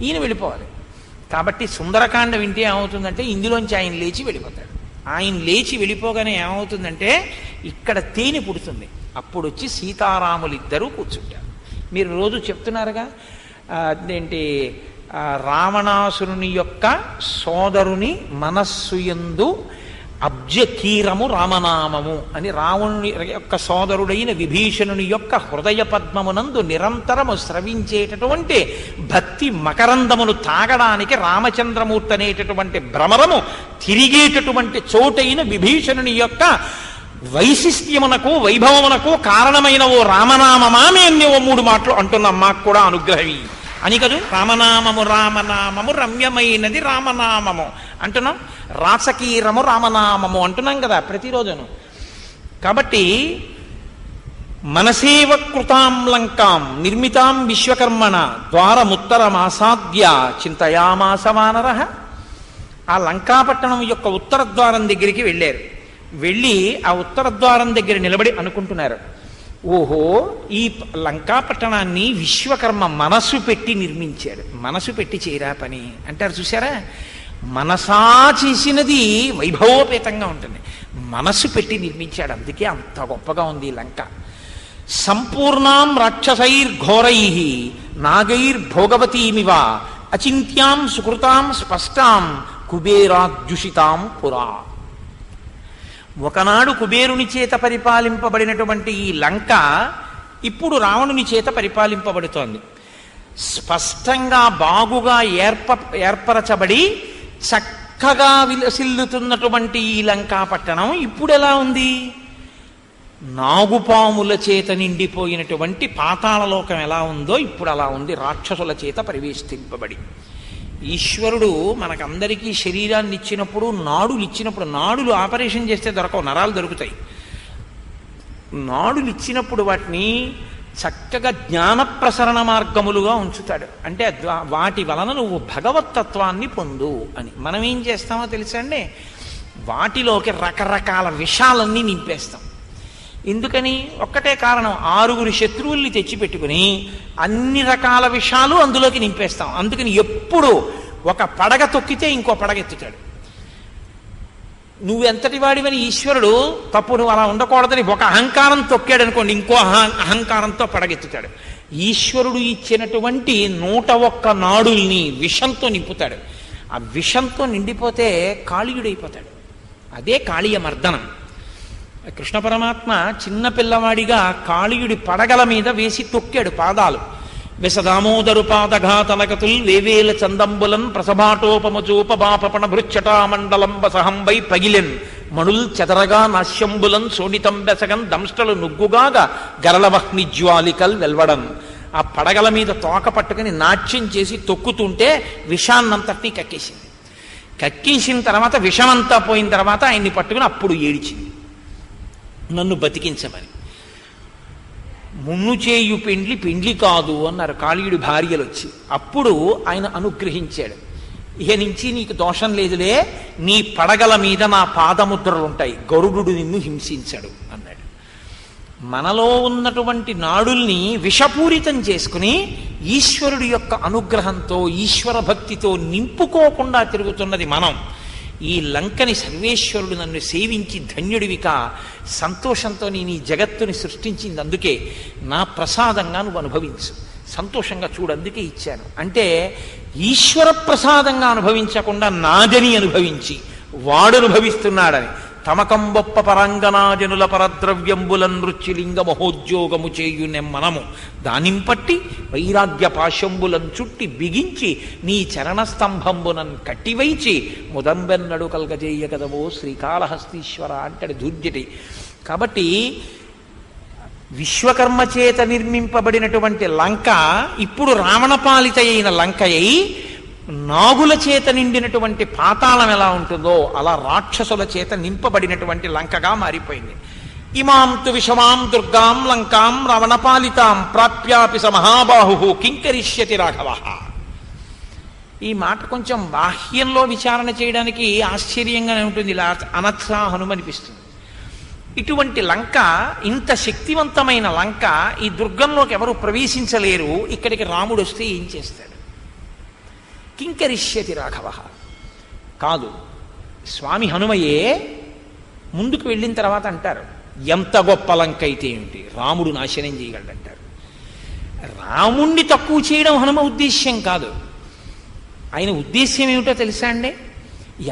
ఈయన వెళ్ళిపోవాలి. కాబట్టి సుందరకాండ వింటే ఏమవుతుందంటే ఇందులోంచి ఆయన లేచి వెళ్ళిపోతాడు. ఆయన లేచి వెళ్ళిపోగానే ఏమవుతుందంటే ఇక్కడ తేనె పుడుతుంది. అప్పుడు వచ్చి సీతారాములు ఇద్దరూ కూర్చుంటారు. మీరు రోజు చెప్తున్నారుగా అదేంటి, రావణాసురుని యొక్క సోదరుని మనస్సు యందు అబ్జకీరము రామనామము అని రావణుని యొక్క సోదరుడైన విభీషణుని యొక్క హృదయ పద్మమునందు నిరంతరము స్రవించేటటువంటి భక్తి మకరందమును తాగడానికి రామచంద్రమూర్తి అనేటటువంటి భ్రమరము తిరిగేటటువంటి చోటైన విభీషణుని యొక్క వైశిష్ట్యమునకు వైభవమునకు కారణమైన ఓ రామనామమా మేము ఓ 3 మాటలు అంటున్నాం, మాకు కూడా అనుగ్రహమి అని కదూ. రామనామము రామనామము రమ్యమైనది రామనామము అంటున్నాం, రాసకీరము రామనామము అంటున్నాం కదా ప్రతిరోజును. కాబట్టి మనసేవ కృతాం లంకాం నిర్మితాం విశ్వకర్మణ ద్వారముత్తరమాసాద్య చింతయామాస వానరః. ఆ లంకాపట్టణం యొక్క ఉత్తర ద్వారం దగ్గరికి వెళ్ళారు. వెళ్ళి ఆ ఉత్తర ద్వారం దగ్గర నిలబడి అనుకుంటున్నారు, ఓహో ఈ లంకాపట్టణాన్ని విశ్వకర్మ మనసు పెట్టి నిర్మించాడు. మనసు పెట్టి చేయరా పని అంటారు చూసారా. మనసా చేసినది వైభవోపేతంగా ఉంటుంది, మనసు పెట్టి నిర్మించాడు, అందుకే అంత గొప్పగా ఉంది ఈ లంక. సంపూర్ణాం రాక్షసైర్ఘోరై నాగైర్భోగవతీమివ అచింత్యాం సుకృతాం స్పష్టాం కుబేరాద్యుషితాం పురా. ఒకనాడు కుబేరుని చేత పరిపాలింపబడినటువంటి ఈ లంక ఇప్పుడు రావణుని చేత పరిపాలింపబడుతోంది. స్పష్టంగా బాగుగా ఏర్పరచబడి చక్కగా విలసిల్లుతున్నటువంటి ఈ లంకాపట్టణం ఇప్పుడు ఎలా ఉంది? నాగుపాముల చేత నిండిపోయినటువంటి పాతాళలోకం ఎలా ఉందో ఇప్పుడు అలా ఉంది, రాక్షసుల చేత పరివేష్టింపబడి. ఈశ్వరుడు మనకందరికీ శరీరాన్ని ఇచ్చినప్పుడు, నాడులు ఇచ్చినప్పుడు, నాడులు ఆపరేషన్ చేస్తే దొరకవు, నరాలు దొరుకుతాయి. నాడులు ఇచ్చినప్పుడు వాటిని చక్కగా జ్ఞాన ప్రసరణ మార్గములుగా ఉంచుతాడు. అంటే వాటి వలన నువ్వు భగవత్తత్వాన్ని పొందు అని. మనం ఏం చేస్తామో తెలుసా అండి, వాటిలోకి రకరకాల విషాలన్నీ నింపేస్తాం. ఎందుకని? ఒక్కటే కారణం, 6 శత్రువుల్ని తెచ్చిపెట్టుకుని అన్ని రకాల విషయాలు అందులోకి నింపేస్తాం. అందుకని ఎప్పుడు ఒక పడగ తొక్కితే ఇంకో పడగ ఎత్తుతాడు. నువ్వెంతటి వాడివని ఈశ్వరుడు తప్పు, నువ్వు అలా ఉండకూడదని ఒక అహంకారం తొక్కాడు అనుకోండి, ఇంకో అహంకారంతో పడగెత్తుతాడు. ఈశ్వరుడు ఇచ్చినటువంటి 101 నాడుల్ని విషంతో నింపుతాడు. ఆ విషంతో నిండిపోతే కాళీయుడైపోతాడు. అదే కాళీయ మర్దనం. కృష్ణ పరమాత్మ చిన్న పిల్లవాడిగా కాళీయుడి పడగల మీద వేసి తొక్కాడు పాదాలు. విసదామోదరు పాదఘాతనకతుల్ వేవేల చందంబులన్ ప్రసభాటోపమచూపబాపణ భృచ్చటా మండలంబ సహంబై పగిలెన్ మణుల్ చెదరగా నాశ్యంబులన్ సోనితం బెసగన్ దంష్టలు నుగ్గుగాగా గరళవహ్ని జ్వాలికల్ వెల్వడన్. ఆ పడగల మీద తోక పట్టుకుని నాట్యం చేసి తొక్కుతుంటే విషాన్నంతటినీ కక్కేసింది. కక్కేసిన తర్వాత విషమంతా పోయిన తర్వాత ఆయన్ని పట్టుకుని అప్పుడు ఏడిచింది, నన్ను బతికించమని. మున్ను చేయు పెండ్లి పెండ్లి కాదు అన్నారు కాళీయుడి భార్యలు వచ్చి. అప్పుడు ఆయన అనుగ్రహించాడు, ఇక నుంచి నీకు దోషం లేదులే, నీ పడగల మీద నా పాదముద్రలు ఉంటాయి, గరుడు నిన్ను హింసించడు అన్నాడు. మనలో ఉన్నటువంటి నాడుల్ని విషపూరితం చేసుకుని ఈశ్వరుడి యొక్క అనుగ్రహంతో ఈశ్వర భక్తితో నింపుకోకుండా తిరుగుతున్నది మనం. ఈ లంకని సర్వేశ్వరుడు నన్ను సేవించి ధన్యుడివికా సంతోషంతో నేను ఈ జగత్తుని సృష్టించింది, అందుకే నా ప్రసాదంగా నువ్వు అనుభవించు, సంతోషంగా చూడు, అందుకే ఇచ్చాను అంటే ఈశ్వర ప్రసాదంగా అనుభవించకుండా నాదని అనుభవించి వాడు అనుభవిస్తున్నాడని తమకంబొప్ప పరంగనాజనుల పరద్రవ్యంబులన్ నృత్యులింగ మహోద్యోగము చేయు నెమ్మనము దానింపట్టి వైరాగ్య పాశంబులను చుట్టి బిగించి నీ చరణస్తంభంబునన్ కట్టివైచి ముదంబెన్నడు కల్గజేయ కదవో శ్రీకాళహస్తీశ్వర అంటాడు ధూర్జటి. కాబట్టి విశ్వకర్మ చేత నిర్మింపబడినటువంటి లంక ఇప్పుడు రావణపాలిత అయిన లంక అయి నాగుల చేత నిండినటువంటి పాతాళం ఎలా ఉంటుందో అలా రాక్షసుల చేత నింపబడినటువంటి లంకగా మారిపోయింది. ఇమాం తు విషమాం దుర్గాం లంకాం రావణపాలితాం ప్రాప్యాపి స మహాబాహు కింకరిష్యతి రాఘవ. ఈ మాట కొంచెం బాహ్యంలో విచారణ చేయడానికి ఆశ్చర్యంగానే ఉంటుంది, ఇలా అనత్సాహనుమనిపిస్తుంది. ఇటువంటి లంక, ఇంత శక్తివంతమైన లంక, ఈ దుర్గంలోకి ఎవరు ప్రవేశించలేరు. ఇక్కడికి రాముడు వస్తే ఏం చేస్తాడు? కింకరిష్యతి రాఘవ. కాదు, స్వామి హనుమయే ముందుకు వెళ్ళిన తర్వాత అంటారు, ఎంత గొప్ప లంక అయితే ఏమిటి, రాముడు నాశనం చేయగలడంటారు. రాముణ్ణి తక్కువ చేయడం హనుమ ఉద్దేశ్యం కాదు. ఆయన ఉద్దేశ్యం ఏమిటో తెలుసా అండి?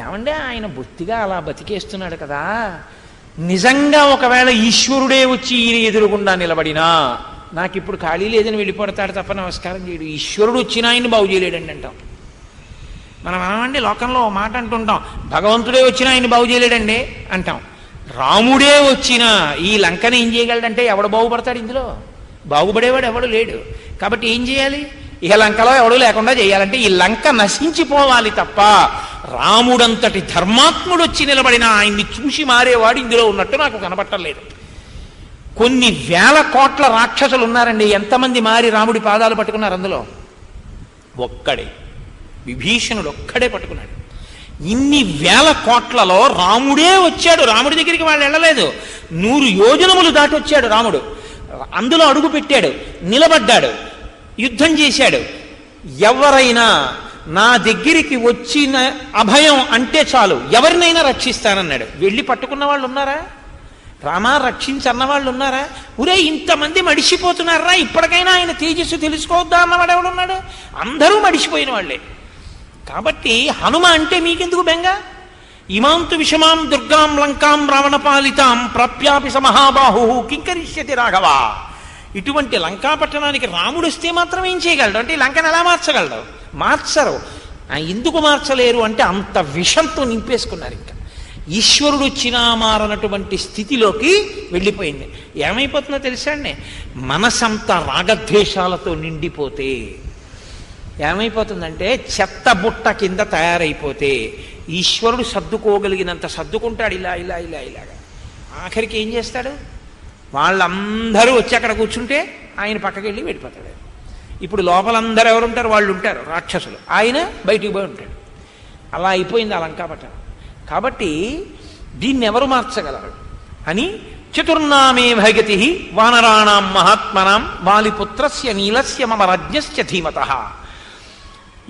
ఏమంటే ఆయన బొత్తిగా అలా బతికేస్తున్నాడు కదా, నిజంగా ఒకవేళ ఈశ్వరుడే వచ్చి ఈయన ఎదురుగుండా నిలబడినా నాకు ఇప్పుడు ఖాళీ లేదని వెళ్ళిపోతాడు తప్ప నమస్కారం చేయడు. ఈశ్వరుడు వచ్చినా ఆయన్ని బాగు చేయలేడండి అంటాం. మనం అనమండి, లోకంలో మాట అంటుంటాం, భగవంతుడే వచ్చినా ఆయన్ని బాగు చేయలేడండి అంటాం. రాముడే వచ్చినా ఈ లంకని ఏం చేయగలడంటే ఎవడు బాగుపడతాడు? ఇందులో బాగుపడేవాడు ఎవడు లేడు. కాబట్టి ఏం చేయాలి? ఇక లంకలో ఎవడు లేకుండా చేయాలంటే ఈ లంక నశించిపోవాలి తప్ప రాముడంతటి ధర్మాత్ముడు వచ్చి నిలబడిన ఆయన్ని చూసి మారేవాడు ఇందులో ఉన్నట్టు నాకు కనబట్టలేదు. కొన్ని వేల కోట్ల రాక్షసులు ఉన్నారండి. ఎంతమంది మారి రాముడి పాదాలు పట్టుకున్నారు? అందులో ఒక్కడే, విభీషణుడు ఒక్కడే పట్టుకున్నాడు. ఇన్ని వేల కోట్లలో రాముడే వచ్చాడు. రాముడి దగ్గరికి వాళ్ళు వెళ్ళలేదు. 100 యోజనములు దాటి వచ్చాడు రాముడు. అందులో అడుగు పెట్టాడు, నిలబడ్డాడు, యుద్ధం చేశాడు. ఎవరైనా నా దగ్గరికి వచ్చిన అభయం అంటే చాలు, ఎవరినైనా రక్షిస్తానన్నాడు. వెళ్ళి పట్టుకున్న వాళ్ళు ఉన్నారా? రామా రక్షించన్న వాళ్ళు ఉన్నారా? ఒరే ఇంతమంది మడిసిపోతున్నారా, ఇప్పటికైనా ఆయన తేజస్సు తెలుసుకోవద్దా అన్నవాడు ఎవడున్నాడు? అందరూ మడిసిపోయిన వాళ్ళే. కాబట్టి హనుమ అంటే మీకెందుకు బెంగ? ఇమాంతు విషమాం దుర్గాం లంకాం రావణపాలితాం ప్రాప్యాపి స మహాబాహు కింకరిష్యతి రాఘవ. ఇటువంటి లంకాపట్టణానికి రాముడు వస్తే మాత్రం ఏం చేయగలడు అంటే లంకను ఎలా మార్చగలడు? మార్చరు. ఎందుకు మార్చలేరు అంటే అంత విషంతో నింపేసుకున్నారు. ఇంకా ఈశ్వరుడు వచ్చినా మారనటువంటి స్థితిలోకి వెళ్ళిపోయింది. ఏమైపోతుందో తెలుసా అండి? మనసంతా రాగద్వేషాలతో నిండిపోతే ఏమైపోతుందంటే చెత్త బుట్ట కింద తయారైపోతే ఈశ్వరుడు సర్దుకోగలిగినంత సర్దుకుంటాడు, ఇలా ఇలా ఇలా ఇలాగా. ఆఖరికి ఏం చేస్తాడు? వాళ్ళందరూ వచ్చి అక్కడ కూర్చుంటే ఆయన పక్కకి వెళ్ళి వెళ్ళిపోతాడు. ఇప్పుడు లోపలందరూ ఎవరుంటారు? వాళ్ళు ఉంటారు, రాక్షసులు. ఆయన బయటికి పోయి ఉంటాడు. అలా అయిపోయింది ఆ లంకాపట్టణం. కాబట్టి దీన్ని ఎవరు మార్చగలరు అని చతుర్నామే భగతి వానరాణాం మహాత్మనాం వాలిపుత్రస్య నీలస్య మమ రాజ్ఞస్య ధీమతః.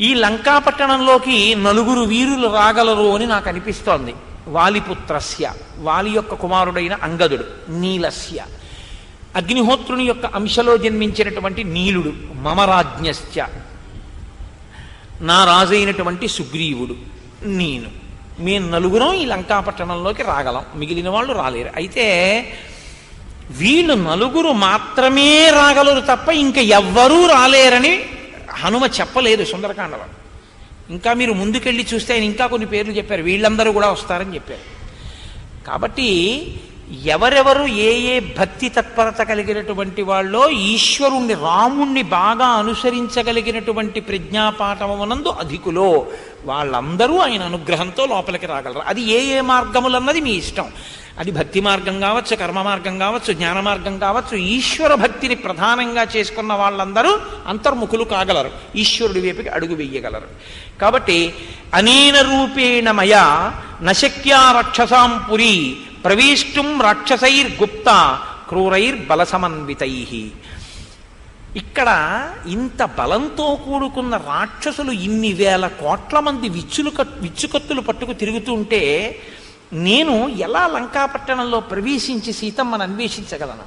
ఈ లంకాపట్టణంలోకి 4 వీరులు రాగలరు అని నాకు అనిపిస్తోంది. వాలిపుత్రస్య, వాలి యొక్క కుమారుడైన అంగదుడు, నీలస్య అగ్నిహోత్రుని యొక్క అంశలో జన్మించినటువంటి నీలుడు, మమ రాజ్ఞశ్చ నా రాజైనటువంటి సుగ్రీవుడు, నేను, మేము 4 ఈ లంకాపట్టణంలోకి రాగలం, మిగిలిన వాళ్ళు రాలేరు. అయితే వీళ్ళు 4 మాత్రమే రాగలరు తప్ప ఇంకా ఎవ్వరూ రాలేరని హనుమ చెప్పలేదు సుందరకాండలో. ఇంకా మీరు ముందుకెళ్ళి చూస్తే ఆయన ఇంకా కొన్ని పేర్లు చెప్పారు, వీళ్ళందరూ కూడా వస్తారని చెప్పారు. కాబట్టి ఎవరెవరు ఏ ఏ భక్తి తత్పరత కలిగినటువంటి వాళ్ళో ఈశ్వరుణ్ణి రాముణ్ణి బాగా అనుసరించగలిగినటువంటి ప్రజ్ఞాపాఠమునందు అధికులో వాళ్ళందరూ ఆయన అనుగ్రహంతో లోపలికి రాగలరు. అది ఏ ఏ మార్గములన్నది మీ ఇష్టం. అది భక్తి మార్గం కావచ్చు, కర్మ మార్గం కావచ్చు, జ్ఞాన మార్గం కావచ్చు. ఈశ్వర భక్తిని ప్రధానంగా చేసుకున్న వాళ్ళందరూ అంతర్ముఖులు కాగలరు, ఈశ్వరుడి వైపుకి అడుగు వెయ్యగలరు. కాబట్టి అనేన రూపేణ మయా నశక్యా రక్షసాం పురీ ప్రవేష్టుం రాక్షసైర్గుప్త క్రూరైర్బలసమన్వితై. ఇక్కడ ఇంత బలంతో కూడుకున్న రాక్షసులు ఇన్ని వేల కోట్ల మంది విచ్చుకత్తులు పట్టుకు తిరుగుతుంటే నేను ఎలా లంకాపట్టణంలో ప్రవేశించి సీతమ్మను అన్వేషించగలను?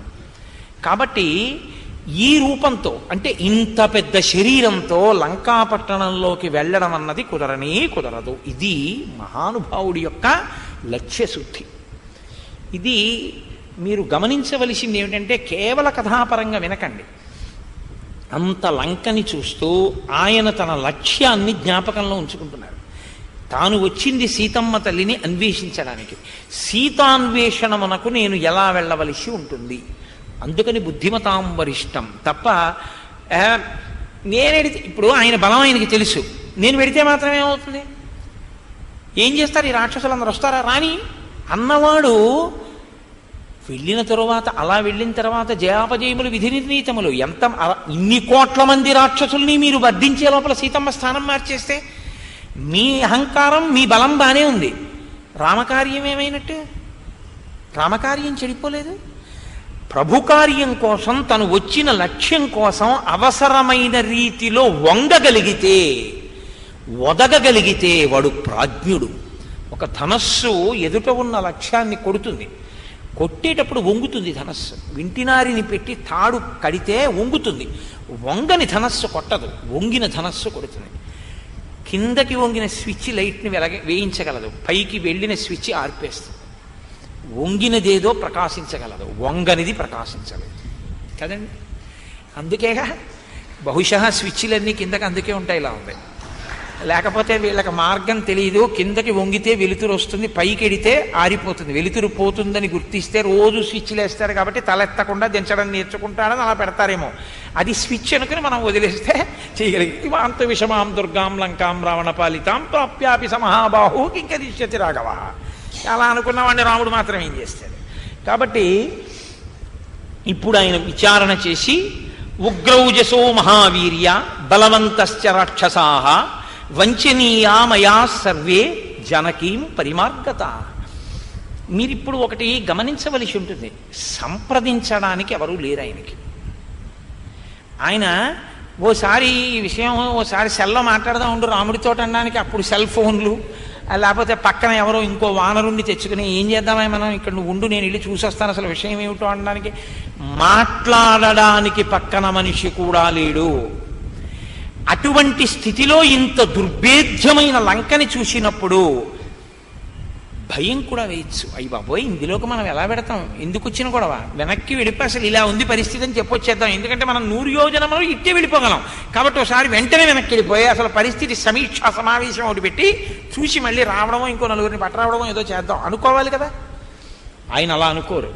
కాబట్టి ఈ రూపంతో, అంటే ఇంత పెద్ద శరీరంతో లంకాపట్టణంలోకి వెళ్ళడం అన్నది కుదరదు. ఇది మహానుభావుడి యొక్క లక్ష్యశుద్ధి. ఇది మీరు గమనించవలసింది ఏమిటంటే కేవల కథాపరంగా వినకండి. అంత లంకని చూస్తూ ఆయన తన లక్ష్యాన్ని జ్ఞాపకంలో ఉంచుకుంటున్నారు. తాను వచ్చింది సీతమ్మ తల్లిని అన్వేషించడానికి. సీతాన్వేషణమునకు నేను ఎలా వెళ్ళవలసి ఉంటుంది, అందుకని బుద్ధిమతాం వరిష్టం తప్ప నేనెడితే, ఇప్పుడు ఆయన బలం ఆయనకి తెలుసు, నేను పెడితే మాత్రం ఏమవుతుంది? ఏం చేస్తారు ఈ రాక్షసులందరూ? వస్తారా? రాని అన్నవాడు వెళ్ళిన తరువాత, అలా వెళ్ళిన తర్వాత జయాపజయములు విధి నిర్ణీతములు ఇన్ని కోట్ల మంది రాక్షసుల్ని మీరు వర్ధించే లోపల సీతమ్మ స్థానం మార్చేస్తే మీ అహంకారం, మీ బలం బానే ఉంది. రామకార్యం ఏమైనట్టు? రామకార్యం చెడిపోలేదు. ప్రభు కార్యం కోసం, తను వచ్చిన లక్ష్యం కోసం అవసరమైన రీతిలో వంగగలిగితే, ఒదగగలిగితే వాడు ప్రాజ్ఞుడు. ఒక ధనస్సు ఎదుట ఉన్న లక్ష్యాన్ని కొడుతుంది, కొట్టేటప్పుడు వంగుతుంది ధనస్సు. వింటినారిని పెట్టి తాడు కడితే వంగుతుంది, వంగని ధనస్సు కొట్టదు, వంగిన ధనస్సు కొడుతుంది. కిందకి వంగిన స్విచ్ లైట్ని వేయించగలదు, పైకి వెళ్ళిన స్విచ్ ఆర్పేస్తుంది. వంగినదేదో ప్రకాశించగలదు, వంగనిది ప్రకాశించలేదు కదండి. అందుకేగా బహుశా స్విచ్లన్నీ కిందకి అందుకే ఉంటాయి, ఇలా ఉంది. లేకపోతే వీళ్ళకి మార్గం తెలియదు, కిందకి వంగితే వెలుతురు వస్తుంది, పైకి ఎడితే ఆరిపోతుంది. వెలుతురు పోతుందని గుర్తిస్తే రోజు స్విచ్లు వేస్తారు కాబట్టి తలెత్తకుండా దించడం నేర్చుకుంటాడని అలా పెడతారేమో. అది స్విచ్ అనుకుని మనం వదిలేస్తే చేయగలిగి వాంత విషమాం దుర్గాం లంకాం రావణ పాలితాం ప్రాప్యాపి సమహాబాహు కింకరిష్యతి రాఘవ. అలా అనుకున్న వాడిని రాముడు మాత్రం ఏం చేస్తాడు. కాబట్టి ఇప్పుడు ఆయన విచారణ చేసి ఉగ్రౌజసో మహావీర్య బలవంతశ్చ రాక్షసాః వంచనీయా మయా సర్వే జనకీం పరిమార్గత. మీరిప్పుడు ఒకటి గమనించవలసి ఉంటుంది, సంప్రదించడానికి ఎవరూ లేరు ఆయనకి. ఆయన ఓసారి ఈ విషయం ఓసారి సెల్లో మాట్లాడదాం ఉండు రాముడితో అనడానికి అప్పుడు సెల్ ఫోన్లు, లేకపోతే పక్కన ఎవరో ఇంకో వానరుణ్ణి తెచ్చుకుని ఏం చేద్దామని మనం ఇక్కడ నువ్వు ఉండు నేను వెళ్ళి చూసొస్తాను అసలు విషయం ఏమిటో అనడానికి మాట్లాడడానికి పక్కన మనిషి కూడా లేడు. అటువంటి స్థితిలో ఇంత దుర్భేద్యమైన లంకని చూసినప్పుడు భయం కూడా వేయచ్చు. అయ్యి బాబోయ్ ఇందులోకి మనం ఎలా పెడతాం, ఎందుకు వచ్చిన గొడవ, వెనక్కి వెళ్ళిపోయి అసలు ఇలా ఉంది పరిస్థితి అని చెప్పొచ్చేద్దాం. ఎందుకంటే మనం 100 యోజనములు ఇట్టే వెళ్ళిపోగలం కాబట్టి ఒకసారి వెంటనే వెనక్కి వెళ్ళిపోయి అసలు పరిస్థితి సమీక్షా సమావేశం ఒకటి పెట్టి చూసి మళ్ళీ రావడమో ఇంకో నలుగురిని పట్టరావడమో ఏదో చేద్దాం అనుకోవాలి కదా. ఆయన అలా అనుకోరు.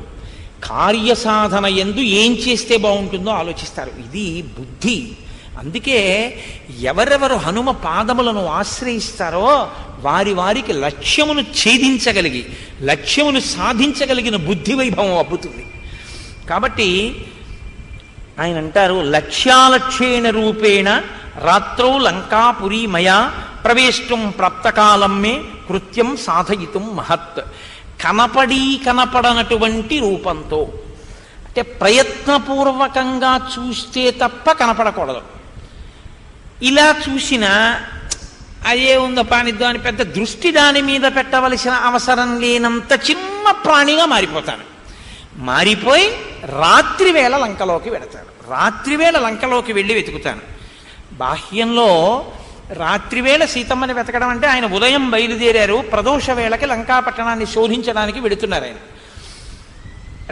కార్యసాధన యందు ఏం చేస్తే బాగుంటుందో ఆలోచిస్తారు. ఇది బుద్ధి. అందుకే ఎవరెవరు హనుమ పాదములను ఆశ్రయిస్తారో వారి వారికి లక్ష్యమును ఛేదించగలిగి లక్ష్యమును సాధించగలిగిన బుద్ధి వైభవం అబ్బుతుంది. కాబట్టి ఆయన అంటారు లక్ష్యాలక్ష్యేణ రూపేణ రాత్రౌ లంకాపురీ మయా ప్రవేష్టం ప్రాప్తకాలం మే కృత్యం సాధయితుం మహత్. కనపడనటువంటి రూపంతో అంటే ప్రయత్నపూర్వకంగా చూస్తే తప్ప కనపడకూడదు. ఇలా చూసినా అదే ఉందో పానిద్దో అని పెద్ద దృష్టి దాని మీద పెట్టవలసిన అవసరం లేనంత చిన్న ప్రాణిగా మారిపోతాను. మారిపోయి రాత్రివేళ లంకలోకి వెడతాను. రాత్రివేళ లంకలోకి వెళ్ళి వెతుకుతాను. బాహ్యంలో రాత్రివేళ సీతమ్మని వెతకడం అంటే ఆయన ఉదయం బయలుదేరారు, ప్రదోష వేళకి లంకాపట్టణాన్ని శోధించడానికి వెడుతున్నారు ఆయన.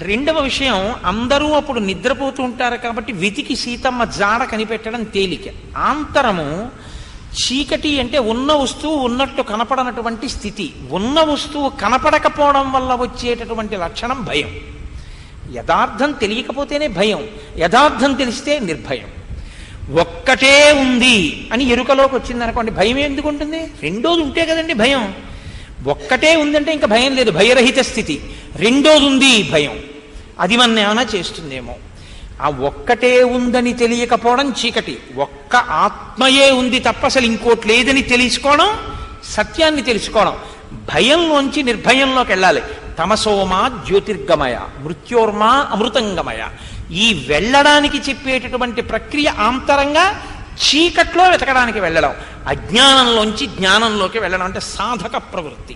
రెండవ విషయం, అందరూ అప్పుడు నిద్రపోతూ ఉంటారు కాబట్టి వెతికి సీతమ్మ జాడ కనిపెట్టడం తేలిక. ఆంతరము చీకటి అంటే ఉన్న వస్తువు ఉన్నట్టు కనపడనటువంటి స్థితి. ఉన్న వస్తువు కనపడకపోవడం వల్ల వచ్చేటటువంటి లక్షణం భయం. యథార్థం తెలియకపోతేనే భయం, యథార్థం తెలిస్తే నిర్భయం. ఒక్కటే ఉంది అని ఎరుకలోకి వచ్చిందనుకోండి భయం ఎందుకు ఉంటుంది? రెండోది ఉంటే కదండి భయం. ఒక్కటే ఉందంటే ఇంకా భయం లేదు, భయరహిత స్థితి. రెండోది ఉంది భయం, అది మన ఏమైనా చేస్తుందేమో. ఆ ఒక్కటే ఉందని తెలియకపోవడం చీకటి. ఒక్క ఆత్మయే ఉంది తప్ప అసలు ఇంకోటి లేదని తెలుసుకోవడం సత్యాన్ని తెలుసుకోవడం. భయంలోంచి నిర్భయంలోకి వెళ్ళాలి. తమసోమా జ్యోతిర్గమయ మృత్యోర్మా అమృతంగమయ. ఈ వెళ్ళడానికి చెప్పేటటువంటి ప్రక్రియ ఆంతరంగా చీకట్లో వెతకడానికి వెళ్ళడం, అజ్ఞానంలోంచి జ్ఞానంలోకి వెళ్ళడం అంటే సాధక ప్రవృత్తి.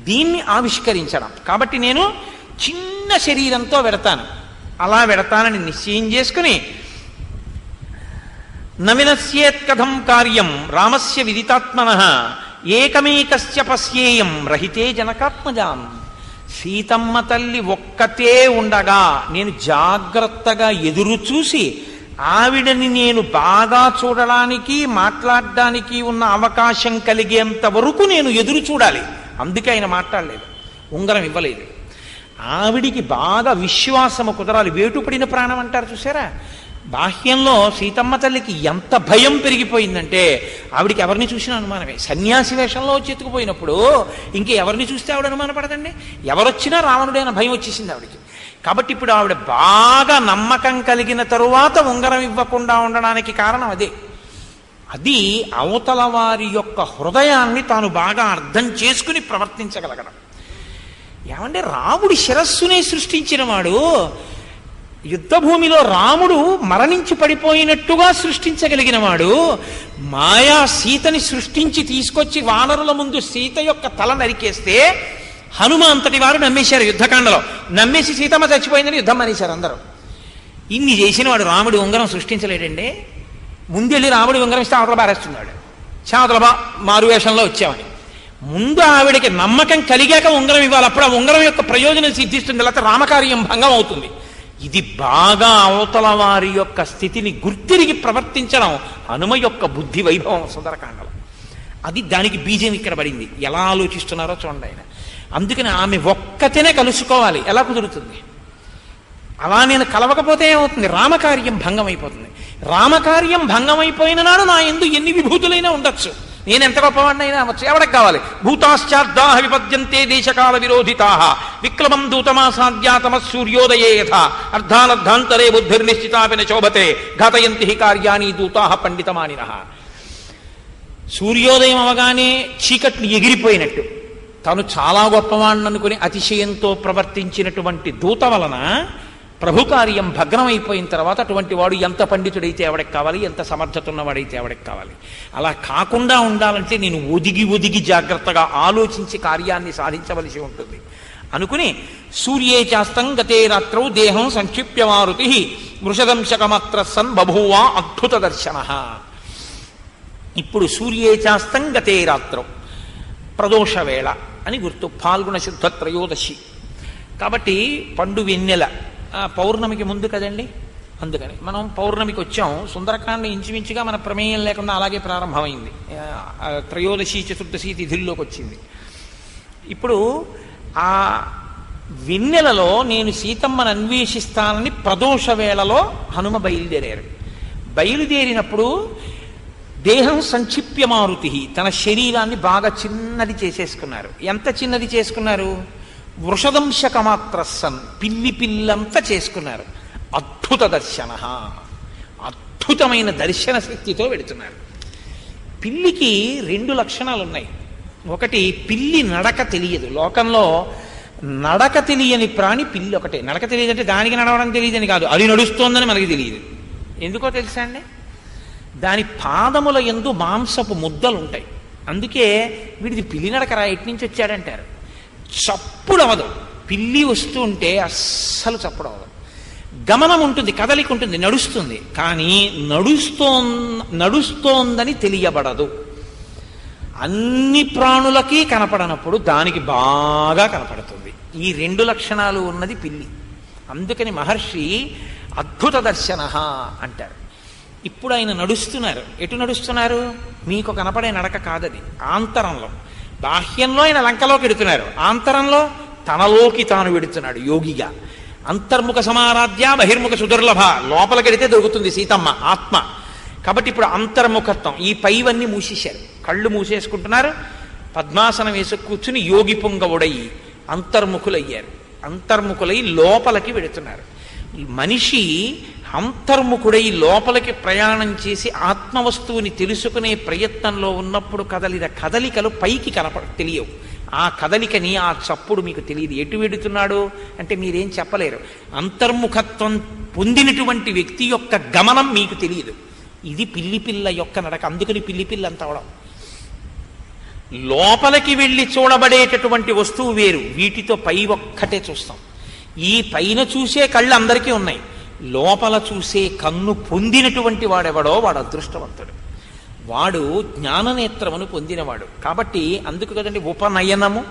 దీన్ని ఆవిష్కరించడం. కాబట్టి నేను చిన్న శరీరంతో వెడతాను, అలా వెడతానని నిశ్చయం చేసుకుని నవినశ్యేత్ కథం కార్యం రామస్య విదితాత్మనః ఏకమేకస్య పశ్యేయం రహితే జనకాత్మజాం. సీతమ్మ తల్లి ఒక్కతే ఉండగా నేను జాగ్రత్తగా ఎదురు చూసి ఆవిడని నేను బాగా చూడడానికి మాట్లాడడానికి ఉన్న అవకాశం కలిగేంత వరకు నేను ఎదురు చూడాలి. అందుకే ఆయన మాట్లాడలేదు, ఉంగరం ఇవ్వలేదు. ఆవిడికి బాగా విశ్వాసము కుదరాలి. వేటుపడిన ప్రాణం అంటారు చూసారా. బాహ్యంలో సీతమ్మ తల్లికి ఎంత భయం పెరిగిపోయిందంటే ఆవిడికి ఎవరిని చూసినా అనుమానమే. సన్యాసి వేషంలో చెత్తుకుపోయినప్పుడు ఎవరిని చూస్తే ఆవిడ అనుమాన పడదండి. ఎవరొచ్చినా రావణుడైన భయం వచ్చేసింది ఆవిడికి. కాబట్టి ఇప్పుడు ఆవిడ బాగా నమ్మకం కలిగిన తరువాత ఉంగరం ఇవ్వకుండా ఉండడానికి కారణం అదే. అది అవతల వారి యొక్క హృదయాన్ని తాను బాగా అర్థం చేసుకుని ప్రవర్తించగలగడం. ఏమంటే రాముడి శిరస్సునే సృష్టించిన వాడు యుద్ధభూమిలో రాముడు మరణించి పడిపోయినట్టుగా సృష్టించగలిగిన వాడు మాయా సీతని సృష్టించి తీసుకొచ్చి వానరుల ముందు సీత యొక్క తల నరికేస్తే హనుమ అంతటి వారు నమ్మేశారు యుద్ధకాండలో. నమ్మేసి సీతమ్మ చచ్చిపోయిందని యుద్ధం అనేశారు అందరూ. ఇన్ని చేసిన వాడు రాముడు ఉంగరం సృష్టించలేడండి. ముందెళ్ళి రాముడి ఉంగరం ఇస్తే అవతల బారేస్తున్నాడు, చావతల మారువేషంలో వచ్చామని. ముందు ఆవిడకి నమ్మకం కలిగాక ఉంగరం ఇవ్వాలి, అప్పుడు ఆ ఉంగరం యొక్క ప్రయోజనం సిద్ధిస్తుంది, లేకపోతే రామకార్యం భంగం అవుతుంది. ఇది బాగా అవతల వారి యొక్క స్థితిని గుర్తిరిగి ప్రవర్తించడం హనుమ యొక్క బుద్ధి వైభవం సుందరకాండలో. అది దానికి బీజం ఇక్కడ పడింది. ఎలా ఆలోచిస్తున్నారో చూడండి ఆయన. అందుకని ఆమె ఒక్కతేనే కలుసుకోవాలి, ఎలా కుదురుతుంది? అలా నేను కలవకపోతే ఏమవుతుంది? రామకార్యం భంగం అయిపోతుంది. రామకార్యం భంగం అయిపోయిన నాడు నా యందు ఎన్ని విభూతులైనా ఉండొచ్చు, నేను ఎంత గొప్పవాడినైనా అవ్వచ్చు. ఎవరికి కావాలి? భూతాశ్చార్దాహ విపద్యంతే దేశకాల విరోధితాః విక్లమం దూతమాసాద్యాతమ సూర్యోదయే యథా అర్ధానర్ధాంతరే బుద్ధిర్నిశ్చితాపిన శోభతే ఘాతయంతి హి కార్యాణి దూతాః పండితమానినః. సూర్యోదయం అవగానే చీకట్లు ఎగిరిపోయినట్టు తను చాలా గొప్పవాణ్ణి అనుకుని అతిశయంతో ప్రవర్తించినటువంటి దూత వలన ప్రభు కార్యం భగ్నమైపోయిన తర్వాత అటువంటి వాడు ఎంత పండితుడైతే ఎవడికి కావాలి, ఎంత సమర్థత ఉన్నవాడైతే ఎవడికి కావాలి. అలా కాకుండా ఉండాలంటే నేను ఒదిగి ఒదిగి జాగ్రత్తగా ఆలోచించి కార్యాన్ని సాధించవలసి ఉంటుంది అనుకుని సూర్యే చాస్తం గతే రాత్రౌ దేహం సంక్షిప్యమారుతి వృషదంశకమాత్ర సన్ బభూవ అద్భుత దర్శన. ఇప్పుడు సూర్యే చాస్తం గతే రాత్రౌ ప్రదోష వేళ అని గుర్తు, ఫాల్గుణ శుద్ధ త్రయోదశి కాబట్టి పండు వెన్నెల పౌర్ణమికి ముందు కదండి. అందుకని మనం పౌర్ణమికి వచ్చాం. సుందరకాండ ఇంచుమించుగా మన ప్రమేయం లేకుండా అలాగే ప్రారంభమైంది. త్రయోదశి చతుర్దశి తిథుల్లోకి వచ్చింది. ఇప్పుడు ఆ వెన్నెలలో నేను సీతమ్మను అన్వేషిస్తానని ప్రదోష వేళలో హనుమ బయలుదేరారు. బయలుదేరినప్పుడు దేహం సంక్షిప్యమారుతి, తన శరీరాన్ని బాగా చిన్నది చేసేసుకున్నారు. ఎంత చిన్నది చేసుకున్నారు? వృషదంశకమాత్రసన్, పిల్లి పిల్లంతా చేసుకున్నారు. అద్భుత దర్శన, అద్భుతమైన దర్శన శక్తితో వెడుతున్నారు. పిల్లికి రెండు లక్షణాలు ఉన్నాయి. ఒకటి, పిల్లి నడక తెలియదు. లోకంలో నడక తెలియని ప్రాణి పిల్లి ఒకటే. నడక తెలియదంటే దానికి నడవడం తెలియదని కాదు, అది నడుస్తోందని మనకి తెలియదు. ఎందుకో తెలుసా అండి? దాని పాదముల యందు మాంసపు ముద్దలు ఉంటాయి. అందుకే వీడిది పిల్లి నడకరా, ఎటు నుంచి వచ్చాడంటారు. చప్పుడు అవదు. పిల్లి వస్తూ ఉంటే అస్సలు చప్పుడు అవదు. గమనం ఉంటుంది, కదలిక ఉంటుంది, నడుస్తుంది. కానీ నడుస్తోందని తెలియబడదు. అన్ని ప్రాణులకి కనపడనప్పుడు దానికి బాగా కనపడుతుంది. ఈ రెండు లక్షణాలు ఉన్నది పిల్లి. అందుకని మహర్షి అద్భుత దర్శన అంటారు. ఇప్పుడు ఆయన నడుస్తున్నారు. ఎటు నడుస్తున్నారు? మీకు కనపడే నడక కాదది, ఆంతరంలో. బాహ్యంలో ఆయన లంకలోకి వెడుతున్నారు, ఆంతరంలో తనలోకి తాను వెడుతున్నాడు యోగిగా. అంతర్ముఖ సమారాధ్య బహిర్ముఖ సుదుర్లభ, లోపలికెడితే దొరుకుతుంది సీతమ్మ ఆత్మ. కాబట్టి ఇప్పుడు అంతర్ముఖత్వం. ఈ పైవన్నీ మూసేశారు, కళ్ళు మూసేసుకుంటున్నారు. పద్మాసనం వేసి కూర్చుని యోగి పొంగవుడయి అంతర్ముఖులయ్యారు. అంతర్ముఖులై లోపలికి వెడుతున్నారు. మనిషి అంతర్ముఖుడై లోపలికి ప్రయాణం చేసి ఆత్మవస్తువుని తెలుసుకునే ప్రయత్నంలో ఉన్నప్పుడు కదలికలు పైకి తెలియవు. ఆ కదలికని, ఆ చప్పుడు మీకు తెలియదు. ఎటు వెడుతున్నాడు అంటే మీరేం చెప్పలేరు. అంతర్ముఖత్వం పొందినటువంటి వ్యక్తి యొక్క గమనం మీకు తెలియదు. ఇది పిల్లి పిల్ల యొక్క నడక. అందుకని పిల్లి పిల్ల అంత అవడం. లోపలికి వెళ్ళి చూడబడేటటువంటి వస్తువు వేరు, వీటితో పై ఒక్కటే చూస్తాం. ఈ పైన చూసే కళ్ళు అందరికీ ఉన్నాయి, లోపల చూసే కన్ను పొందినటువంటి వాడెవడో వాడు అదృష్టవంతుడు. వాడు జ్ఞాననేత్రమును పొందినవాడు. కాబట్టి అందుకు కదండి ఉపనయనము.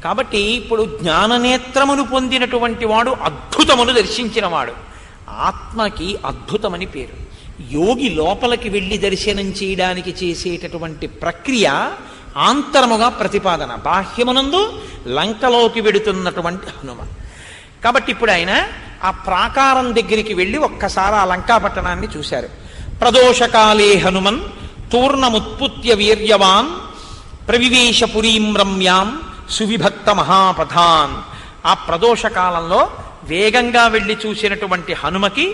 కాబట్టి ఇప్పుడు జ్ఞాననేత్రమును పొందినటువంటి వాడు అద్భుతమును దర్శించినవాడు. ఆత్మకి అద్భుతమని పేరు. యోగి లోపలికి వెళ్ళి దర్శనం చేయడానికి చేసేటటువంటి ప్రక్రియ ఆంతరముగా ప్రతిపాదన. బాహ్యమునందు లంకలోకి వెడుతున్నటువంటి హనుమ. కాబట్టి ఇప్పుడు ఆయన ఆ ప్రాకారం దగ్గరికి వెళ్ళి ఒక్కసారి ఆ లంకాపట్టణాన్ని చూశారు. ప్రదోషకాలే హనుమన్ తూర్ణముత్పుత్య వీర్యవాన్ ప్రవివేశపురీం రమ్యాం సువిభక్త మహాపథాన్. ఆ ప్రదోషకాలంలో వేగంగా వెళ్ళి చూసినటువంటి హనుమకి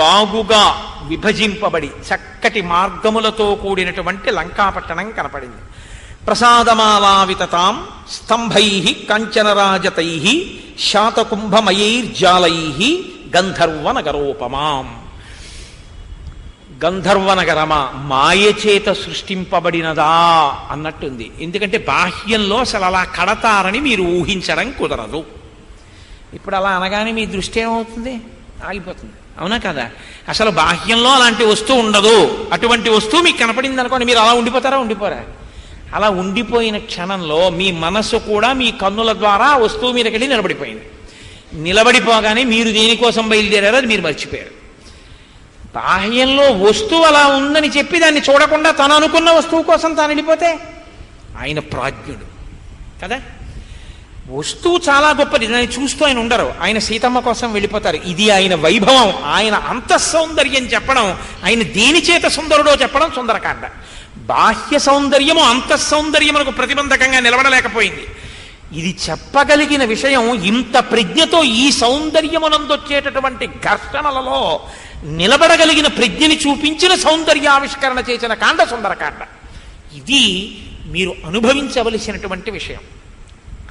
బాగుగా విభజింపబడి చక్కటి మార్గములతో కూడినటువంటి లంకాపట్టణం కనపడింది. ప్రసాదమాలావితాం స్తంభై కాంచనరాజతై శాతకుంభమయైర్జాలై గంధర్వనగరోపమాం. గంధర్వనగరమా మాయచేత సృష్టింపబడినదా అన్నట్టుంది. ఎందుకంటే బాహ్యంలో అసలు అలా కడతారని మీరు ఊహించడం కుదరదు. ఇప్పుడు అలా అనగానే మీ దృష్టి ఏమవుతుంది? ఆగిపోతుంది. అవునా కదా? అసలు బాహ్యంలో అలాంటి వస్తువు ఉండదు. అటువంటి వస్తువు మీకు కనపడింది అనుకోండి, మీరు అలా ఉండిపోతారా? ఉండిపోరా? అలా ఉండిపోయిన క్షణంలో మీ మనస్సు కూడా మీ కన్నుల ద్వారా ఆ వస్తువు మీదకి వెళ్ళి నిలబడిపోయింది. నిలబడిపోగానే మీరు దేనికోసం బయలుదేరారో అది మీరు మర్చిపోయారు. బాహ్యంలో వస్తువు అలా ఉందని చెప్పి దాన్ని చూడకుండా తను అనుకున్న వస్తువు కోసం తాను వెళ్ళిపోతే ఆయన ప్రాజ్ఞుడు కదా. వస్తువు చాలా గొప్పది, దాన్ని చూస్తూ ఆయన ఉండరు. ఆయన సీతమ్మ కోసం వెళ్ళిపోతారు. ఇది ఆయన వైభవం, ఆయన అంతఃసౌందర్యం చెప్పడం, ఆయన దేని చేత సుందరుడో చెప్పడం సుందరకాండ. బాహ్య సౌందర్యము అంతఃసౌందర్యమునకు ప్రతిబంధకంగా నిలబడలేకపోయింది. ఇది చెప్పగలిగిన విషయం ఇంత ప్రజ్ఞతో ఈ సౌందర్యమునందొచ్చేటటువంటి ఘర్షణలలో నిలబడగలిగిన ప్రజ్ఞని చూపించిన సౌందర్యావిష్కరణ చేసిన కాండ సుందరకాండ. ఇది మీరు అనుభవించవలసినటువంటి విషయం.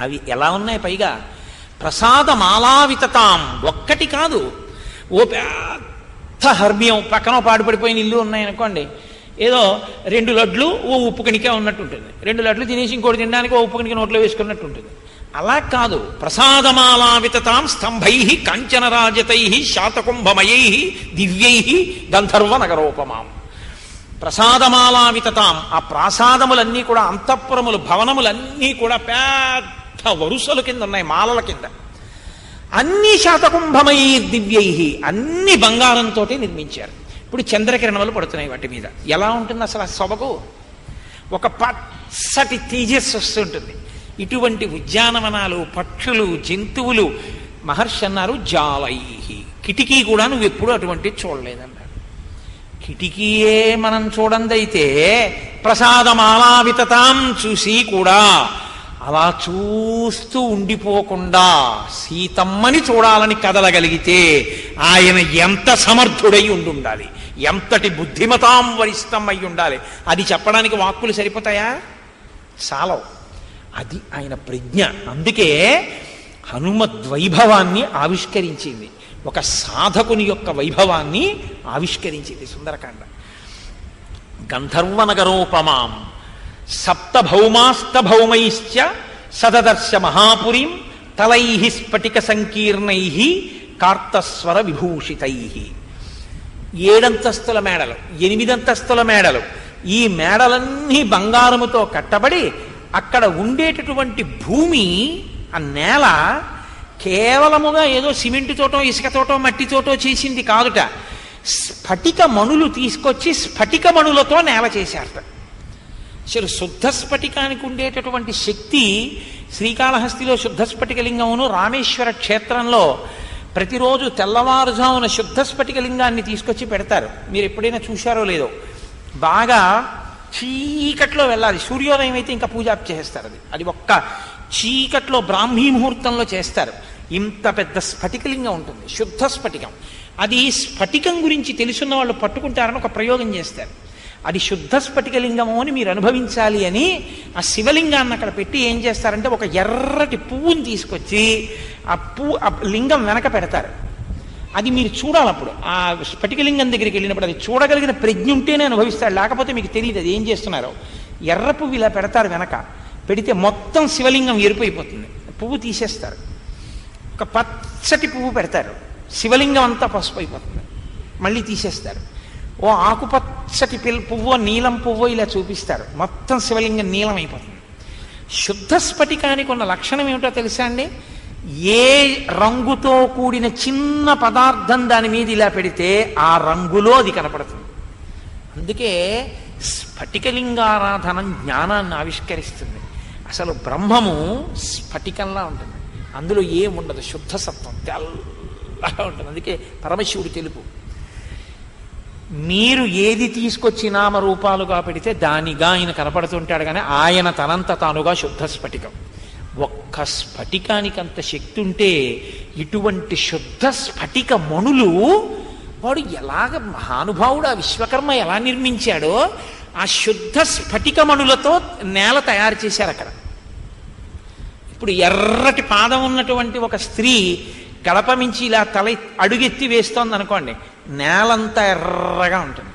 అవి ఎలా ఉన్నాయి? పైగా ప్రసాదమాలావితతాం, ఒక్కటి కాదు, ఓ పెద్ద హర్మ్యం పక్కన పాడుపడిపోయిన ఇల్లు ఉన్నాయనుకోండి, ఏదో 2 లడ్లు ఓ ఉప్పు కణిక ఉన్నట్టు ఉంటుంది. 2 లడ్లు తినేసి ఇంకోటి తినడానికి ఓ ఉప్పు కణిక నోట్లో వేసుకున్నట్టు ఉంటుంది. అలా కాదు. ప్రసాదమాలావితతాం స్తంభై కాంచనరాజతై శాతకుంభమయై దివ్యై గంధర్వనగరోపమాం. ప్రసాదమాలావితతాం, ఆ ప్రాసాదములన్నీ కూడా, అంతఃపురములు, భవనములన్నీ కూడా పెద్ద వరుసల కింద ఉన్నాయి, మాలల కింద. అన్ని శాతకుంభమై దివ్యై, అన్ని బంగారంతో నిర్మించారు. ఇప్పుడు చంద్రకిరణములు పడుతున్నాయి వాటి మీద. ఎలా ఉంటుంది అసలు ఆ సొబగు? ఒక పచ్చటి తేజస్సు వస్తుంటుంది. ఇటువంటి ఉద్యానవనాలు, పక్షులు, జంతువులు. మహర్షి అన్నారు జాలై, కిటికీ కూడా నువ్వు ఎప్పుడు అటువంటి చూడలేదన్నాడు. కిటికీయే మనం చూడందైతే ప్రసాదమాలావితతాం చూసి కూడా అలా చూస్తూ ఉండిపోకుండా సీతమ్మని చూడాలని కదలగలిగితే ఆయన ఎంత సమర్థుడై ఉండాలి, ఎంతటి బుద్ధిమతాం వరిష్టం అయి ఉండాలి. అది చెప్పడానికి వాక్కులు సరిపోతాయా? చాలవు. అది ఆయన ప్రజ్ఞ. అందుకే హనుమద్వైభవాన్ని ఆవిష్కరించింది, ఒక సాధకుని యొక్క వైభవాన్ని ఆవిష్కరించింది సుందరకాండ. గంధర్వనగరోపమాం సప్తభౌమాస్తభౌమైశ్చ సదదర్శ మహాపురీం తలై స్ఫటిక సంకీర్ణై కార్తస్వర విభూషితై. 7 అంతస్తుల మేడలు, 8 అంతస్తుల మేడలు. ఈ మేడలన్నీ బంగారముతో కట్టబడి అక్కడ ఉండేటటువంటి భూమి, ఆ నేల కేవలముగా ఏదో సిమెంటుతోటో ఇసుకతోటో మట్టితోటో చేసింది కాదుట. స్ఫటిక మణులు తీసుకొచ్చి స్ఫటిక మణులతో నేల చేశారట. అసలు శుద్ధ స్ఫటికానికి ఉండేటటువంటి శక్తి, శ్రీకాళహస్తిలో శుద్ధ స్ఫటికలింగమును, రామేశ్వర క్షేత్రంలో ప్రతిరోజు తెల్లవారుజామున శుద్ధ స్ఫటికలింగాన్ని తీసుకొచ్చి పెడతారు. మీరు ఎప్పుడైనా చూశారో లేదో, బాగా చీకట్లో వెళ్ళాలి. సూర్యోదయం అయితే ఇంకా పూజ చేస్తారు. అది ఒక్క చీకట్లో బ్రాహ్మీ ముహూర్తంలో చేస్తారు. ఇంత పెద్ద స్ఫటికలింగం ఉంటుంది, శుద్ధ స్ఫటికం. అది స్ఫటికం గురించి తెలుసున్న వాళ్ళు పట్టుకుంటారని ఒక ప్రయోగం చేస్తారు. అది శుద్ధ స్ఫటికలింగము అని మీరు అనుభవించాలి అని ఆ శివలింగాన్ని అక్కడ పెట్టి ఏం చేస్తారంటే ఒక ఎర్రటి పువ్వుని తీసుకొచ్చి ఆ లింగం వెనక పెడతారు. అది మీరు చూడాలి. అప్పుడు ఆ స్ఫటికలింగం దగ్గరికి వెళ్ళినప్పుడు అది చూడగలిగిన ప్రజ్ఞ ఉంటేనే అనుభవిస్తాడు, లేకపోతే మీకు తెలియదు అది ఏం చేస్తున్నారో. ఎర్ర పువ్వు ఇలా పెడతారు, వెనక పెడితే మొత్తం శివలింగం ఎరుపైపోతుంది. పువ్వు తీసేస్తారు, ఒక పచ్చటి పువ్వు పెడతారు, శివలింగం అంతా పసుపు అయిపోతుంది. మళ్ళీ తీసేస్తారు, ఓ ఆకుపచ్చటి పువ్వు, నీలం పువ్వు ఇలా చూపిస్తారు, మొత్తం శివలింగం నీలం అయిపోతుంది. శుద్ధ స్ఫటికానికి ఉన్న లక్షణం ఏమిటో తెలుసా అండి? ఏ రంగుతో కూడిన చిన్న పదార్థం దాని మీద ఇలా పెడితే ఆ రంగులో అది కనపడుతుంది. అందుకే స్ఫటికలింగారాధనం జ్ఞానాన్ని ఆవిష్కరిస్తుంది. అసలు బ్రహ్మము స్ఫటికంలా ఉంటుంది, అందులో ఏముండదు, శుద్ధ సత్వం తెల్లగా ఉంటుంది. అందుకే పరమశివుడు తెలుపు. మీరు ఏది తీసుకొచ్చి నామరూపాలుగా పెడితే దానిగా ఆయన కనపడుతుంటాడు, కానీ ఆయన తనంత తానుగా శుద్ధ స్ఫటికం. ఒక్క స్ఫటికానికి అంత శక్తి ఉంటే ఇటువంటి శుద్ధ స్ఫటిక మణులు వాడు ఎలాగ మహానుభావుడు, ఆ విశ్వకర్మ ఎలా నిర్మించాడో ఆ శుద్ధ స్ఫటిక మణులతో నేల తయారు చేశారు అక్కడ. ఇప్పుడు ఎర్రటి పాదం ఉన్నటువంటి ఒక స్త్రీ గడప మించి ఇలా తల అడుగెత్తి వేస్తోంది అనుకోండి, నేలంతా ఎర్రగా ఉంటుంది.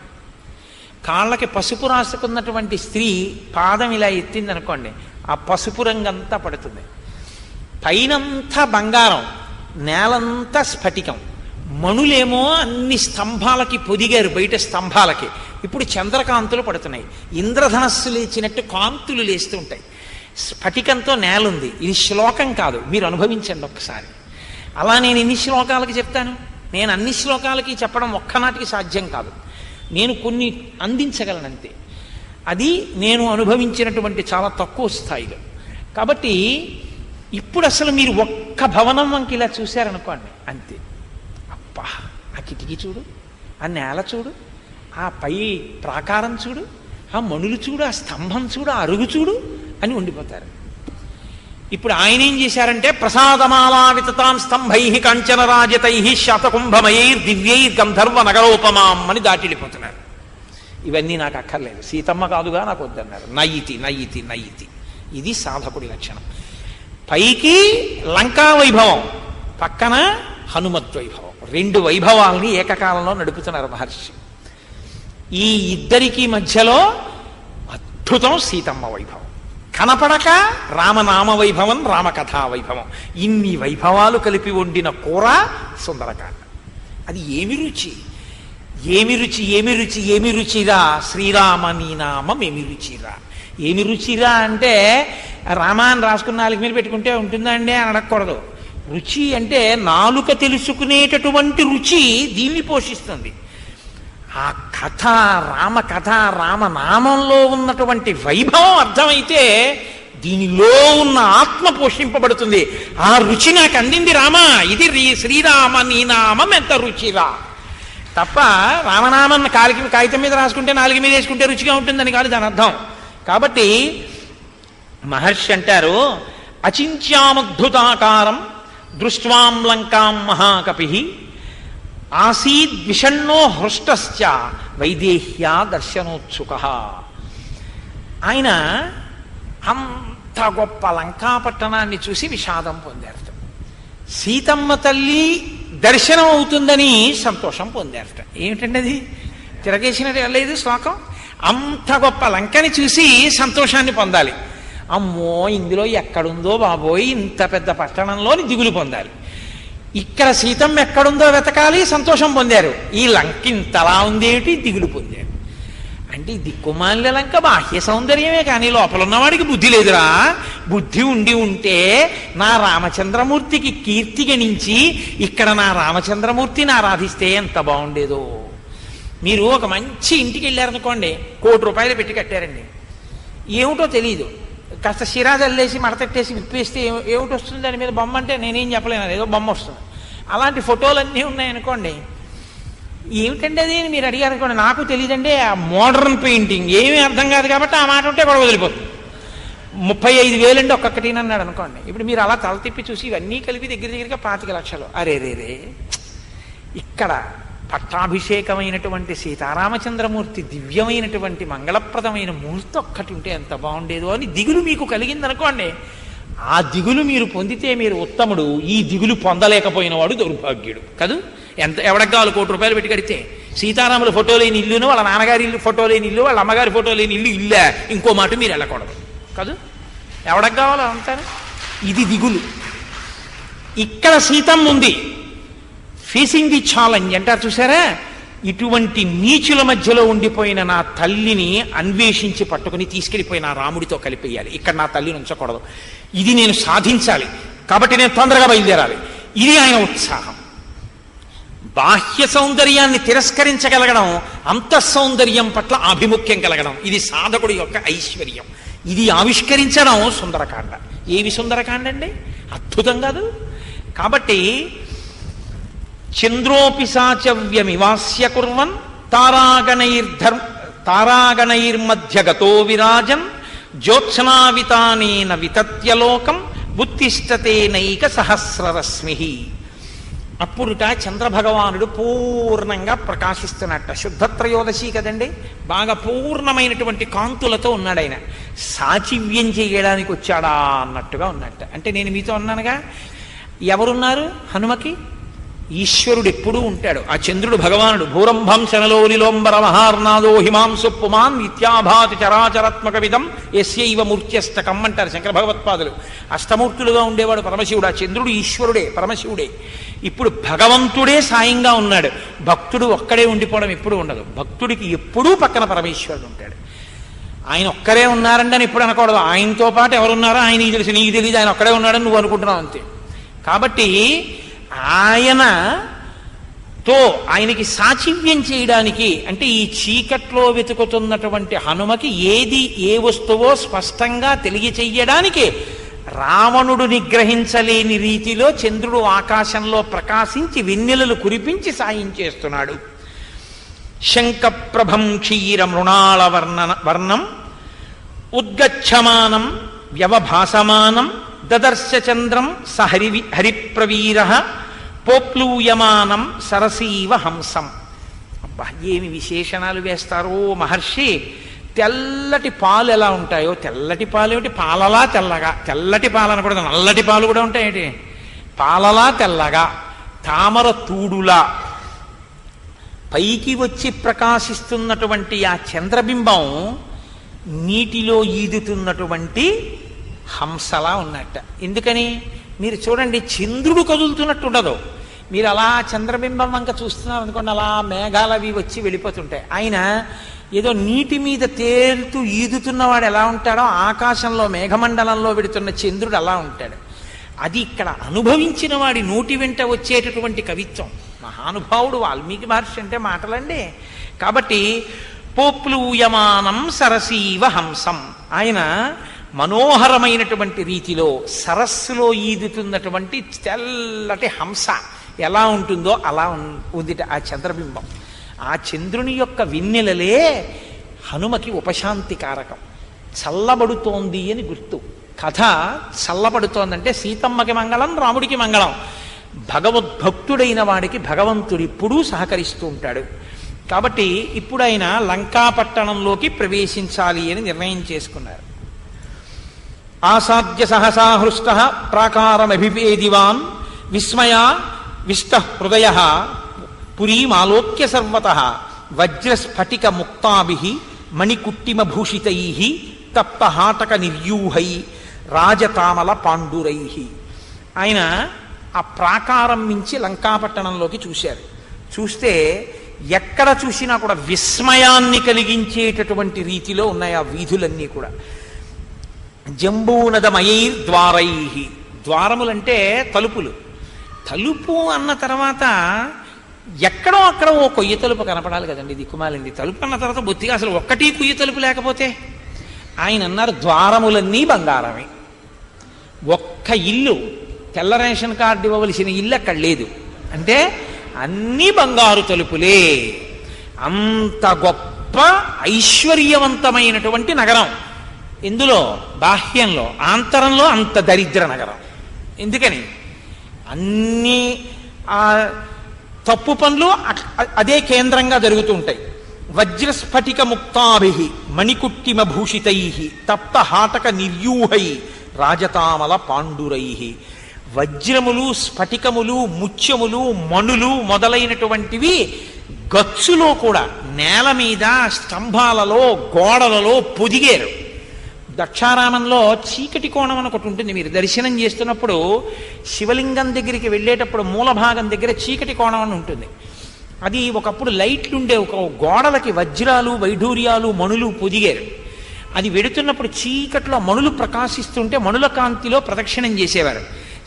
కాళ్ళకి పసుపు రాసుకున్నటువంటి స్త్రీ పాదం ఇలా ఎత్తింది అనుకోండి, ఆ పసుపు రంగంతా పడుతుంది. పైనంతా బంగారం, నేలంతా స్ఫటికం. మణులేమో అన్ని స్తంభాలకి పొదిగారు, బయట స్తంభాలకి. ఇప్పుడు చంద్రకాంతులు పడుతున్నాయి, ఇంద్రధనస్సు లేచినట్టు కాంతులు లేస్తూ ఉంటాయి. స్ఫటికంతో నేలుంది. ఇది శ్లోకం కాదు, మీరు అనుభవించండి ఒక్కసారి. అలా నేను ఎన్ని శ్లోకాలకి చెప్తాను? నేను అన్ని శ్లోకాలకి చెప్పడం ఒక్కనాటికి సాధ్యం కాదు. నేను కొన్ని అందించగలనంతే. అది నేను అనుభవించినటువంటి చాలా తక్కువ స్థాయిలో. కాబట్టి ఇప్పుడు అసలు మీరు ఒక్క భవనం వంకి ఇలా చూశారనుకోండి, అంతే. అబ్బా, ఆ కిటికీ చూడు, ఆ నేల చూడు, ఆ పై ప్రాకారం చూడు, ఆ మణులు చూడు, ఆ స్తంభం చూడు, ఆ అరుగు చూడు అని ఉండిపోతారు. ఇప్పుడు ఆయన ఏం చేశారంటే, ప్రసాదమాలా వితతాం స్తంభై కాంచన రాజతై శాతకుంభమయైర్ దివ్యైర్ గంధర్వ నగరోపమాం అని దాటిడిపోతున్నారు. ఇవన్నీ నాకు అక్కర్లేదు, సీతమ్మ కాదుగా నాకు వద్దన్నారు. నయితి నయితి నయితి. ఇది సాధకుడి లక్షణం. పైకి లంకా వైభవం, పక్కన హనుమత్ వైభవం. రెండు వైభవాల్ని ఏకకాలంలో నడుపుతున్నారు మహర్షి. ఈ ఇద్దరికి మధ్యలో అద్భుతం సీతమ్మ వైభవం. కనపడక రామనామ వైభవం, రామకథా వైభవం. ఇన్ని వైభవాలు కలిపి వండిన కూర సుందరకాండ. అది ఏమి రుచి, ఏమి రుచి, ఏమి రుచి, ఏమి రుచిరా శ్రీరామ నీ నామం ఏమి రుచిరా. ఏమి రుచిరా అంటే రామాన్ని రాసుకున్న నాలుగు మీద పెట్టుకుంటే ఉంటుందా అండి అని అడగకూడదు. రుచి అంటే నాలుక తెలుసుకునేటటువంటి రుచి దీన్ని పోషిస్తుంది. ఆ కథ, రామకథ, రామనామంలో ఉన్నటువంటి వైభవం అర్థమైతే దీనిలో ఉన్న ఆత్మ పోషింపబడుతుంది. ఆ రుచి నాకు అందింది రామా, ఇది శ్రీరామ నీ నామం ఎంత రుచిరా. తప్ప రామనామం కాగితం మీద రాసుకుంటే నాలుగు మీద వేసుకుంటే రుచిగా ఉంటుందని కాదు దాని అర్థం. కాబట్టి మహర్షి అంటారు, అచింత్యామద్భుతాకారం దృష్ట్వాం లంకాం మహాకపి ఆసీద్ విషణ్ణో హృష్టశ్చ వైదేహ్యా దర్శనోత్సుక. ఆయన అంత గొప్ప లంకాపట్టణాన్ని చూసి విషాదం పొందారట. సీతమ్మ తల్లి దర్శనం అవుతుందని సంతోషం పొందారట. ఏమిటండి అది? తిరగేసినది లేదు శ్లోకం. అంత గొప్ప లంకని చూసి సంతోషాన్ని పొందాలి. అమ్మో, ఇందులో ఎక్కడుందో బాబోయ్, ఇంత పెద్ద పట్టణంలోని దిగులు పొందాలి. ఇక్కడ సీతమ్మ ఎక్కడుందో వెతకాలి, సంతోషం పొందారు. ఈ లంక ఇంతలా ఉందేమిటి, దిగులు పొందారు. అంటే దిక్కుమాలిన లంక బాహ్య సౌందర్యమే, కానీ లోపల ఉన్నవాడికి బుద్ధి లేదురా. బుద్ధి ఉండి ఉంటే నా రామచంద్రమూర్తికి కీర్తి గణించి ఇక్కడ నా రామచంద్రమూర్తిని ఆరాధిస్తే ఎంత బాగుండేదో. మీరు ఒక మంచి ఇంటికి వెళ్ళారనుకోండి, ₹1,00,00,000 పెట్టి కట్టారండి, ఏమిటో తెలియదు, కాస్త సిరాజ్ అల్లేసి మడతెట్టేసి విప్పేస్తే ఏమిటి వస్తుంది దాని మీద బొమ్మ అంటే నేనేం చెప్పలేను, ఏదో బొమ్మ వస్తుంది. అలాంటి ఫోటోలన్నీ ఉన్నాయనుకోండి, ఏమిటండి అది మీరు అడిగారు అనుకోండి, నాకు తెలియదండి. ఆ మోడర్న్ పెయింటింగ్ ఏమీ అర్థం కాదు కాబట్టి ఆ మాట ఉంటే కూడా వదిలిపోతుంది. 35,000 అండి ఒక్కొక్కటి అన్నాడు అనుకోండి. ఇప్పుడు మీరు అలా తల తిప్పి చూసి ఇవన్నీ కలిపి దగ్గరగా 25,00,000. అరే రే, ఇక్కడ పట్టాభిషేకమైనటువంటి సీతారామచంద్రమూర్తి దివ్యమైనటువంటి మంగళప్రదమైన మూర్తి ఒక్కటి ఉంటే ఎంత బాగుండేదో అని దిగులు మీకు కలిగిందనుకోండి. ఆ దిగులు మీరు పొందితే మీరు ఉత్తముడు, ఈ దిగులు పొందలేకపోయిన వాడు దౌర్భాగ్యుడు కదూ. ఎవడకు కావాలి ₹1,00,00,000 పెట్టి కడితే? సీతారాముల ఫోటో లేని ఇల్లును, వాళ్ళ నాన్నగారి ఇల్లు ఫోటో లేని ఇల్లు, వాళ్ళ అమ్మగారి ఫోటో లేని ఇల్లు ఇల్లే, ఇంకో మాట మీరు వెళ్ళకూడదు కదూ. ఎవడకు కావాలో అంటారు. ఇది దిగులు. ఇక్కడ సీతమ్మ ఉంది, ఫేసింగ్ ది ఛాలెంజ్ అంటారు చూసారా. ఇటువంటి నీచుల మధ్యలో ఉండిపోయిన నా తల్లిని అన్వేషించి పట్టుకుని తీసుకెళ్ళిపోయి నా రాముడితో కలిపేయాలి. ఇక్కడ నా తల్లిని ఉంచకూడదు, ఇది నేను సాధించాలి, కాబట్టి నేను తొందరగా బయలుదేరాలి. ఇది ఆయన ఉత్సాహం. బాహ్య సౌందర్యాన్ని తిరస్కరించగలగడం, అంతఃసౌందర్యం పట్ల ఆభిముఖ్యం కలగడం, ఇది సాధకుడి యొక్క ఐశ్వర్యం. ఇది ఆవిష్కరించడం సుందరకాండ. ఏవి సుందరకాండ అండి, అద్భుతం కాదు. కాబట్టి చంద్రోపిశాచవ్యమివాస్య కుర్వన్ తారాగణైర్మధ్యగతో విరాజన్ జ్యోత్స్నావితానేన వితత్యలోకం ఉత్తిష్టతే నైక సహస్రరశ్మి. అప్పుడుట చంద్రభగవానుడు పూర్ణంగా ప్రకాశిస్తున్నట్ట. శుద్ధత్రయోదశి కదండి, బాగా పూర్ణమైనటువంటి కాంతులతో ఉన్నాడు ఆయన. సాచివ్యం చేయడానికి వచ్చాడా అన్నట్టుగా ఉన్నట్ట. అంటే నేను మీతో అన్నానుగా, ఎవరున్నారు హనుమకి? ఈశ్వరుడు ఎప్పుడూ ఉంటాడు. ఆ చంద్రుడు భగవానుడు. భూరంభం శనలోలిలోంబర మహార్నాదో హిమాంసు పుమాన్ నిత్యాభాతి చరాచరాత్మక విధం యస్యైవ మూర్త్యష్టకం అంటారు శంకర భగవత్పాదులు. అష్టమూర్తులుగా ఉండేవాడు పరమశివుడు. ఆ చంద్రుడు ఈశ్వరుడే, పరమశివుడే. ఇప్పుడు భగవంతుడే సాయంగా ఉన్నాడు. భక్తుడు ఒక్కడే ఉండిపోవడం ఎప్పుడూ ఉండదు. భక్తుడికి ఎప్పుడూ పక్కన పరమేశ్వరుడు ఉంటాడు. ఆయన ఒక్కరే ఉన్నారండి అని ఎప్పుడు అనకూడదు. ఆయనతో పాటు ఎవరున్నారో ఆయనకి తెలిసి, నీకు తెలియదు, ఆయన ఒక్కడే ఉన్నాడని నువ్వు అనుకుంటున్నావు అంతే. కాబట్టి ఆయనకి సాచివ్యం చేయడానికి, అంటే ఈ చీకట్లో వెతుకుతున్నటువంటి హనుమకి ఏది ఏ వస్తువో స్పష్టంగా తెలియచెయ్యడానికి రావణుడు నిగ్రహించలేని రీతిలో చంద్రుడు ఆకాశంలో ప్రకాశించి వెన్నెలలు కురిపించి సాయం చేస్తున్నాడు. శంఖప్రభం క్షీర మృణాళ వర్ణం ఉద్గచ్చమానం వ్యవభాసమానం దదర్శ చంద్రం హరిప్రవీర పోప్లూయమానం సరసీవ హంసం. అబ్బా, ఏమి విశేషణాలు వేస్తారో మహర్షి. తెల్లటి పాలు ఎలా ఉంటాయో, తెల్లటి పాలు ఏమిటి, పాలలా తెల్లగా, తెల్లటి పాలు అనకూడదు, నల్లటి పాలు కూడా ఉంటాయేంటి, పాలలా తెల్లగా, తామర తూడులా పైకి వచ్చి ప్రకాశిస్తున్నటువంటి ఆ చంద్రబింబం నీటిలో ఈదుతున్నటువంటి హంసలా ఉన్నట్ట. ఎందుకని? మీరు చూడండి, చంద్రుడు కదులుతున్నట్టు ఉండదు. మీరు అలా చంద్రబింబం వంక చూస్తున్నారు అనుకోండి, అలా మేఘాలు అవి వచ్చి వెళ్ళిపోతుంటాయి. ఆయన ఏదో నీటి మీద తేలుతూ ఈదుతున్నవాడు ఎలా ఉంటాడో, ఆకాశంలో మేఘమండలంలో పెడుతున్న చంద్రుడు అలా ఉంటాడు. అది ఇక్కడ అనుభవించిన వాడి నోటి వెంట వచ్చేటటువంటి కవిత్వం. మహానుభావుడు వాల్మీకి మహర్షి అంటే మాటలండి. కాబట్టి పోప్లూయమానం సరసీవ హంసం, ఆయన మనోహరమైనటువంటి రీతిలో సరస్సులో ఈదుతున్నటువంటి తెల్లటి హంస ఎలా ఉంటుందో అలా ఉందిట ఆ చంద్రబింబం. ఆ చంద్రుని యొక్క వెన్నెలలే హనుమకి ఉపశాంతి కారకం. చల్లబడుతోంది అని గుర్తు. కథ చల్లబడుతోందంటే సీతమ్మకి మంగళం, రాముడికి మంగళం. భగవద్భక్తుడైన వాడికి భగవంతుడు ఎప్పుడూ సహకరిస్తూ ఉంటాడు. కాబట్టి ఇప్పుడు ఆయన లంకాపట్టణంలోకి ప్రవేశించాలి అని నిర్ణయం చేసుకున్నారు. ఆసాద్య సహసా హృష్ట ప్రాకారమభివేదివాన్ విస్మయా విష్ట హృదయ పురీమాలోక్య సర్వత వజ్రస్ఫటిక ముక్తాభి మణికుట్టిమభూషితై తప్తహాటక నిర్యూహై రాజతామల పాండురై. ఆయన ఆ ప్రాకారం మించి లంకాపట్టణంలోకి చూశారు. చూస్తే ఎక్కడ చూసినా కూడా విస్మయాన్ని కలిగించేటటువంటి రీతిలో ఉన్నాయి ఆ వీధులన్నీ కూడా. జంబూనదమయైర్ ద్వారై, ద్వారములంటే తలుపులు. తలుపు అన్న తర్వాత ఎక్కడో అక్కడ ఓ కొయ్య తలుపు కనపడాలి కదండి, దిక్కుమాలింది. తలుపు అన్న తర్వాత బొత్తిగా అసలు ఒక్కటి కొయ్య తలుపు లేకపోతే, ఆయన అన్నారు ద్వారములన్నీ బంగారమే. ఒక్క ఇల్లు, తెల్ల రేషన్ కార్డు ఇవ్వవలసిన ఇల్లు అక్కడ లేదు. అంటే అన్నీ బంగారు తలుపులే. అంత గొప్ప ఐశ్వర్యవంతమైనటువంటి నగరం. ఇందులో బాహ్యంలో, ఆంతరంలో అంత దరిద్ర నగరం. ఎందుకని? అన్నీ తప్పు పనులు అదే కేంద్రంగా జరుగుతూ ఉంటాయి. వజ్రస్ఫటిక ముక్తాభి మణికుట్టిమభూషితై తప్తహాటక నిర్యూహై రాజతామల పాండురై. వజ్రములు, స్ఫటికములు, ముత్యములు, మణులు మొదలైనటువంటివి గచ్చులో కూడా, నేల మీద, స్తంభాలలో, గోడలలో పొదిగారు. దక్షారామంలో చీకటి కోణం అని ఒకటి ఉంటుంది. మీరు దర్శనం చేస్తున్నప్పుడు శివలింగం దగ్గరికి వెళ్ళేటప్పుడు మూల భాగం దగ్గర చీకటి కోణం అని ఉంటుంది. అది ఒకప్పుడు లైట్లు ఉండే ఒక గోడలకి వజ్రాలు, వైఢూర్యాలు, మణులు పొదిగారు. అది వెడుతున్నప్పుడు చీకట్లో మణులు ప్రకాశిస్తుంటే మణుల కాంతిలో ప్రదక్షిణం చేసేవారు.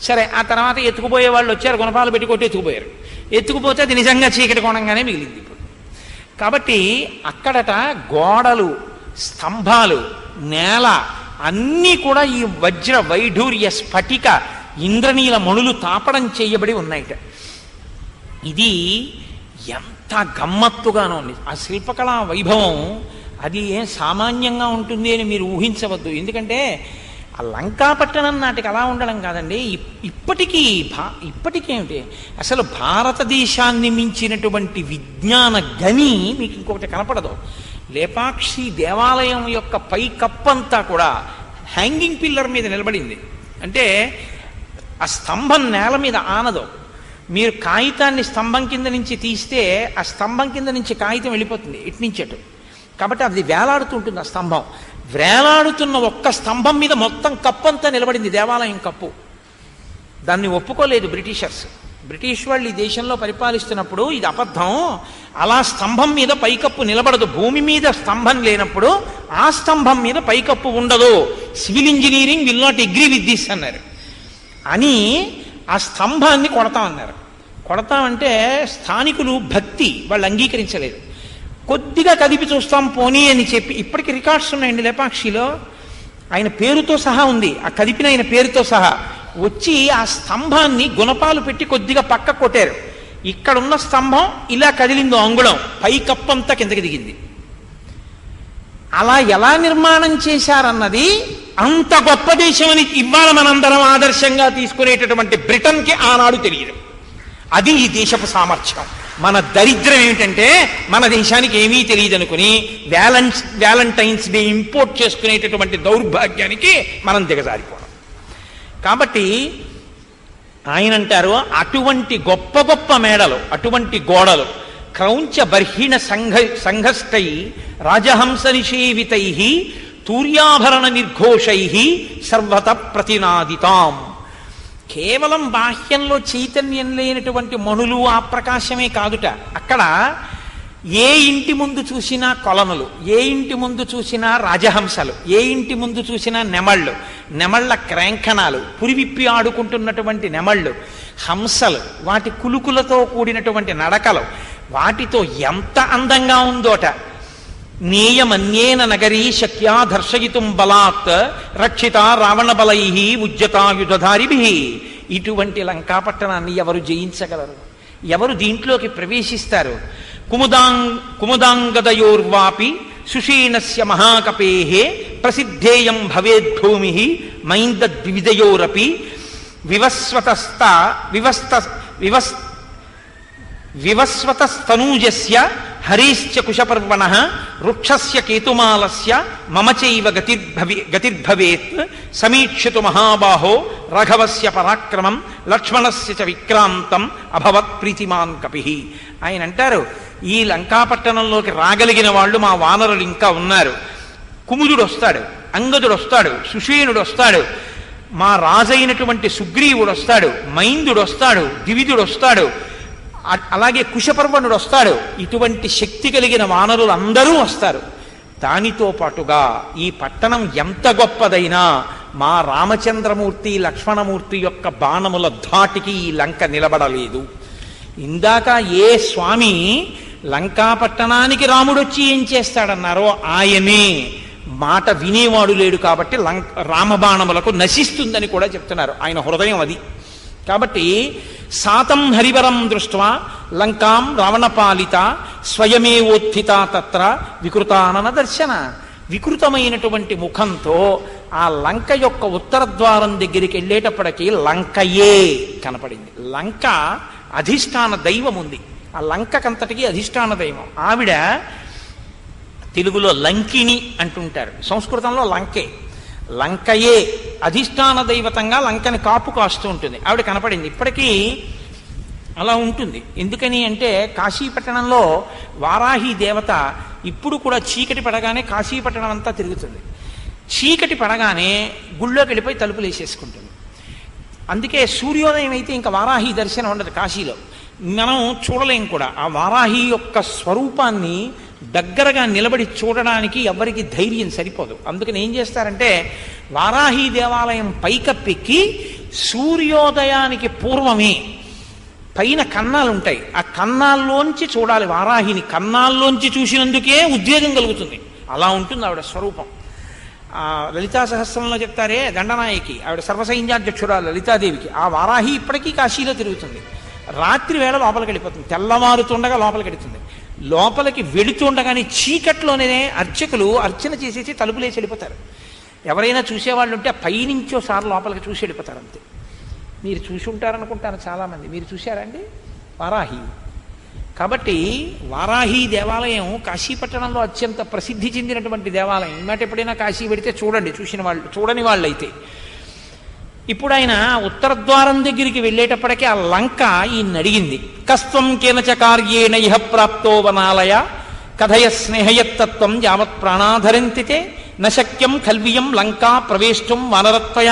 సరే, ఆ తర్వాత ఎత్తుకుపోయే వాళ్ళు వచ్చారు, గుణపాలు పెట్టి కొట్టి ఎత్తుకుపోయారు. ఎత్తుకుపోతే అది నిజంగా చీకటి కోణంగానే మిగిలింది ఇప్పుడు. కాబట్టి అక్కడట గోడలు, స్తంభాలు, నేల అన్నీ కూడా ఈ వజ్ర వైఢూర్య స్ఫటిక ఇంద్రనీల మణులు తాపడం చేయబడి ఉన్నాయిట. ఇది ఎంత గమ్మత్తుగానో ఉంది ఆ శిల్పకళా వైభవం. అది ఏం సామాన్యంగా ఉంటుంది అని మీరు ఊహించవద్దు. ఎందుకంటే ఆ లంకాపట్టణం నాటికి అలా ఉండడం కాదండి, ఇప్పటికేమిటి అసలు భారతదేశాన్ని మించినటువంటి విజ్ఞాన గని మీకు ఇంకొకటి కనపడదు. లేపాక్షి దేవాలయం యొక్క పై కప్పంతా కూడా హ్యాంగింగ్ పిల్లర్ మీద నిలబడింది. అంటే ఆ స్తంభం నేల మీద ఆనదు. మీరు కాగితాన్ని స్తంభం కింద నుంచి తీస్తే ఆ స్తంభం కింద నుంచి కాగితం వెళ్ళిపోతుంది ఇటు అటు. కాబట్టి అది వేలాడుతుంటుంది. ఆ స్తంభం వేలాడుతున్న ఒక్క స్తంభం మీద మొత్తం కప్పు అంతా నిలబడింది, దేవాలయం కప్పు. దాన్ని ఒప్పుకోలేదు బ్రిటిషర్స్. బ్రిటిష్ వాళ్ళు ఈ దేశంలో పరిపాలిస్తున్నప్పుడు ఇది అబద్ధం, అలా స్తంభం మీద పైకప్పు నిలబడదు, భూమి మీద స్తంభం లేనప్పుడు ఆ స్తంభం మీద పైకప్పు ఉండదు, civil engineering will not agree with this అన్నారు. అని ఆ స్తంభాన్ని కొడతామన్నారు. కొడతామంటే స్థానికులు భక్తి వాళ్ళు అంగీకరించలేదు. కొద్దిగా కదిపి చూస్తాం పోనీ అని చెప్పి, ఇప్పటికి రికార్డ్స్ ఉన్నాయండి లేపాక్షిలో, ఆయన పేరుతో సహా ఉంది, ఆ కదిపిన ఆయన పేరుతో సహా. వచ్చి ఆ స్తంభాన్ని గుణపాలు పెట్టి కొద్దిగా పక్క కొట్టారు. ఇక్కడున్న స్తంభం ఇలా కదిలిందో అంగుళం, పైకప్పంతా కిందకి దిగింది. అలా ఎలా నిర్మాణం చేశారన్నది అంత గొప్ప దేశమని ఇవాళ మనందరం ఆదర్శంగా తీసుకునేటటువంటి బ్రిటన్కి ఆనాడు తెలియదు. అది ఈ దేశపు సామర్థ్యం. మన దరిద్రం ఏమిటంటే మన దేశానికి ఏమీ తెలియదు అనుకుని వ్యాలంటైన్స్ డే ఇంపోర్ట్ చేసుకునేటటువంటి దౌర్భాగ్యానికి మనం దిగజారిపోవడం. కాబట్టి ఆయన అంటారు, అటువంటి గొప్ప గొప్ప మేడలు, అటువంటి గోడలు క్రౌంచ బర్హిణ సంఘష్టై రాజహంస నిషేవితై తూర్యాభరణ నిర్ఘోషై సర్వత ప్రతినాదితాం. కేవలం బాహ్యంలో చైతన్యం లేనటువంటి మణులు ఆ ప్రకాశమే కాదుట. అక్కడ ఏ ఇంటి ముందు చూసినా కొలనులు, ఏ ఇంటి ముందు చూసినా రాజహంసలు, ఏ ఇంటి ముందు చూసినా నెమళ్ళు, నెమళ్ళ క్రేంకణాలు, పురివిప్పి ఆడుకుంటున్నటువంటి నెమళ్ళు, హంసలు, వాటి కులుకులతో కూడినటువంటి నడకలు, వాటితో ఎంత అందంగా ఉందోట. నేయమన్యేన నగరీ శక్యా దర్శయితుం బలాత్ రక్షిత రావణ బలై ఉజ్జతాయుధారిభి. ఇటువంటి లంకాపట్టణాన్ని ఎవరు జయించగలరు? ఎవరు దీంట్లోకి ప్రవేశిస్తారు? కుముదాంగదయోర్వాపి సుషీణస్య మహాకపేహే ప్రసిద్ధేయం భవేద్భూమి మైందద్వివిధయోరపి వివస్వతస్తనూజస్య హరీశ్చ కుశపర్వణః వృక్షస్య కేతుమాలస్య మమ చైవ గతిర్భవేత్ సమీక్షతు మహాబాహో రఘవస్య పరాక్రమం లక్ష్మణస్య చ విక్రాంతం అభవత్ ప్రీతిమాన్ కపిః. ఆయన అంటారు, ఈ లంకాపట్టణంలోకి రాగలిగిన వాళ్ళు మా వానరులు ఇంకా ఉన్నారు. కుముదుడు వస్తాడు, అంగదుడు వస్తాడు, సుషేణుడు వస్తాడు, మా రాజైనటువంటి సుగ్రీవుడు వస్తాడు, మైందుడు వస్తాడు, దివిదుడు వస్తాడు, అలాగే కుశపర్వణుడు వస్తాడు. ఇటువంటి శక్తి కలిగిన వానరులు అందరూ వస్తారు. దానితో పాటుగా ఈ పట్టణం ఎంత గొప్పదైనా మా రామచంద్రమూర్తి లక్ష్మణమూర్తి యొక్క బాణముల ధాటికి ఈ లంక నిలబడలేదు. ఇందాక ఏ స్వామి లంకాపట్టణానికి రాముడు వచ్చి ఏం చేస్తాడన్నారో ఆయనే మాట వినేవాడు లేడు కాబట్టి రామబాణములకు నశిస్తుందని కూడా చెప్తున్నారు. ఆయన హృదయం అది. కాబట్టి సాతం హరివరం దృష్ట్వా లంకాం రావణపాలిత స్వయమేవోత్థిత తత్ర వికృతానన దర్శన. వికృతమైనటువంటి ముఖంతో ఆ లంక యొక్క ఉత్తర ద్వారం దగ్గరికి వెళ్ళేటప్పటికీ లంకయే కనపడింది. లంక అధిష్టాన దైవం ఉంది. ఆ లంకకంతటికి అధిష్టాన దైవం ఆవిడ. తెలుగులో లంకిణి అంటుంటారు, సంస్కృతంలో లంకే. లంకయే అధిష్టాన దైవతంగా లంకని కాపు కాస్తూ ఉంటుంది. ఆవిడ కనపడింది. ఇప్పటికీ అలా ఉంటుంది. ఎందుకని అంటే కాశీపట్టణంలో వారాహి దేవత ఇప్పుడు కూడా చీకటి పడగానే కాశీపట్టణం అంతా తిరుగుతుంది. చీకటి పడగానే గుళ్ళోకి వెళ్ళిపోయి తలుపులు వేసేసుకుంటుంది. అందుకే సూర్యోదయం అయితే ఇంకా వారాహి దర్శనం ఉండదు కాశీలో. మనం చూడలేం కూడా. ఆ వారాహి యొక్క స్వరూపాన్ని దగ్గరగా నిలబడి చూడడానికి ఎవరికి ధైర్యం సరిపోదు. అందుకని ఏం చేస్తారంటే వారాహి దేవాలయం పైకప్పెక్కి సూర్యోదయానికి పూర్వమే పైన కన్నాలు ఉంటాయి, ఆ కన్నాల్లోంచి చూడాలి వారాహిని. కన్నాల్లోంచి చూసినందుకే ఉద్వేగం కలుగుతుంది. అలా ఉంటుంది ఆవిడ స్వరూపం. లలితా సహస్రంలో చెప్తారే దండనాయకి, ఆవిడ సర్వసైన్యాధ్యక్షురాలు లలితాదేవికి. ఆ వారాహి ఇప్పటికీ కాశీలో తిరుగుతుంది. రాత్రి వేళ లోపలికి వెళ్ళిపోతుంది, తెల్లవారుతుండగా లోపలికి వెళుతుంది. లోపలికి వెళుతుండగానే చీకట్లోనే అర్చకులు అర్చన చేసేసి తలుపులేసి వెళ్ళిపోతారు. ఎవరైనా చూసేవాళ్ళు ఉంటే పైనుంచోసారి లోపలికి చూసి వెళ్ళిపోతారు అంతే. మీరు చూసి ఉంటారనుకుంటాను చాలామంది. మీరు చూశారండి వారాహి? కాబట్టి వారాహి దేవాలయం కాశీపట్టణంలో అత్యంత ప్రసిద్ధి చెందినటువంటి దేవాలయం. ఇన్నట ఎప్పుడైనా కాశీ పెడితే చూడండి, చూసిన వాళ్ళు. చూడని వాళ్ళైతే ఇప్పుడు ఆయన ఉత్తర ద్వారం దగ్గరికి వెళ్ళేటప్పటికీ ఆ లంక ఈయన అడిగింది, కస్త్వం కేనచ కార్యేణ ఇహ ప్రాప్తో వనాలయ కథయ స్నేహయత్తత్వం యావత్ ప్రాణాధరంతితే నశక్యం ఖల్వియం లంకా ప్రవేష్టం వానరత్వయ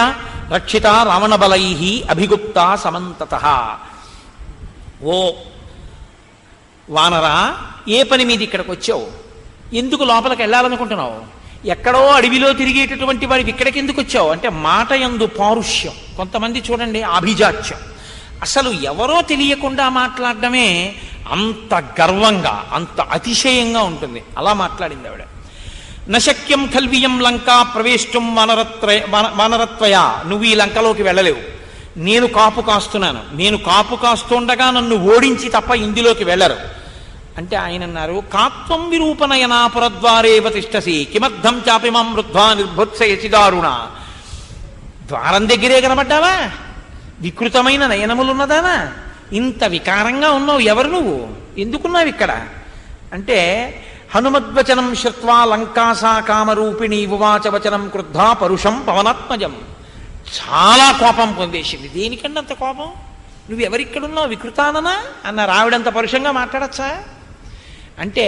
రక్షిత రావణబలై అభిగుప్త సమంతతః. ఓ వానరా, ఏ పని మీద ఇక్కడికి వచ్చావు? ఎందుకు లోపలికి వెళ్ళాలనుకుంటున్నావు? ఎక్కడో అడవిలో తిరిగేటటువంటి వాడికి ఇక్కడికి ఎందుకు వచ్చావు అంటే మాట యందు పారుష్యం, కొంతమంది చూడండి అభిజాత్యం, అసలు ఎవరో తెలియకుండా మాట్లాడడమే అంత గర్వంగా అంత అతిశయంగా ఉంటుంది. అలా మాట్లాడింది ఆవిడ. నశక్యం ఖల్వియం లంకా ప్రవేష్టం వానరత్వయ, నువ్వు ఈ లంకలోకి వెళ్ళలేవు, నేను కాపు కాస్తున్నాను, నేను కాపు కాస్తుండగా నన్ను ఓడించి తప్ప ఇందులోకి వెళ్ళరు అంటే ఆయన అన్నారు, కాత్వం విరూపనయనా పురద్వారేవ తిష్టసి కిమర్థం చాపిమాం వృద్ధ్వా నిర్భుత్సయసి దారుణ. ద్వారం దగ్గరే కనబడ్డావా? వికృతమైన నయనములున్నదానా? ఇంత వికారంగా ఉన్నావు, ఎవరు నువ్వు, ఎందుకున్నావు ఇక్కడ అంటే, హనుమద్వచనం శ్రుత్వా లంకాసా కామరూపిణి ఉవాచ వచనం క్రుద్ధా పరుషం పవనాత్మజం. చాలా కోపం పొందేసింది. దేనికంటే అంత కోపం? నువ్వు ఎవరిక్కడున్నావు వికృతాననా అన్న రావిడంత పరుషంగా మాట్లాడచ్చా అంటే,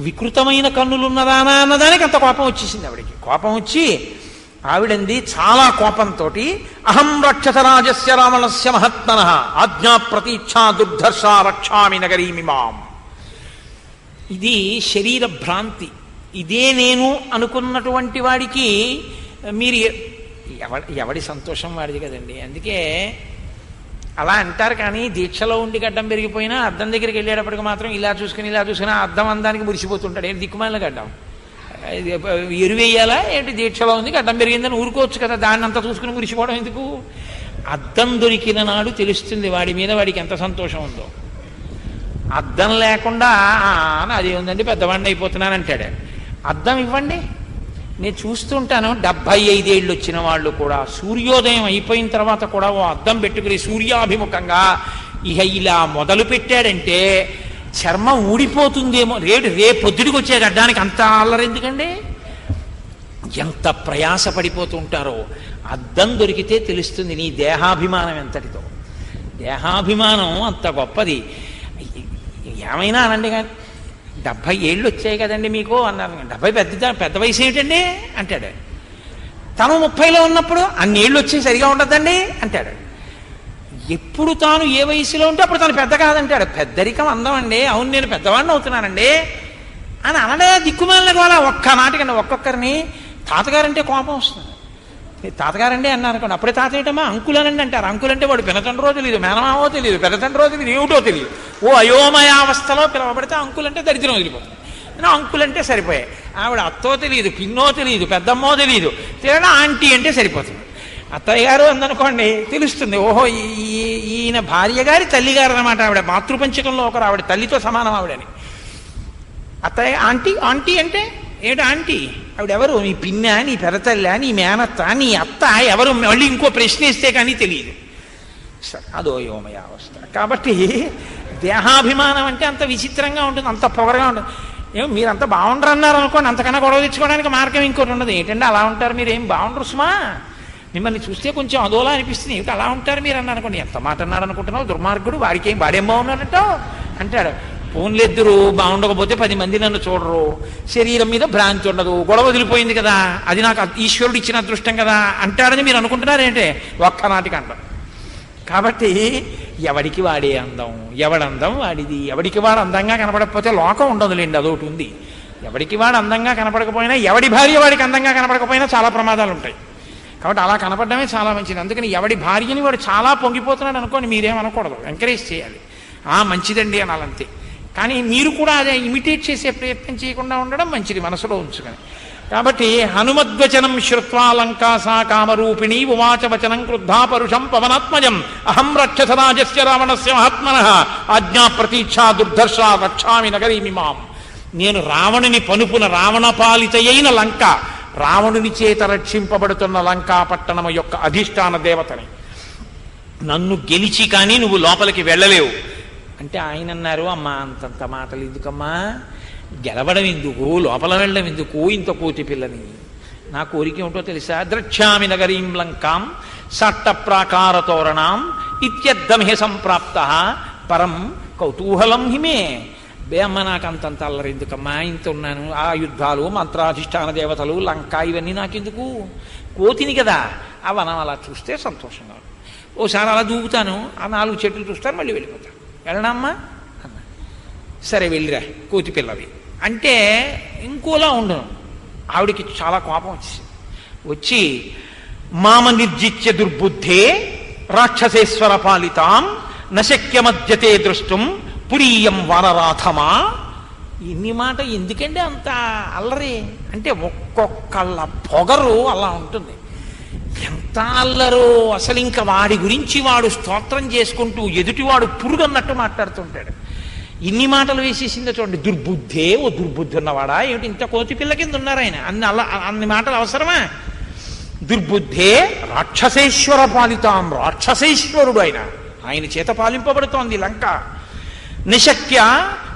వికృతమైన కన్నులున్నదానా అన్నదానికి అంత కోపం వచ్చేసింది ఆవిడికి. కోపం వచ్చి ఆవిడంది చాలా కోపంతో, అహం రక్షసరాజస్య రావణస్య మహాత్మనః ఆజ్ఞా ప్రతీక్షా దుర్ధర్ష రక్షామి నగరీమిమాం. ఇది శరీర భ్రాంతి. ఇదే నేను అనుకున్నటువంటి వాడికి మీరు ఎవడి సంతోషం వాడిది కదండి. అందుకే అలా అంటారు. కానీ దీక్షలో ఉండి గడ్డం పెరిగిపోయినా అద్దం దగ్గరికి వెళ్ళేటప్పటికి మాత్రం ఇలా చూసుకుని అద్దం అందానికి మురిసిపోతుంటాడు. ఏంటి దిక్కుమాలిన గడ్డం, ఎరువేయాలా ఏంటి? దీక్షలో ఉంది గడ్డం పెరిగిందని ఊరుకోవచ్చు కదా, దాన్ని అంతా చూసుకుని మురిసిపోవడం ఎందుకు? అద్దం దొరికిన నాడు తెలుస్తుంది వాడి మీద వాడికి ఎంత సంతోషం ఉందో. అద్దం లేకుండా అదే ఉందండి పెద్దవాడిని అయిపోతున్నాను అంటాడు. అద్దం ఇవ్వండి, నేను చూస్తుంటాను 75 ఏళ్ళు వచ్చిన వాళ్ళు కూడా సూర్యోదయం అయిపోయిన తర్వాత కూడా ఓ అద్దం పెట్టుకుని సూర్యాభిముఖంగా ఇక ఇలా మొదలు పెట్టాడంటే చర్మం ఊడిపోతుందేమో. రేపొద్దుడికి వచ్చే గడ్డానికి అంత అల్లరెందుకండి? ఎంత ప్రయాస పడిపోతుంటారో. అద్దం దొరికితే తెలుస్తుంది నీ దేహాభిమానం ఎంతటితో. దేహాభిమానం అంత గొప్పది. ఏమైనా అనండి, కానీ 70 ఏళ్ళు వచ్చాయి కదండి మీకు అన్నారు. 70 పెద్ద వయసు ఏమిటండి అంటాడు. తను 30లో ఉన్నప్పుడు అన్ని ఏళ్ళు వచ్చి సరిగా ఉండద్దండి అంటాడు. ఎప్పుడు తాను ఏ వయసులో ఉంటే అప్పుడు తను పెద్ద కాదంటాడు. పెద్దరికం అందం అండి, అవును నేను పెద్దవాడిని అవుతున్నానండి అని అనడే దిక్కుమాలిన కూడా ఒక్కనాటికండి. ఒక్కొక్కరిని తాతగారంటే కోపం వస్తుంది. తాతగారండి అన్నారు అనుకోండి, అప్పుడే తాత ఏంటమ్మా అంకులనండి అంటారు. అంకులంటే వాడు పినతండ్రో తెలియదు, మేనమావో తెలియదు, పెద్దతండ్రో తెలియదు, ఏమిటో తెలియదు. ఓ అయోమయావస్థలో పిలవబడితే అంకులంటే దరిద్రం వదిలిపోతుంది. అంకులంటే సరిపోయాయి. ఆవిడ అత్తో తెలియదు, పిన్నో తెలియదు, పెద్దమ్మో తెలియదు, తేడా ఆంటీ అంటే సరిపోతుంది. అత్తయ్య గారు అందనుకోండి తెలుస్తుంది, ఓహో ఈయన భార్య గారి తల్లిగారు అనమాట. ఆవిడ మాతృపంచకంలో ఒకరు, ఆవిడ తల్లితో సమానం ఆవిడని. అత్తయ్య ఆంటీ ఆంటీ అంటే ఏమిటి ఆంటీ? ఆవిడెవరు? నీ పిన్న, నీ పెరతల్ల, నీ మేనత్త, నీ అత్త ఎవరు? మళ్ళీ ఇంకో ప్రశ్న ఇస్తే కానీ తెలియదు. సరే, అదో యోమయావస్థ. కాబట్టి దేహాభిమానం అంటే అంత విచిత్రంగా ఉంటుంది, అంత పొగరగా ఉంటుంది. ఏమో మీరంతా బాగుండరు అన్నారు అనుకోండి, అంతకన్నా గొడవ తెచ్చుకోవడానికి మార్గం ఇంకోటి ఉండదు. ఏంటంటే అలా ఉంటారు మీరు, ఏం బాగుండరు సుమా, మిమ్మల్ని చూస్తే కొంచెం అదోలా అనిపిస్తుంది, ఏమిటి అలా ఉంటారు మీరు అన్నారు అనుకోండి. ఎంత మాట అన్నాడు అనుకుంటున్నావు, దుర్మార్గుడు, వాడికేం వాడేం బాగున్నాడంట అంటాడు. ఫోన్లెద్దరు బాగుండకపోతే 10 మంది నన్ను చూడరు, శరీరం మీద భ్రాంతి ఉండదు, గొడవ వదిలిపోయింది కదా, అది నాకు ఈశ్వరుడు ఇచ్చిన అదృష్టం కదా అంటాడని మీరు అనుకుంటున్నారేంటే ఒక్కనాటికి అంటారు. కాబట్టి ఎవడికి వాడే అందం, ఎవడందం వాడిది. ఎవడికి వాడు అందంగా కనపడకపోతే లోకం ఉండదులేండి, అదొకటి ఉంది. ఎవడికి వాడు అందంగా కనపడకపోయినా, ఎవడి భార్య వాడికి అందంగా కనపడకపోయినా చాలా ప్రమాదాలు ఉంటాయి. కాబట్టి అలా కనపడమే చాలా మంచిది. అందుకని ఎవడి భార్యని వాడు చాలా పొంగిపోతున్నాడు అనుకోండి, మీరేమనకూడదు, ఎంకరేజ్ చేయాలి. మంచిదండి అనాలంతే. కానీ మీరు కూడా అదే ఇమిటేట్ చేసే ప్రయత్నం చేయకుండా ఉండడం మంచిది, మనసులో ఉంచుకొని. కాబట్టి హనుమద్వచనం శ్రుత్వా లంకాసా కామరూపిణి ఉవాచ వచనం క్రుద్ధా పరుషం పవనాత్మజం అహం రక్షసరాజస్య రావణస్య మహాత్మనః ఆజ్ఞా ప్రతీక్షా దుర్ధర్ష రక్షామి నగరీమిమాం. నేను రావణుని పనుపున రావణపాలితయైన లంక, రావణుని చేత రక్షింపబడుతున్న లంకా పట్టణము యొక్క అధిష్టాన దేవతని. నన్ను గెలిచి కానీ నువ్వు లోపలికి వెళ్ళలేవు అంటే ఆయన అన్నారు, అమ్మా అంతంత మాటలు ఎందుకమ్మా, గెలవడం ఎందుకు, లోపల వెళ్ళడం ఎందుకు, ఇంత కోతి పిల్లని నా కోరిక ఏమిటో తెలుసా? ద్రక్ష్యామి నగరీం లంకాం సట్ట ప్రాకార తోరణాం ఇత్యర్థమిహ సంప్రాప్త పరం కౌతూహలం హిమే. బే అమ్మ, నాకు అంతంత అల్లరి ఎందుకమ్మా, ఇంత ఉన్నాను, ఆ యుద్ధాలు, మంత్రాధిష్టాన దేవతలు, లంక, ఇవన్నీ నాకెందుకు? కోతిని కదా, ఆ వనం అలా చూస్తే సంతోషంగా ఉంటుంది. ఓసారి అలా దూకుతాను, ఆ 4 చెట్లు చూస్తాను, మళ్ళీ వెళ్ళిపోతాను. వెళ్ళనమ్మా అన్న. సరే వెళ్ళిరా, కోతి పిల్లవి అంటే ఇంకోలా ఉండను. ఆవిడికి చాలా కోపం వచ్చి మామ నిర్జిత్య దుర్బుద్ధే రాక్షసేశ్వర పాలితాం నశక్యమద్యతే దృష్టం పురీయం వానరాధమా. ఇన్ని మాట ఎందుకండి అంత అల్లరి అంటే? ఒక్కొక్కళ్ళ పొగరు అలా ఉంటుంది. ఎంత అల్లరో అసలు. ఇంకా వాడి గురించి వాడు స్తోత్రం చేసుకుంటూ ఎదుటివాడు పురుగన్నట్టు మాట్లాడుతుంటాడు. ఇన్ని మాటలు వేసేసిందో చూడండి. దుర్బుద్ధే, ఓ దుర్బుద్ధి ఉన్నవాడా ఏమిటి, ఇంత కోతి పిల్ల కింద ఉన్నారు ఆయన, అన్ని మాటలు అవసరమా? దుర్బుద్ధే రాక్షసేశ్వర పాలితాం, రాక్షసేశ్వరుడు ఆయన చేత పాలింపబడుతోంది లంక.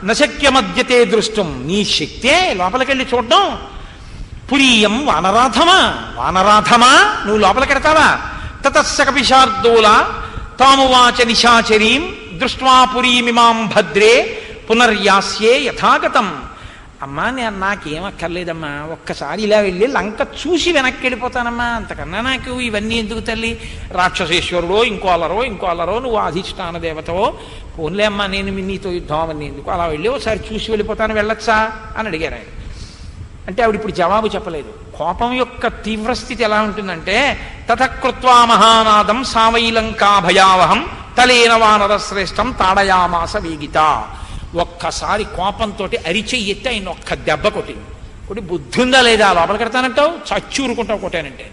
నశక్యమద్యతే దృష్టం, నీ శక్తే లోపలికెళ్ళి చూడడం. పురీయం వానరాధమా, వానరాధమా నువ్వు లోపలికెడతావా? తతస్స కపిశార్దూల తామువాచ నిశాచరీం దృష్ట్వా పురీమిమాం భద్రే పునర్యాస్యే యథాగతం. అమ్మా, నాకేమక్కర్లేదమ్మా, ఒక్కసారి ఇలా వెళ్ళి లంక చూసి వెనక్కి వెళ్ళిపోతానమ్మా, అంతకన్నా నాకు ఇవన్నీ ఎందుకు తల్లి? రాక్షసేశ్వరుడో ఇంకో అల్లరో నువ్వు అధిష్టాన దేవతవో, పోన్లే అమ్మా, నేను నీతో యుద్ధం అవన్నీ ఎందుకు, అలా వెళ్ళి ఒకసారి చూసి వెళ్ళిపోతాను, వెళ్ళొచ్చా అని అడిగారు ఆయన. అంటే ఆవిడ ఇప్పుడు జవాబు చెప్పలేదు. కోపం యొక్క తీవ్రస్థితి ఎలా ఉంటుందంటే, తతకృత్వా మహానాదం సావైలంకా భయావహం తలేన వానర శ్రేష్టం తాడయామాస వేగిత. ఒక్కసారి కోపంతో అరిచెయ్యి ఎత్తి ఆయన ఒక్క దెబ్బ కొట్టింది. కొట్టి బుద్ధి ఉందా లేదా, లోపలికి కడతానంటావు, చచ్చూరుకుంటావు కొట్టానంటే.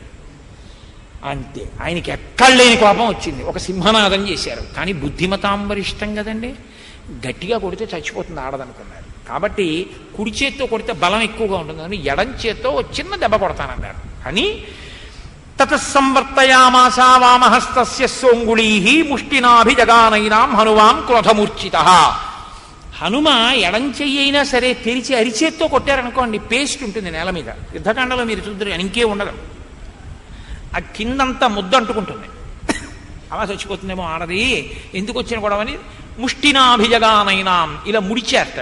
అంతే, ఆయనకి ఎక్కడ లేని కోపం వచ్చింది. ఒక సింహనాదం చేశారు. కానీ బుద్ధిమతాంబరిష్టం కదండి, గట్టిగా కొడితే చచ్చిపోతుంది ఆడదనుకున్నారు. కాబట్టి కుడి చేత్తో కొడితే బలం ఎక్కువగా ఉంటుందని ఎడం చేత్తో చిన్న దెబ్బ కొడతానన్నారు. అని తతస్సంవర్తయామాస వామహస్తస్య సోంగుళీః ముష్టినాభిజగానైనాం హనుమాం క్రోధమూర్ఛితః. హనుమ ఎడం చెయ్యి అయినా సరే తెరిచి అరిచేత్తో కొట్టారనుకోండి, పేస్ట్ ఉంటుంది నేల మీద. యుద్ధకాండలో మీరు చూద్దరు, ఇంకే ఉండదు, ఆ కిందంతా ముద్ద అంటుకుంటుంది. అలా చచ్చిపోతుందేమో ఆడది, ఎందుకు వచ్చిన గొడవని ముష్టినాభిజగానైనాం ఇలా ముడిచారట.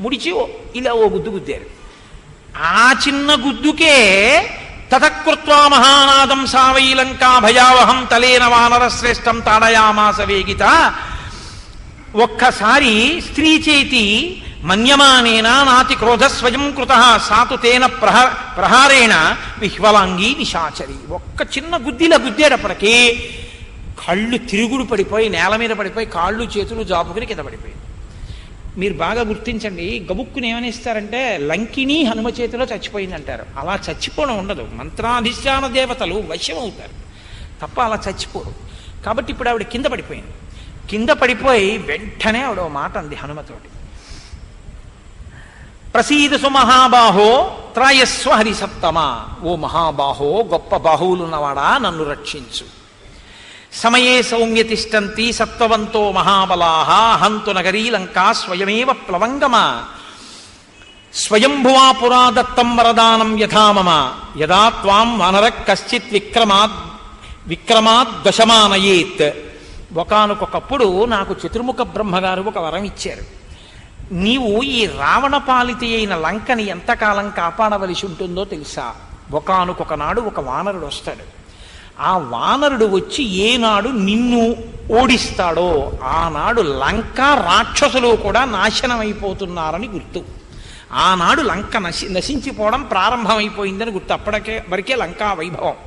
ముడిచి ఇలా ఓ గుద్దు గుద్దారు. ఆ చిన్న గుద్దుకే తతకృత్వా మహానాదం సావైలంకా భయావహం తలేన వానర శ్రేష్టం తాడయామాస వేగిత. ఒక్కసారి స్త్రీ చేతి మన్యమానేన నాతి క్రోధ స్వయం కృత సాతు తేన ప్రహారేణ విహ్వలాంగీ నిశాచరి. ఒక్క చిన్న గుద్దిలా గుద్దేటప్పటికీ కళ్ళు తిరుగుడు పడిపోయి నేల మీద పడిపోయి కాళ్ళు చేతులు జాపుకుని కింద పడిపోయి. మీరు బాగా గుర్తించండి, గబుక్కుని ఏమనిస్తారంటే లంకిని హనుమ చేతిలో చచ్చిపోయిందంటారు. అలా చచ్చిపోవడం ఉండదు, మంత్రాధిష్టాన దేవతలు వశం అవుతారు తప్ప అలా చచ్చిపోరు. కాబట్టి ఇప్పుడు ఆవిడ కింద పడిపోయింది. కింద పడిపోయి వెంటనే ఆవిడ ఓ మాట అంది హనుమతోటి, ప్రసీదసు మహాబాహో త్రాయస్వ హరిసత్తమ. ఓ మహాబాహో, గొప్ప బాహువులున్నవాడా, నన్ను రక్షించు. సమయే సౌమ్యతిష్టంతి సత్వవంతో మహాబలాః హంతు నగరీ లంకా స్వయమేవ ప్లవంగమ. స్వయంభువా పురా దత్తం వరదానం యథా మమ యదా త్వాం వానర కశ్చిత్ విక్రమాద్ దశమానయేత్. ఒకానొకప్పుడు నాకు చతుర్ముఖ బ్రహ్మగారు ఒక వరం ఇచ్చారు. నీవు ఈ రావణ పాలితి అయిన లంకని ఎంతకాలం కాపాడవలసి ఉంటుందో తెలుసా? ఒకానొకనాడు ఒక వానరుడు వస్తాడు. ఆ వానరుడు వచ్చి ఏనాడు నిన్ను ఓడిస్తాడో ఆనాడు లంక రాక్షసులు కూడా నాశనం అయిపోతున్నారని గుర్తు. ఆనాడు లంక నశించిపోవడం ప్రారంభమైపోయిందని గుర్తు. వరకే లంకా వైభవం.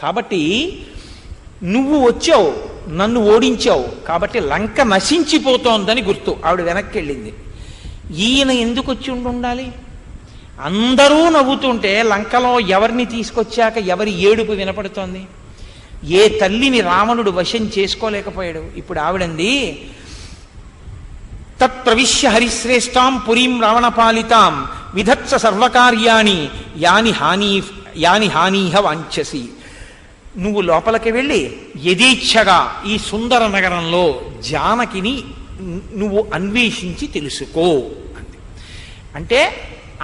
కాబట్టి నువ్వు వచ్చావు, నన్ను ఓడించావు, కాబట్టి లంక నశించిపోతోందని గుర్తు. ఆవిడ వెనక్కి వెళ్ళింది. ఈయన ఎందుకు వచ్చి ఉండాలి? అందరూ నవ్వుతుంటే లంకలో ఎవరిని తీసుకొచ్చాక ఎవరి ఏడుపు వినపడుతోంది? ఏ తల్లిని రావణుడు వశం చేసుకోలేకపోయాడు. ఇప్పుడు ఆవిడంది, తత్ప్రవిశ్య హరిశ్రేష్టాం పురీం రావణపాలితాం విధత్స సర్వకార్యాణి యాని హానీహ వాంఛసి. నువ్వు లోపలికి వెళ్ళి యథేచ్ఛగా ఈ సుందర నగరంలో జానకిని నువ్వు అన్వేషించి తెలుసుకో అంది. అంటే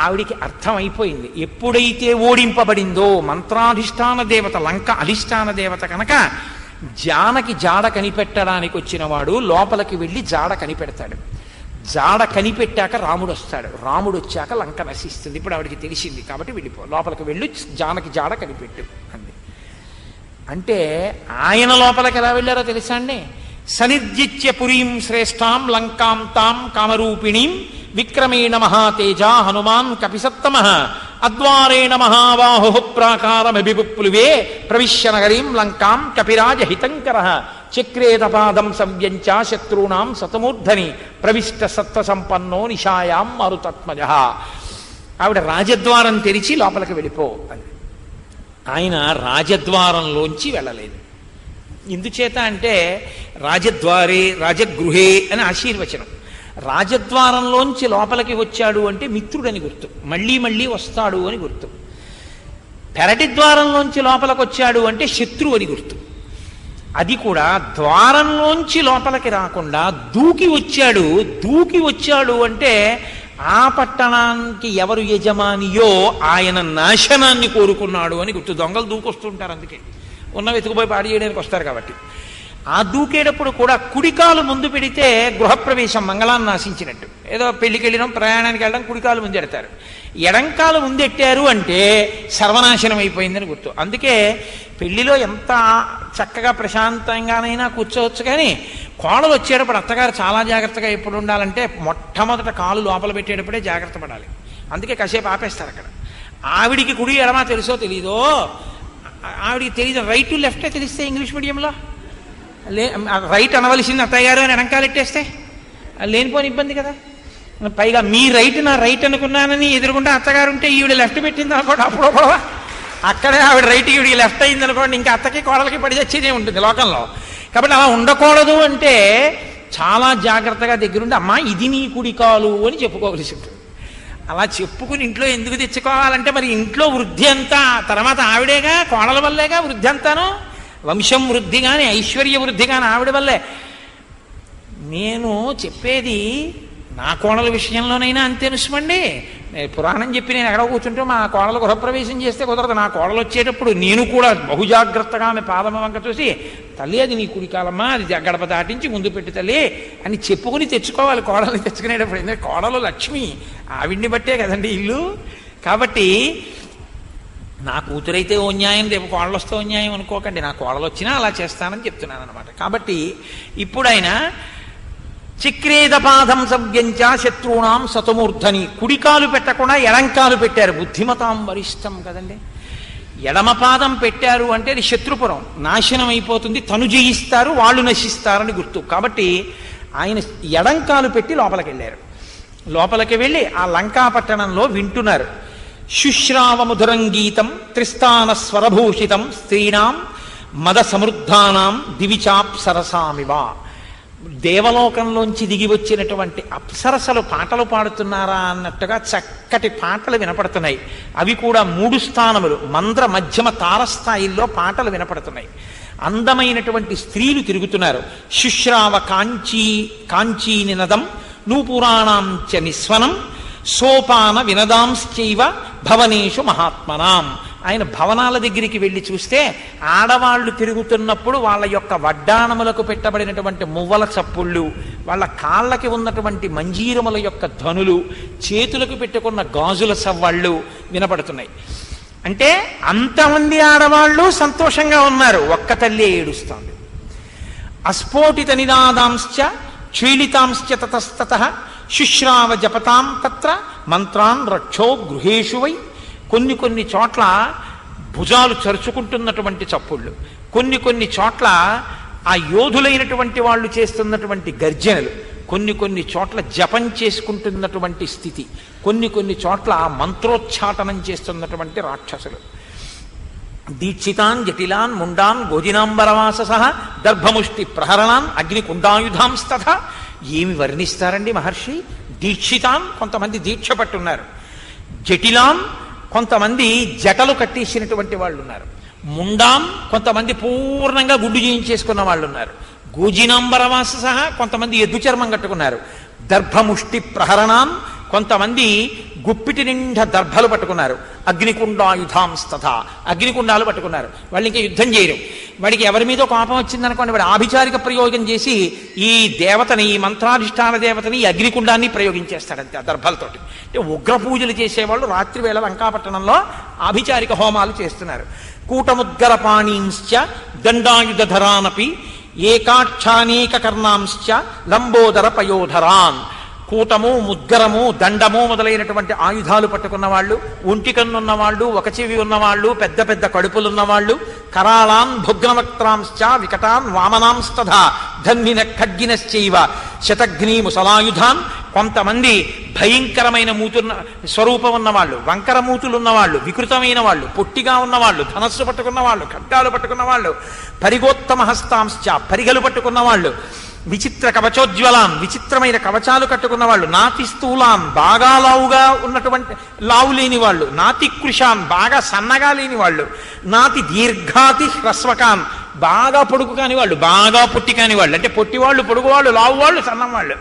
ఆవిడికి అర్థమైపోయింది. ఎప్పుడైతే ఓడింపబడిందో మంత్రాధిష్టాన దేవత, లంక అధిష్టాన దేవత కనుక జానకి జాడ కనిపెట్టడానికి వచ్చిన వాడు లోపలికి వెళ్ళి జాడ కనిపెడతాడు. జాడ కనిపెట్టాక రాముడు వస్తాడు. రాముడు వచ్చాక లంక నశిస్తుంది. ఇప్పుడు ఆవిడికి తెలిసింది కాబట్టి వెళ్ళిపో, లోపలికి వెళ్ళి జానకి జాడ కనిపెట్టు అంది. అంటే ఆయన లోపలికి ఎలా వెళ్ళారో తెలుసా అండి? సనిర్జిత్య పురీం శ్రేష్టాం లంకాం తాం కామరూపిణీం విక్రమేణ మహాతేజ హనుమాన్ కపిసత్తమ అద్వారేణ మహాబాహు ప్రాకారమభిపుప్లువే ప్రవిశ్య నగరీం లంకాం కపిరాజ హితంకర చక్రేతపాదం సంవ్యంచ శత్రూణాం సతమూర్ధని ప్రవిష్ట సత్వ సంపన్నో నిశాయాం మరుతత్మజ. ఆవిడ రాజద్వారం తెరిచి లోపలికి వెళ్ళిపో అని. ఆయన రాజద్వారంలోంచి వెళ్ళలేదు. ఎందుచేత అంటే రాజద్వారే రాజగృహే అని ఆశీర్వచనం. రాజద్వారంలోంచి లోపలికి వచ్చాడు అంటే మిత్రుడని గుర్తు, మళ్ళీ మళ్ళీ వస్తాడు అని గుర్తు. పెరటి ద్వారంలోంచి లోపలికి వచ్చాడు అంటే శత్రువు అని గుర్తు. అది కూడా ద్వారంలోంచి లోపలికి రాకుండా దూకి వచ్చాడు. దూకి వచ్చాడు అంటే ఆ పట్టణానికి ఎవరు యజమానియో ఆయన నాశనాన్ని కోరుకున్నాడు అని గుర్తు. దొంగలు దూకొస్తుంటారు, అందుకే ఉన్న వెతుకుపోయి పాడి చేయడానికి వస్తారు కాబట్టి. ఆ దూకేటప్పుడు కూడా కుడికాలు ముందు పెడితే గృహప్రవేశం మంగళాన్ని ఆశించినట్టు. ఏదో పెళ్లికి వెళ్ళడం, ప్రయాణానికి వెళ్ళడం, కుడికాలు ముందెడతారు. ఎడంకాలు ముందెట్టారు అంటే సర్వనాశనం అయిపోయిందని గుర్తు. అందుకే పెళ్లిలో ఎంత చక్కగా ప్రశాంతంగానైనా కూర్చోవచ్చు, కానీ కోడలు వచ్చేటప్పుడు అత్తగారు చాలా జాగ్రత్తగా ఎప్పుడు ఉండాలంటే మొట్టమొదట కాలు లోపల పెట్టేటప్పుడే జాగ్రత్త పడాలి. అందుకే కాసేపు ఆపేస్తారు అక్కడ. ఆవిడికి కుడి ఎడమా తెలుసో తెలీదో, ఆవిడికి తెలియదు. రైట్ టు లెఫ్టే తెలిస్తే ఇంగ్లీష్ మీడియంలో రైట్ అనవలసింది అత్తయ్య గారు అని ఎడంకాలెట్టేస్తే లేనిపోని ఇబ్బంది కదా. పైగా మీ రైట్ నా రైట్ అనుకున్నానని ఎదురుకుంటే అత్తగారు ఉంటే ఈవిడ లెఫ్ట్ పెట్టింది అనుకోండి, అప్పుడు కూడా అక్కడే ఆవిడ రైట్ ఈవిడికి లెఫ్ట్ అయింది అనుకోండి, ఇంకా అత్తకి కోడలకి పడి చచ్చేదే ఉంటుంది లోకంలో. కాబట్టి అలా ఉండకూడదు అంటే చాలా జాగ్రత్తగా దగ్గరుండి అమ్మా ఇది నీ కుడి కాలు అని చెప్పుకోవలసి ఉంటుంది. అలా చెప్పుకుని ఇంట్లో ఎందుకు తెచ్చుకోవాలంటే మరి ఇంట్లో వృద్ధి అంతా తర్వాత ఆవిడేగా, కోడల వల్లేగా వృద్ధి అంతాను. వంశం వృద్ధి కానీ ఐశ్వర్య వృద్ధి కానీ ఆవిడ వల్లే. నేను చెప్పేది నా కోడల విషయంలోనైనా అంతే నిస్మండి. పురాణం చెప్పి నేను ఎక్కడ కూర్చుంటే మా కోడలు గృహప్రవేశం చేస్తే కుదరదు. నా కోడలు వచ్చేటప్పుడు నేను కూడా బహుజాగ్రత్తగా ఆమె పాదమ వంక చూసి తల్లి అది నీ కుడికాలమ్మా, అది గడప దాటించి ముందు పెట్టి తల్లి అని చెప్పుకుని తెచ్చుకోవాలి కోడల్ని తెచ్చుకునేటప్పుడు. ఎందుకంటే కోడలు లక్ష్మి, ఆవిడ్ని బట్టే కదండి ఇల్లు. కాబట్టి నా కూతురైతే ఓ న్యాయం, రేపు కోడలు వస్తే ఓ న్యాయం అనుకోకండి. నా కోడలు వచ్చినా అలా చేస్తానని చెప్తున్నాను అనమాట. కాబట్టి ఇప్పుడు ఆయన చక్రేదపాదం సవ్యంచ శత్రువునాం సతమూర్ధని, కుడికాలు పెట్టకుండా ఎడంకాలు పెట్టారు. బుద్ధిమతాం వరిష్టం కదండి. ఎడమపాదం పెట్టారు అంటే అది శత్రుపురం, నాశనం అయిపోతుంది, తను జయిస్తారు, వాళ్ళు నశిస్తారని గుర్తు. కాబట్టి ఆయన ఎడంకాలు పెట్టి లోపలికి వెళ్ళారు. లోపలికి వెళ్ళి ఆ లంకా పట్టణంలో వింటున్నారు. శుశ్రావముధురం గీతం త్రిస్థాన స్వరభూషితం స్త్రీణాం మద సమృద్ధానాం దివిచాప్సరసామివ. దేవలోకంలోంచి దిగి వచ్చినటువంటి అప్సరసలు పాటలు పాడుతున్నారా అన్నట్టుగా చక్కటి పాటలు వినపడుతున్నాయి. అవి కూడా 3 స్థానములు, మంద్ర మధ్యమ తారస్థాయిల్లో పాటలు వినపడుతున్నాయి. అందమైనటువంటి స్త్రీలు తిరుగుతున్నారు. శుశ్రావ కాంచీ నినదం నూపురాణాంచ నిస్వనం సోపాన వినదాంశ్చైవ భవనేషు మహాత్మనాం. ఆయన భవనాల దగ్గరికి వెళ్ళి చూస్తే ఆడవాళ్లు తిరుగుతున్నప్పుడు వాళ్ళ యొక్క వడ్డాణములకు పెట్టబడినటువంటి మువ్వల చప్పుళ్ళు, వాళ్ళ కాళ్ళకి ఉన్నటువంటి మంజీరముల యొక్క ధనులు, చేతులకు పెట్టుకున్న గాజుల సవ్వాళ్ళు వినపడుతున్నాయి. అంటే అంతమంది ఆడవాళ్ళు సంతోషంగా ఉన్నారు, ఒక్క తల్లి ఏడుస్తోంది. అస్ఫోటిత నినాదాంశ్చ క్షీళితాంశ్చ తతస్తతః శుశ్రావ జపతాం తత్ర మంత్రాన్ రక్షో గృహేషు వై. కొన్ని చోట్ల భుజాలు చరుచుకుంటున్నటువంటి చప్పుళ్ళు, కొన్ని చోట్ల ఆ యోధులైనటువంటి వాళ్ళు చేస్తున్నటువంటి గర్జనలు, కొన్ని చోట్ల జపం చేసుకుంటున్నటువంటి స్థితి, కొన్ని చోట్ల మంత్రోచ్చాటనం చేస్తున్నటువంటి రాక్షసులు. దీక్షితాన్ జటిలాన్ ముండాన్ గోజినాంబరవాసస దర్భముష్టి ప్రహరణాన్ అగ్నికుండాయుధాంస్తథ. ఏమి వర్ణిస్తారండి మహర్షి. దీక్షితాన్ కొంతమంది దీక్ష పట్టున్నారు, జటిలాన్ కొంతమంది జటలు కట్టేసినటువంటి వాళ్ళు ఉన్నారు, ముండాం కొంతమంది పూర్ణంగా గుడ్డు చేయించేసుకున్న వాళ్ళు ఉన్నారు, గోజినాంబరవాస సహా కొంతమంది ఎద్దు చర్మం కట్టుకున్నారు, దర్భముష్టి ప్రహరణాం కొంతమంది గుప్పిటి నిండా దర్భలు పట్టుకున్నారు. అగ్నికుండాయుధాంస్తథ, అగ్నికుండాలు పట్టుకున్నారు. వాళ్ళు ఇంకా యుద్ధం చేయరు. వాడికి ఎవరి మీదో కోపం వచ్చిందనుకోండి, వాడు ఆభిచారిక ప్రయోగం చేసి ఈ దేవతని, ఈ మంత్రాధిష్టాన దేవతని, ఈ అగ్నికుండాన్ని ప్రయోగించేస్తాడంతే ఆ దర్భలతోటి. అంటే ఉగ్ర పూజలు చేసేవాళ్ళు రాత్రి వేళ లంకాపట్టణంలో ఆభిచారిక హోమాలు చేస్తున్నారు. కూటముద్గర పాణీంశ్చ దండాయుధరానపి ఏకాక్షానేక కర్ణాంశ్చ లంబోదర పయోధరాన్. కూటము, ముద్గరము, దండము మొదలైనటువంటి ఆయుధాలు పట్టుకున్న వాళ్ళు, ఒంటికన్నున్న వాళ్ళు, ఒక చెవి ఉన్నవాళ్ళు, పెద్ద పెద్ద కడుపులున్నవాళ్ళు, కరాళాన్ భుగ్నవక్త్రాంశ్చ వికటాన్ వామనాంస్తథా ధన్విన ఖడ్గినశ్చైవ శతఘ్ని ముసలాయుధాన్. కొంతమంది భయంకరమైన మూతున్న స్వరూపం ఉన్నవాళ్ళు, వంకర మూతులున్నవాళ్ళు, వికృతమైన వాళ్ళు, పొట్టిగా ఉన్నవాళ్ళు, ధనస్సు పట్టుకున్న వాళ్ళు, ఖడ్గాలు పట్టుకున్న వాళ్ళు, పరిగోత్తమ హస్తాంశ్చ పరిగలు పట్టుకున్న వాళ్ళు, విచిత్ర కవచోజ్వలాన్ విచిత్రమైన కవచాలు కట్టుకున్న వాళ్ళు, నాతి స్థూలాన్ బాగా లావుగా ఉన్నటువంటి లావు లేని వాళ్ళు, నాతి కృషాన్ బాగా సన్నగా లేని వాళ్ళు, నాతి దీర్ఘాతి హ్రస్వకాన్ బాగా పొడుగు కాని వాళ్ళు, బాగా పొట్టి కాని వాళ్ళు. అంటే పొట్టివాళ్ళు, పొడుగు వాళ్ళు, లావు వాళ్ళు, సన్నం వాళ్ళు.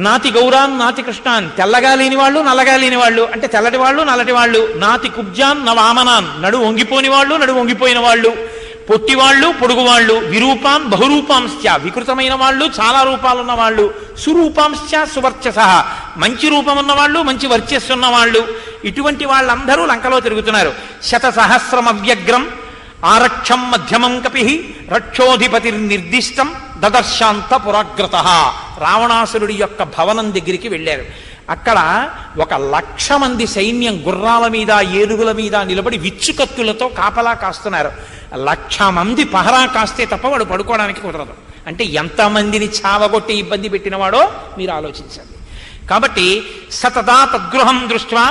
నాతి గౌరాన్ నాతి కృష్ణాన్ తెల్లగా లేని వాళ్ళు, నల్లగా లేని వాళ్ళు. అంటే తెల్లటి వాళ్ళు, నల్లటి వాళ్ళు. నాతి కుబ్జాన్ నవామనాన్ నడు వంగిపోని వాళ్ళు, నడు వంగిపోయిన వాళ్ళు. పొట్టివాళ్ళు, పొడుగువాళ్ళు. విరూపాన్ బహురూపాంశ్చ వికృతమైన వాళ్ళు, చాలా రూపాలున్న వాళ్ళు. సురూపాంశ్చ సువర్చస మంచి రూపం ఉన్నవాళ్ళు, మంచి వర్చస్సు ఉన్నవాళ్ళు. ఇటువంటి వాళ్ళందరూ లంకలో తిరుగుతున్నారు. శతసహస్రమవ్యగ్రం ఆరక్షం మధ్యమం కపి రక్షోధిపతి నిర్దిష్టం దదర్శాంత పురాగ్రత. రావణాసురుడి యొక్క భవనం దగ్గరికి వెళ్ళారు. అక్కడ 1,00,000 మంది సైన్యం గుర్రాల మీద, ఏనుగుల మీద నిలబడి విచ్చుకత్తులతో కాపలా కాస్తున్నారు. 1,00,000 మంది పహరా కాస్తే తప్ప వాడు పడుకోవడానికి కుదరదు. అంటే ఎంతమందిని చావగొట్టి ఇబ్బంది పెట్టినవాడో మీరు ఆలోచించండి. కాబట్టి సతదా తద్గృహం దృష్ట్వా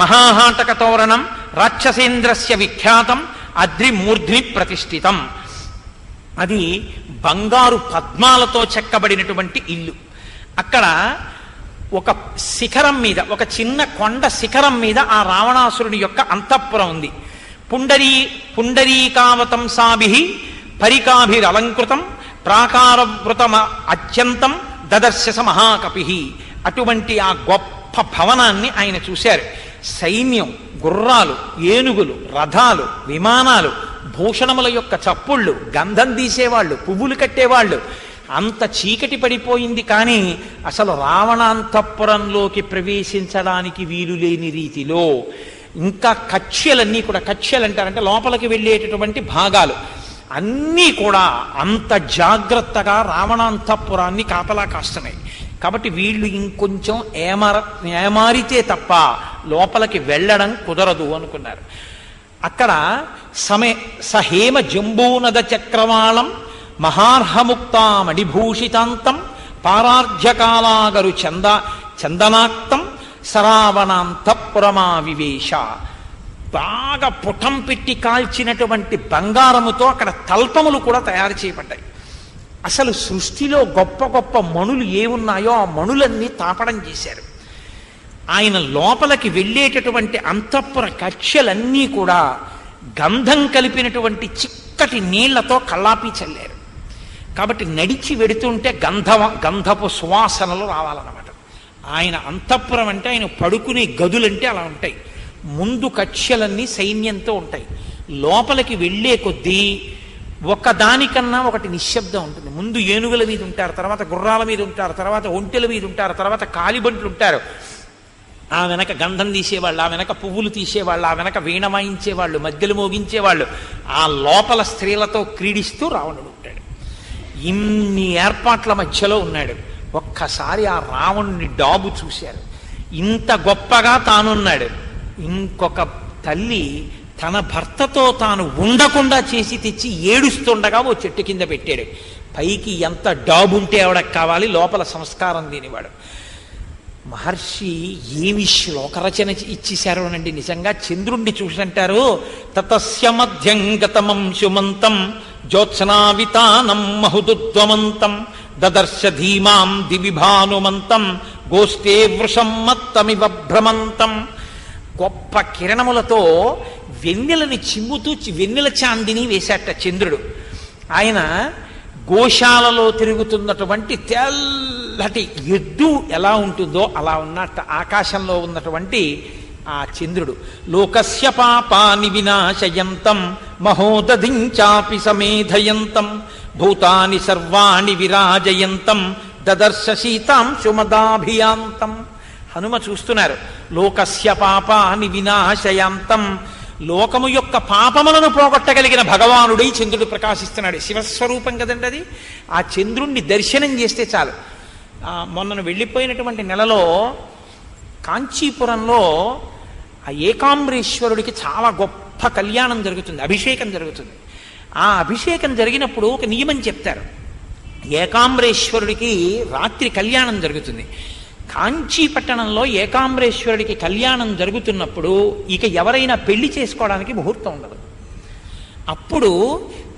మహాహాటక తోరణం రాక్షసేంద్రస్య విఖ్యాతం అద్రిమూర్ధ్ని ప్రతిష్ఠితం. అది బంగారు పద్మాలతో చెక్కబడినటువంటి ఇల్లు. అక్కడ ఒక శిఖరం మీద, ఒక చిన్న కొండ శిఖరం మీద ఆ రావణాసురుని యొక్క అంతఃపురం ఉంది. పుండరీకావతంసాభి పరికాభిరలంకృతం ప్రాకారవృతం అత్యంతం దదర్శస మహాకపి. అటువంటి ఆ గొప్ప భవనాన్ని ఆయన చూశారు. సైన్యం, గుర్రాలు, ఏనుగులు, రథాలు, విమానాలు, భూషణముల యొక్క చప్పుళ్ళు, గంధం తీసేవాళ్ళు, పువ్వులు కట్టేవాళ్ళు. అంత చీకటి పడిపోయింది. కానీ అసలు రావణాంతఃపురంలోకి ప్రవేశించడానికి వీలు లేని రీతిలో ఇంకా కక్ష్యలన్నీ కూడా, కక్ష్యలు అంటారంటే లోపలికి వెళ్ళేటటువంటి భాగాలు అన్నీ కూడా అంత జాగ్రత్తగా రావణాంతఃపురాన్ని కాపలా కాస్తున్నాయి. కాబట్టి వీళ్ళు ఇంకొంచెం ఏమారితే తప్ప లోపలికి వెళ్ళడం కుదరదు అనుకున్నారు. అక్కడ సహేమ జంబూనద చక్రవాళం మహార్హముక్తామణిభూషితాంతం పారార్ధ్యకాలాగరు చందనాక్తం సరావణాంతఃపురమా వివేశ. బాగా పుటం పెట్టి కాల్చినటువంటి బంగారముతో అక్కడ తల్పములు కూడా తయారు చేయబడ్డాయి. అసలు సృష్టిలో గొప్ప గొప్ప మణులు ఏమున్నాయో ఆ మణులన్నీ తాపడం చేశారు. ఆయన లోపలికి వెళ్ళేటటువంటి అంతఃపుర కక్ష్యలన్నీ కూడా గంధం కలిపినటువంటి చిక్కటి నీళ్లతో కల్లాపి చల్లారు. కాబట్టి నడిచి వెడుతుంటే గంధపు సువాసనలు రావాలన్నమాట. ఆయన అంతఃపురం అంటే ఆయన పడుకునే గదులంటే అలా ఉంటాయి. ముందు కక్ష్యలన్నీ సైన్యంతో ఉంటాయి. లోపలికి వెళ్ళే కొద్దీ ఒకదానికన్నా ఒకటి నిశ్శబ్దం ఉంటుంది. ముందు ఏనుగుల మీద ఉంటారు, తర్వాత గుర్రాల మీద ఉంటారు, తర్వాత ఒంటెల మీద ఉంటారు, తర్వాత కాలిబంట్లు ఉంటారు. ఆ వెనక గంధం తీసేవాళ్ళు, ఆ వెనక పువ్వులు తీసేవాళ్ళు, ఆ వెనక వీణ వాయించేవాళ్ళు, మధ్యలు మోగించేవాళ్ళు. ఆ లోపల స్త్రీలతో క్రీడిస్తూ రావణుడు ఉంటాడు. ఇన్ని ఏర్పాట్ల మధ్యలో ఉన్నాడు. ఒక్కసారి ఆ రావణుని డాబు చూశారు. ఇంత గొప్పగా తానున్నాడు. ఇంకొక తల్లి తన భర్తతో తాను ఉండకుండా చేసి తెచ్చి ఏడుస్తుండగా ఓ చెట్టు కింద పెట్టాడు. పైకి ఎంత డాబుంటే ఆవిడకు కావాలి, లోపల సంస్కారం లేనివాడు. మహర్షి ఏమి శ్లోకరచన ఇచ్చేశారు అనండి. నిజంగా చంద్రుణ్ణి చూసంటారు, తతస్య మధ్యంగతమం శుమంతం జ్యోత్స్నావితానం మహుదుద్వమంతం దదర్శ ధీమాం దివిభానుమంతం గోష్ఠే వృషం మత్తమివ భ్రమంతం. గొప్ప కిరణములతో వెన్నెలని చిమ్ముతూ వెన్నెల చాందిని వేశాట చంద్రుడు. ఆయన గోశాలలో తిరుగుతున్నటువంటి తెల్ల నల్లటి ఎద్దు ఎలా ఉంటుందో అలా ఉన్నట్టు ఆకాశంలో ఉన్నటువంటి ఆ చంద్రుడు. లోకస్య పాపాని వినాశయంతం మహోదధించాపి సమేధయంతం భూతాని సర్వాణి విరాజయంతం దదర్శ శీతాంశుమదాభియాంతం. హనుమ చూస్తున్నారు. లోకస్య పాపాని వినాశయంతం, లోకము యొక్క పాపములను పోగొట్టగలిగిన భగవానుడై చంద్రుడు ప్రకాశిస్తున్నాడు. శివస్వరూపం కదండి అది. ఆ చంద్రుణ్ణి దర్శనం చేస్తే చాలు. మొన్నను వెళ్ళిపోయినటువంటి నెలలో కాంచీపురంలో ఆ ఏకాంబరేశ్వరుడికి చాలా గొప్ప కళ్యాణం జరుగుతుంది, అభిషేకం జరుగుతుంది. ఆ అభిషేకం జరిగినప్పుడు ఒక నియమం చెప్తారు. ఏకాంబరేశ్వరుడికి రాత్రి కళ్యాణం జరుగుతుంది. కాంచీపట్టణంలో ఏకాంబరేశ్వరుడికి కళ్యాణం జరుగుతున్నప్పుడు ఇక ఎవరైనా పెళ్లి చేసుకోవడానికి ముహూర్తం ఉండదు. అప్పుడు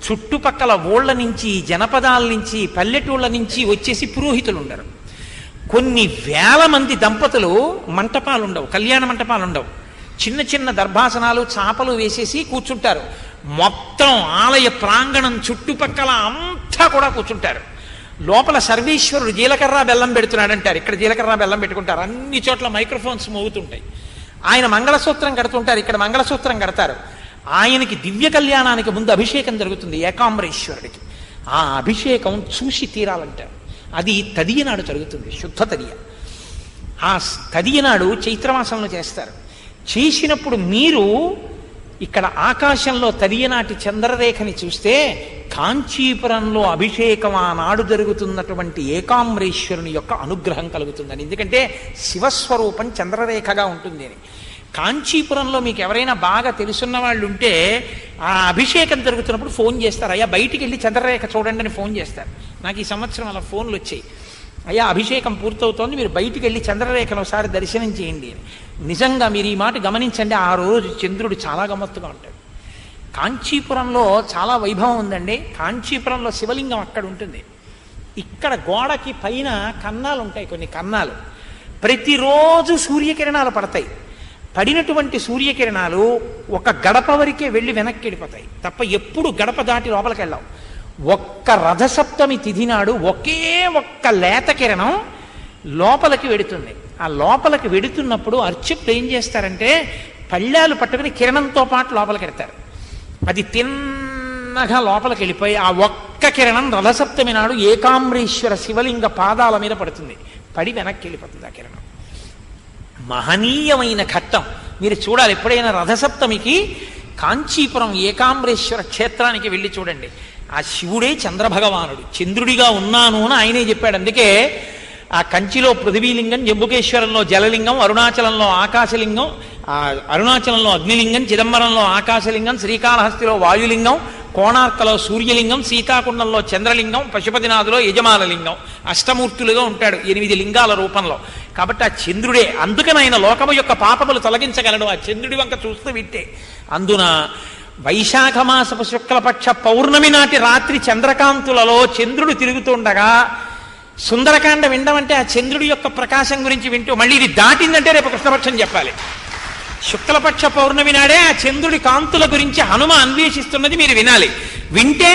చుట్టుపక్కల ఊళ్ళ నుంచి, జనపదాల నుంచి, పల్లెటూళ్ళ నుంచి వచ్చేసి పురోహితులు ఉండరు. కొన్ని వేల మంది దంపతులు మంటపాలు ఉండవు, కళ్యాణ మంటపాలు ఉండవు. చిన్న చిన్న దర్భాసనాలు, చాపలు వేసేసి కూర్చుంటారు. మొత్తం ఆలయ ప్రాంగణం చుట్టుపక్కల అంతా కూడా కూర్చుంటారు. లోపల సర్వేశ్వరుడు జీలకర్ర బెల్లం పెడుతున్నాడంటారు. ఇక్కడ జీలకర్ర బెల్లం పెట్టుకుంటారు. అన్ని చోట్ల మైక్రోఫోన్స్ మోగుతుంటాయి. ఆయన మంగళసూత్రం కడుతుంటారు, ఇక్కడ మంగళసూత్రం కడతారు. ఆయనకి దివ్య కళ్యాణానికి ముందు అభిషేకం జరుగుతుంది ఏకాంబరేశ్వరుడికి. ఆ అభిషేకం చూసి తీరాలంటారు. అది తదియనాడు జరుగుతుంది, శుద్ధ తదియ. ఆ తదియనాడు చైత్రమాసంలో చేస్తారు. చేసినప్పుడు మీరు ఇక్కడ ఆకాశంలో తదియనాటి చంద్రరేఖని చూస్తే కాంచీపురంలో అభిషేకం ఆనాడు జరుగుతున్నటువంటి ఏకాంబరేశ్వరుని యొక్క అనుగ్రహం కలుగుతుందని. ఎందుకంటే శివస్వరూపం చంద్రరేఖగా ఉంటుంది అని. కాంచీపురంలో మీకు ఎవరైనా బాగా తెలుసున్న వాళ్ళు ఉంటే ఆ అభిషేకం జరుగుతున్నప్పుడు ఫోన్ చేస్తారు. అయ్యా బయటికి వెళ్ళి చంద్రరేఖ చూడండి అని ఫోన్ చేస్తారు. నాకు ఈ సంవత్సరం అలా ఫోన్లు వచ్చాయి. అయ్యా అభిషేకం పూర్తవుతోంది, మీరు బయటికి వెళ్ళి చంద్రరేఖను ఒకసారి దర్శనం చేయండి అని. నిజంగా మీరు ఈ మాట గమనించండి. ఆ రోజు చంద్రుడు చాలా గమ్మత్తుగా ఉంటాడు. కాంచీపురంలో చాలా వైభవం ఉందండి. కాంచీపురంలో శివలింగం అక్కడ ఉంటుంది. ఇక్కడ గోడకి పైన కన్నాలు ఉంటాయి, కొన్ని కన్నాలు. ప్రతిరోజు సూర్యకిరణాలు పడతాయి. పడినటువంటి సూర్యకిరణాలు ఒక గడప వరకే వెళ్ళి వెనక్కి వెళ్ళిపోతాయి తప్ప ఎప్పుడు గడప దాటి లోపలికి వెళ్ళాం. ఒక్క రథసప్తమి తిథి నాడు ఒకే ఒక్క లేత కిరణం లోపలికి వెడుతుంది. ఆ లోపలికి వెడుతున్నప్పుడు అర్చకులు ఏం చేస్తారంటే పళ్ళాలు పట్టుకుని కిరణంతో పాటు లోపలికి వెడతారు. అది తిన్నగా లోపలికి వెళ్ళిపోయి ఆ ఒక్క కిరణం రథసప్తమి నాడు ఏకాంబరేశ్వర శివలింగ పాదాల మీద పడుతుంది. పడి వెనక్కి వెళ్ళిపోతుంది ఆ కిరణం. మహనీయమైన ఘట్టం మీరు చూడాలి. ఎప్పుడైనా రథసప్తమికి కాంచీపురం ఏకాంబరేశ్వర క్షేత్రానికి వెళ్ళి చూడండి. ఆ శివుడే చంద్రభగవానుడు, చంద్రుడిగా ఉన్నాను అని ఆయనే చెప్పాడు. అందుకే ఆ కంచిలో పృథివీలింగం, జంబుకేశ్వరంలో జలలింగం, అరుణాచలంలో ఆకాశలింగం, అరుణాచలంలో అగ్నిలింగం, చిదంబరంలో ఆకాశలింగం, శ్రీకాళహస్తిలో వాయులింగం, కోణార్కలో సూర్యలింగం, సీతాకుండంలో చంద్రలింగం, పశుపతినాథులో యజమానలింగం. అష్టమూర్తులుగా ఉంటాడు 8 లింగాల రూపంలో. కాబట్టి ఆ చంద్రుడే. అందుకని ఆయన లోకము యొక్క పాపములు తొలగించగలడు ఆ చంద్రుడి వంక చూస్తూ వింటే. అందున వైశాఖ మాసపు శుక్లపక్ష పౌర్ణమి నాటి రాత్రి చంద్రకాంతులలో చంద్రుడు తిరుగుతుండగా సుందరకాండ వినడం ఆ చంద్రుడి యొక్క ప్రకాశం గురించి వింటూ, మళ్ళీ ఇది దాటిందంటే రేపు కృష్ణపక్షం చెప్పాలి. శుక్లపక్ష పౌర్ణమి నాడే ఆ చంద్రుడి కాంతుల గురించి హనుమ అన్వేషిస్తున్నది మీరు వినాలి. వింటే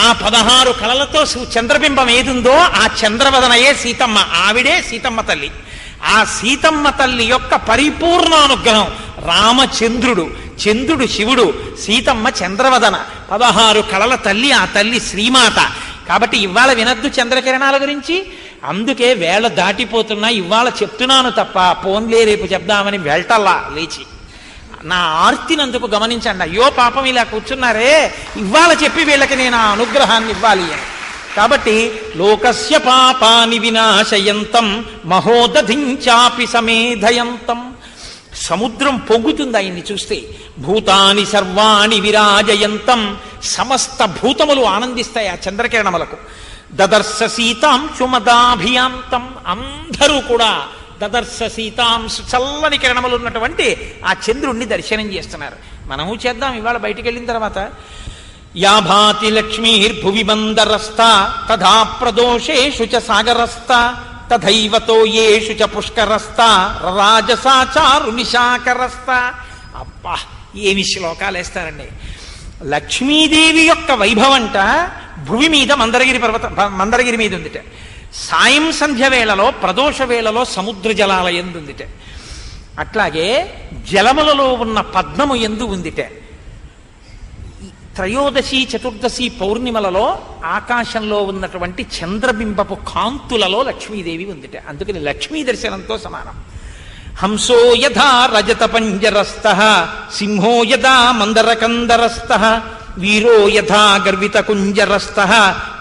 ఆ 16 కళలతో చంద్రబింబం ఏదుందో ఆ చంద్రవదనయే సీతమ్మ. ఆవిడే సీతమ్మ తల్లి. ఆ సీతమ్మ తల్లి యొక్క పరిపూర్ణ అనుగ్రహం. రామచంద్రుడు, చంద్రుడు శివుడు, సీతమ్మ చంద్రవదన, 16 కళల తల్లి. ఆ తల్లి శ్రీమాత. కాబట్టి ఇవాళ వినద్దు చంద్రకిరణాల గురించి. అందుకే వేళ దాటిపోతున్నా ఇవాళ చెప్తున్నాను తప్ప పోన్లే రేపు చెప్దామని వెళ్తల్లా లేచి. నా ఆర్తినందుకు గమనించండి. అయ్యో పాపం ఇలా కూర్చున్నారే, ఇవాళ చెప్పి వీళ్ళకి నేను ఆ అనుగ్రహాన్ని ఇవ్వాలి అని. కాబట్టి లోకస్య పాపాని వినాశయంతం మహోదధించాపి సమేధయంతం. సముద్రం పొంగుతుంది ఆయన్ని చూస్తే. భూతాని సర్వాణి విరాజయంతం. సమస్త భూతములు ఆనందిస్తాయి ఆ చంద్రకిరణములకు. దదర్శ సీతాంశుమదాభియాంతం. అందరూ కూడా దదర్శ సీతాంశు చల్లని కిరణములు ఉన్నటువంటి ఆ చంద్రుణ్ణి దర్శనం చేస్తున్నారు. మనము చేద్దాం ఇవాళ బయటికి వెళ్ళిన తర్వాత. యాభాతి లక్ష్మీర్భువి మందరస్థ తథా ప్రదోషేషు చ సాగరస్థ తథైవతో యేషు చ పుష్కరస్థ రాజసాచారు నిశాకరస్థ. అబ్బా ఏమి శ్లోకాలు వేస్తారండి. లక్ష్మీదేవి యొక్క వైభవంట భువి మీద మందరగిరి మీద ఉందిట. సాయం సంధ్య వేళలో ప్రదోష వేళలో సముద్ర జలాల యందు ఉందిట. అట్లాగే జలములలో ఉన్న పద్మము యందు ఉందిట. త్రయోదశి చతుర్దశి పౌర్ణిమలలో ఆకాశంలో ఉన్నటువంటి చంద్రబింబపు కాంతులలో లక్ష్మీదేవి ఉందిట. అందుకని లక్ష్మీ దర్శనంతో సమానం. హంసో యథా రజత పంజరస్థః సింహో యథా మందరకందరస్థః వీరో యథా గర్విత కుంజరస్థః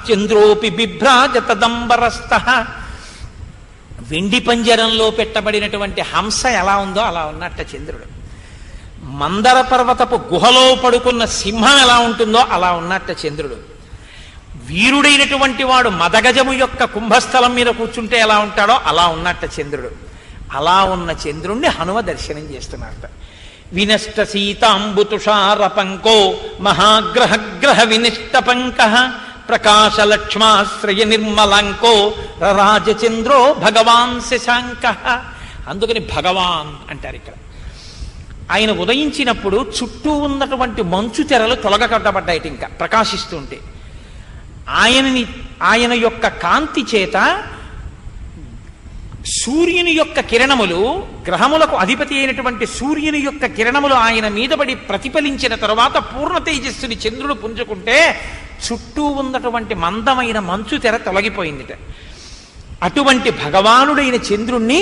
చంద్రోపి బిభ్రాజతదంబరస్థః. వెండి పంజరంలో పెట్టబడినటువంటి హంస ఎలా ఉందో అలా ఉన్నట్ట చంద్రుడు. మందర పర్వతపు గుహలో పడుకున్న సింహం ఎలా ఉంటుందో అలా ఉన్నట్ట చంద్రుడు. వీరుడైనటువంటి వాడు మదగజము యొక్క కుంభస్థలం మీద కూర్చుంటే ఎలా ఉంటాడో అలా ఉన్నట్ట చంద్రుడు. అలా ఉన్న చంద్రుణ్ణి హనుమ దర్శనం చేస్తున్నారట. వినష్ట సీతాంబుతుషార పంకో మహాగ్రహగ్రహ వినిష్ట పంక ప్రకాశలక్ష్మాశ్రయ నిర్మలంకో రరాజచంద్రో భగవాన్ శశాంక. అందుకని భగవాన్ అంటారు ఇక్కడ. ఆయన ఉదయించినప్పుడు చుట్టూ ఉన్నటువంటి మంచు తెరలు తొలగకట్టబడ్డాయి, ఇంకా ప్రకాశిస్తుంటే ఆయన యొక్క కాంతి చేత సూర్యుని యొక్క కిరణములు, గ్రహములకు అధిపతి అయినటువంటి సూర్యుని యొక్క కిరణములు ఆయన మీద పడి ప్రతిఫలించిన తరువాత పూర్ణ తేజస్సుని చంద్రుడు పుంజుకుంటే చుట్టూ ఉన్నటువంటి మందమైన మంచు తెర తొలగిపోయిందిట. అటువంటి భగవానుడైన చంద్రుణ్ణి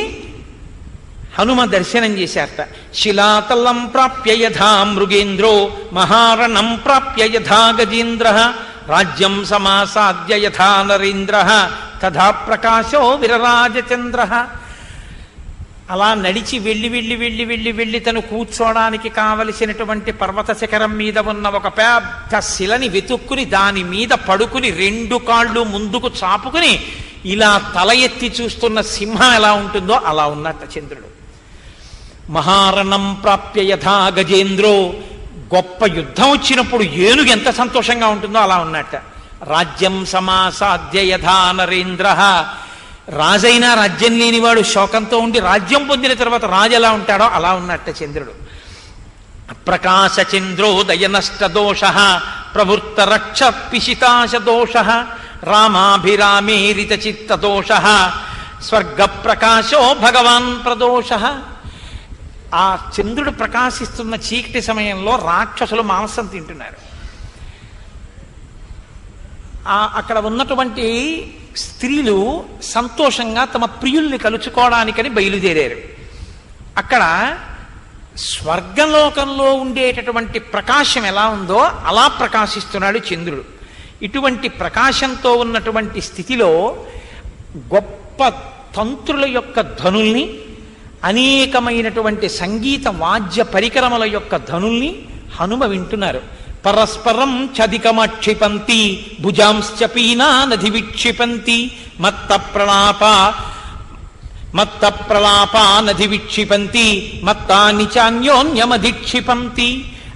హనుమ దర్శనం చేశారట. శిలాతలం ప్రాప్య యథా మృగేంద్రో మహారణం ప్రాప్య యథా గజేంద్ర రాజ్యం సమాసాద్య యథా నరేంద్ర తథా ప్రకాశో విరరాజచంద్ర. అలా నడిచి వెళ్ళి వెళ్ళి వెళ్ళి వెళ్ళి వెళ్ళి తను కూర్చోడానికి కావలసినటువంటి పర్వత శిఖరం మీద ఉన్న ఒక పెద్ద శిలని వెతుక్కుని దాని మీద పడుకుని రెండు కాళ్ళు ముందుకు చాపుకుని ఇలా తల ఎత్తి చూస్తున్న సింహం ఎలా ఉంటుందో అలా ఉన్నట్ట చంద్రుడు. మహారణం ప్రాప్య యథా గజేంద్రో, గొప్ప యుద్ధం వచ్చినప్పుడు ఏనుగు ఎంత సంతోషంగా ఉంటుందో అలా ఉన్నట్ట. రాజ్యం సమాసాద్య యథా నరేంద్ర, రాజైనా రాజ్యం లేనివాడు శోకంతో ఉండి రాజ్యం పొందిన తర్వాత రాజు ఎలా ఉంటాడో అలా ఉన్నట్ట చంద్రుడు. ప్రకాశ చంద్రోదయ నష్ట దోష ప్రవృత్త రక్ష పిశితాశ దోష రామాభిరామేరిత చిత్త దోష స్వర్గ ప్రకాశో భగవాన్ ప్రదోష. ఆ చంద్రుడు ప్రకాశిస్తున్న చీకటి సమయంలో రాక్షసులు మాంసం తింటున్నారు. అక్కడ ఉన్నటువంటి స్త్రీలు సంతోషంగా తమ ప్రియుల్ని కలుచుకోవడానికని బయలుదేరారు. అక్కడ స్వర్గలోకంలో ఉండేటటువంటి ప్రకాశం ఎలా ఉందో అలా ప్రకాశిస్తున్నాడు చంద్రుడు. ఇటువంటి ప్రకాశంతో ఉన్నటువంటి స్థితిలో గొప్ప తంత్రుల యొక్క ధనుల్ని, అనేకమైనటువంటి సంగీత వాద్య పరికరముల యొక్క ధనుల్ని హనుమ వింటున్నారు. పరస్పరం చదికమక్షిపంతి భుజాంశ్చ పీనానధి విక్షిపంతి మత్త ప్రలాపా నధి విక్షిపంతి మత్తాని చాన్యోన్యమధిక్షిపంతి.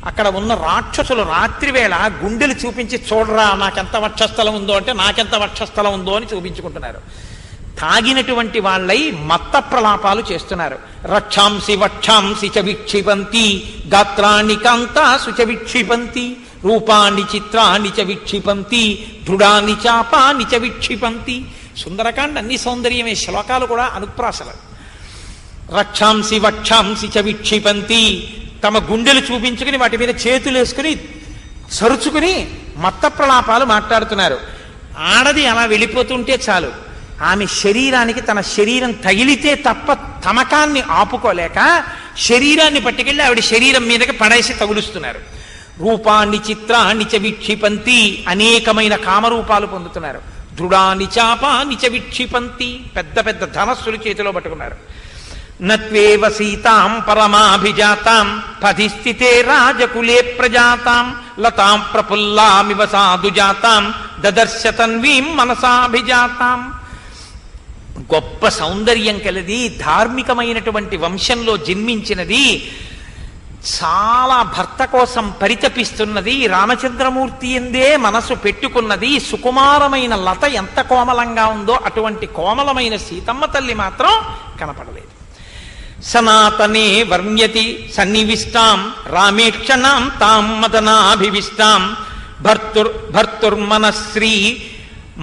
అక్కడ ఉన్న రాక్షసులు రాత్రివేళ గుండెలు చూపించి చూడరా నాకెంత వక్షస్థలం ఉందో అంటే నాకెంత వక్షస్థలం ఉందో అని చూపించుకుంటున్నారు. తాగినటువంటి వాళ్ళై మత్త ప్రలాపాలు చేస్తున్నారు. రక్షాంసి వక్షాంసి చ విక్షిపంతి గాత్రాణి కాంతాసు చ విక్షిపంతి రూపాణి చిత్రాన్ని చ విక్షిపంతి దృఢాని చాపాని చ విక్షిపంతి. సుందరకాండ అన్ని సౌందర్యమే, శ్లోకాలు కూడా అనుప్రాసలు. రక్షాంసి వక్షాంసి చ విక్షిపంతి, తమ గుండెలు చూపించుకుని వాటి మీద చేతులు వేసుకుని సరుచుకుని మత్త ప్రలాపాలు మాట్లాడుతున్నారు. ఆడది అలా వెళ్ళిపోతుంటే చాలు, ఆమె శరీరానికి తన శరీరం తగిలితే తప్ప తమకాన్ని ఆపుకోలేక శరీరాన్ని పట్టుకెళ్ళి ఆవిడ శరీరం మీదకి పడేసి తగులుస్తున్నారు. రూపాన్ని చిత్రాన్ని చ విక్షిపంతి, అనేకమైన కామరూపాలు పొందుతున్నారు. దృఢాని చాపాని చ విక్షిపంతి, పెద్ద పెద్ద ధనస్సులు చేతిలో పట్టుకున్నారు. నత్వేవ సీతాం పరమాభిజాతాం పధిస్థితే రాజకులే ప్రజాతాం లతాం ప్రఫుల్లామివ సాధుజాతాం దదర్శ తన్వీం మనసాభిజాతాం. గొప్ప సౌందర్యం కలది, ధార్మికమైనటువంటి వంశంలో జన్మించినది, చాలా భర్త కోసం పరితపిస్తున్నది, రామచంద్రమూర్తి ఎందే మనసు పెట్టుకున్నది, సుకుమారమైన లత ఎంత కోమలంగా ఉందో అటువంటి కోమలమైన సీతమ్మ తల్లి మాత్రం కనపడలేదు. సనాతనే వర్ణ్యతి సన్నివిష్టాం రామేక్షణాం తాం మదనాభివిష్టాం భర్తుర్మనశ్రీ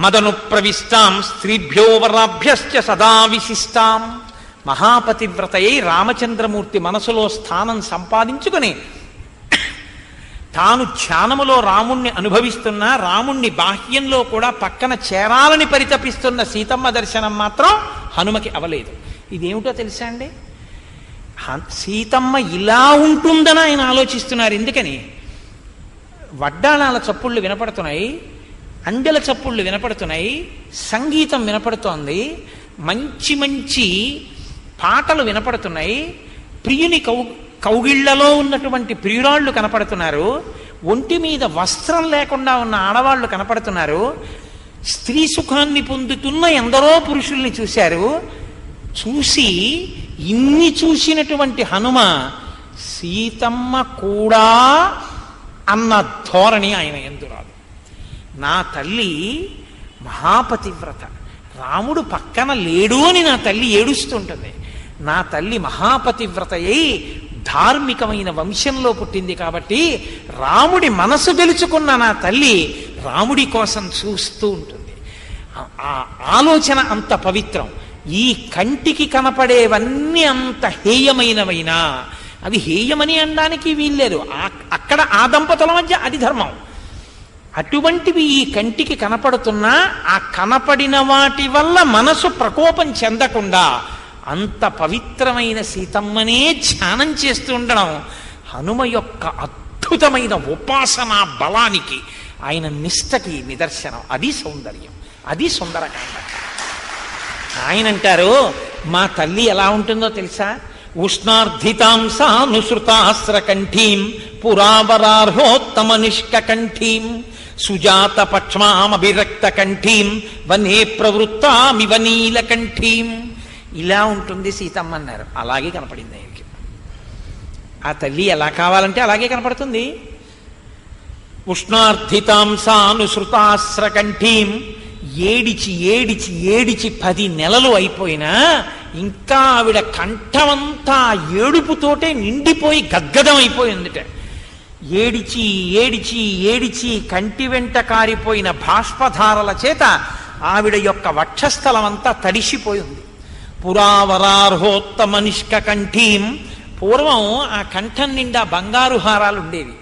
మదను ప్రవిష్టాం స్త్రీభ్యో వరాభ్యశ్చ సదా విశిష్టాం. మహాపతివ్రతయై రామచంద్రమూర్తి మనసులో స్థానం సంపాదించుకుని తాను ధ్యానములో రాముణ్ణి అనుభవిస్తున్నా రాముణ్ణి బాహ్యంలో కూడా పక్కన చేరాలని పరితపిస్తున్న సీతమ్మ దర్శనం మాత్రం హనుమకి అవలేదు. ఇదేమిటో తెలుసా అండి? సీతమ్మ ఇలా ఉంటుందని ఆయన ఆలోచిస్తున్నారు. ఎందుకని? వడ్డాణాల చప్పుళ్ళు వినపడుతున్నాయి, అందెల చప్పుళ్ళు వినపడుతున్నాయి, సంగీతం వినపడుతోంది, మంచి మంచి పాటలు వినపడుతున్నాయి, ప్రియుని కౌగిళ్లలో ఉన్నటువంటి ప్రియురాళ్ళు కనపడుతున్నారు, ఒంటి మీద వస్త్రం లేకుండా ఉన్న ఆడవాళ్లు కనపడుతున్నారు, స్త్రీ సుఖాన్ని పొందుతున్న ఎందరో పురుషుల్ని చూశారు. చూసి ఇన్ని చూసినటువంటి హనుమ సీతమ్మ కూడా అన్న ధోరణి ఆయన యందు రాదు. నా తల్లి మహాపతివ్రత, రాముడు పక్కన లేడు అని నా తల్లి ఏడుస్తుంటుంది. నా తల్లి మహాపతివ్రతయై ధార్మికమైన వంశంలో పుట్టింది కాబట్టి రాముడి మనసు గెలుచుకున్న నా తల్లి రాముడి కోసం చూస్తూ ఉంటుంది. ఆ ఆలోచన అంత పవిత్రం. ఈ కంటికి కనపడేవన్నీ అంత హేయమైనవైనా అవి హేయమని అనడానికి వీల్లేదు. అక్కడ ఆ దంపతుల మధ్య అది ధర్మం. అటువంటివి ఈ కంటికి కనపడుతున్నా ఆ కనపడిన వాటి వల్ల మనసు ప్రకోపం చెందకుండా అంత పవిత్రమైన సీతమ్మనే ధ్యానం చేస్తూ ఉండడం హనుమ యొక్క అద్భుతమైన ఉపాసనా బలానికి, ఆయన నిష్టకి నిదర్శనం. అది సౌందర్యం, అది సుందరకాండ. ఆయన అంటారు, మా తల్లి ఎలా ఉంటుందో తెలుసా? ఉష్ణార్ధితాం సానుసృతాస్రకంఠీం పురావరార్హోత్తమ నిష్కంఠీం సుజాత పక్ష్మామభిరక్త కంఠీం వనే ప్రవృత్తామివ నీలకంఠీం. ఇలా ఉంటుంది సీతమ్మ అన్నారు. అలాగే కనపడింది ఆయనకి. ఆ తల్లి ఎలా కావాలంటే అలాగే కనపడుతుంది. ఉష్ణార్ధితాం సానుసృతాస్రకంఠీం. ఏడిచి ఏడిచి ఏడిచి 10 నెలలు అయిపోయినా ఇంకా ఆవిడ కంఠమంతా ఏడుపుతోటే నిండిపోయి గద్గదం అయిపోయిందిట. ఏడిచి ఏడిచి ఏడిచి కంటి వెంట కారిపోయిన బాష్పధారల చేత ఆవిడ యొక్క వక్షస్థలం అంతా తడిసిపోయింది. పురావరార్హోత్తమ నిష్కంఠీం. పూర్వం ఆ కంఠం నిండా బంగారు హారాలు ఉండేవి.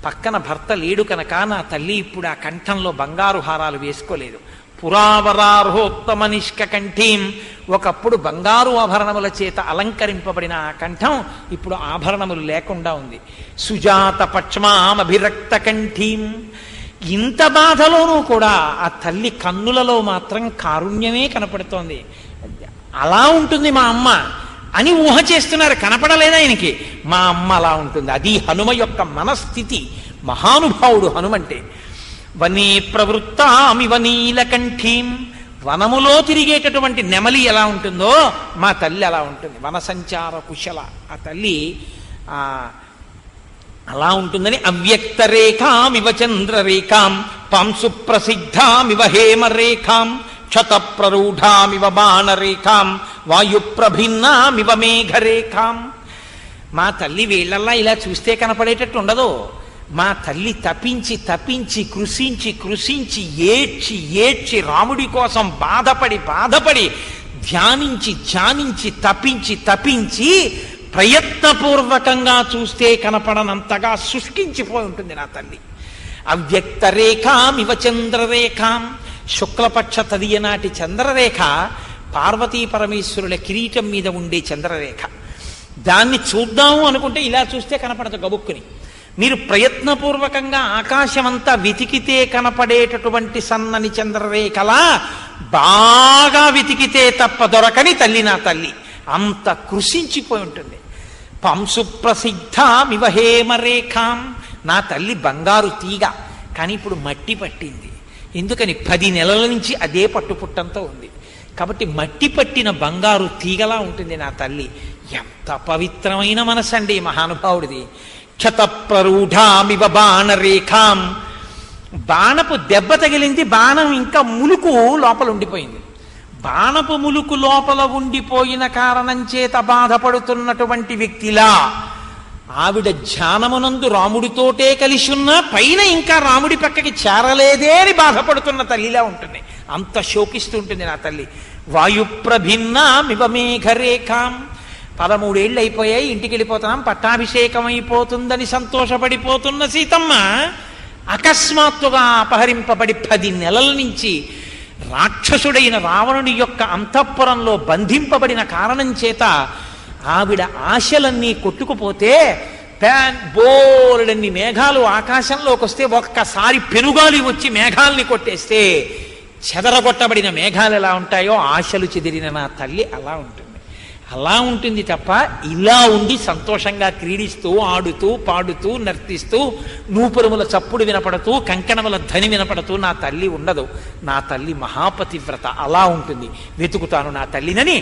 పక్కన భర్త లేడు కనుక నా తల్లి ఇప్పుడు ఆ కంఠంలో బంగారు హారాలు వేసుకోలేదు. పురావరార్హోత్తమ నిష్కంఠీం. ఒకప్పుడు బంగారు ఆభరణముల చేత అలంకరింపబడిన ఆ కంఠం ఇప్పుడు ఆభరణములు లేకుండా ఉంది. సుజాత పక్ష్మామభిరక్త కంఠీం. ఇంత బాధలోనూ కూడా ఆ తల్లి కన్నులలో మాత్రం కారుణ్యమే కనపడుతోంది. అలా ఉంటుంది మా అమ్మ అని ఊహ చేస్తున్నారు. కనపడలేదు ఆయనకి. మా అమ్మ అలా ఉంటుంది. అది హనుమ యొక్క మనస్థితి. మహానుభావుడు హనుమంటే. వనే ప్రవృత్తామివ నీలకంఠీం. వనములో తిరిగేటటువంటి నెమలి ఎలా ఉంటుందో మా తల్లి అలా ఉంటుంది. వన సంచార కుశల ఆ తల్లి అలా ఉంటుందని. అవ్యక్త రేఖామివ చంద్రరేఖాం పాంసు ప్రసిద్ధామివ హేమరేఖాం క్షత ప్రరూఢామివ బాణరేఖాం వాయుప్రభిన్నామివ మేఘరేఖాం. మా తల్లి వీళ్ళల్లా ఇలా చూస్తే కనపడేటట్టు ఉండదు. మా తల్లి తపించి తపించి కృషించి కృషించి ఏడ్చి ఏడ్చి రాముడి కోసం బాధపడి బాధపడి ధ్యానించి ధ్యానించి తపించి తపించి ప్రయత్నపూర్వకంగా చూస్తే కనపడనంతగా శుష్కించిపోయి ఉంటుంది నా తల్లి. అవ్యక్త రేఖామివ చంద్రరేఖాం. శుక్లపక్ష తదియనాటి చంద్రరేఖ పార్వతీ పరమేశ్వరుల కిరీటం మీద ఉండే చంద్రరేఖ. దాన్ని చూద్దాము అనుకుంటే ఇలా చూస్తే కనపడదు గబుక్కుని. మీరు ప్రయత్నపూర్వకంగా ఆకాశమంతా వెతికితే కనపడేటటువంటి సన్నని చంద్రరేఖలా బాగా వెతికితే తప్ప దొరకని తల్లి నా తల్లి. అంత కృషించిపోయి ఉంటుంది. పంసు ప్రసిద్ధామివ హేమరేఖాం. నా తల్లి బంగారు తీగ, కానీ ఇప్పుడు మట్టి పట్టింది. ఎందుకని? 10 నెలల నుంచి అదే పట్టుపుట్టంతో ఉంది. కాబట్టి మట్టి పట్టిన బంగారు తీగలా ఉంటుంది నా తల్లి. ఎంత పవిత్రమైన మనసండి మహానుభావుడిది. క్షత ప్రరూఢామివ బాణరేఖాం. బాణపు దెబ్బ తగిలింది, బాణం ఇంకా ములుకు లోపల ఉండిపోయింది. బాణపు ములుకు లోపల ఉండిపోయిన కారణం చేత బాధపడుతున్నటువంటి వ్యక్తిలా ఆవిడ ధ్యానమునందు రాముడితోటే కలిసి ఉన్న పైన ఇంకా రాముడి పక్కకి చేరలేదే అని బాధపడుతున్న తల్లిలా ఉంటుంది. అంత శోకిస్తూ ఉంటుంది నా తల్లి. వాయుప్రభిన్నామివ మేఘరేఖాం, 13 ఏళ్ళు అయిపోయాయి, ఇంటికి వెళ్ళిపోతున్నాం, పట్టాభిషేకం అయిపోతుందని సంతోషపడిపోతున్న సీతమ్మ అకస్మాత్తుగా అపహరింపబడి 10 నెలల నుంచి రాక్షసుడైన రావణుడి యొక్క అంతఃపురంలో బంధింపబడిన కారణం చేత ఆవిడ ఆశలన్నీ కొట్టుకుపోతే బోలెడన్ని మేఘాలు ఆకాశంలోకి వస్తే ఒక్కసారి పెనుగాలి వచ్చి మేఘాల్ని కొట్టేస్తే చెదరగొట్టబడిన మేఘాలు ఎలా ఉంటాయో ఆశలు చెదిరిన నా తల్లి అలా ఉంటుంది. అలా ఉంటుంది తప్ప ఇలా ఉండి సంతోషంగా క్రీడిస్తూ ఆడుతూ పాడుతూ నర్తిస్తూ నూపురముల చప్పుడు వినపడుతూ కంకణముల ధ్వని వినపడుతూ నా తల్లి ఉండదు. నా తల్లి మహాపతివ్రత, అలా ఉంటుంది. వెతుకుతాను నా తల్లినని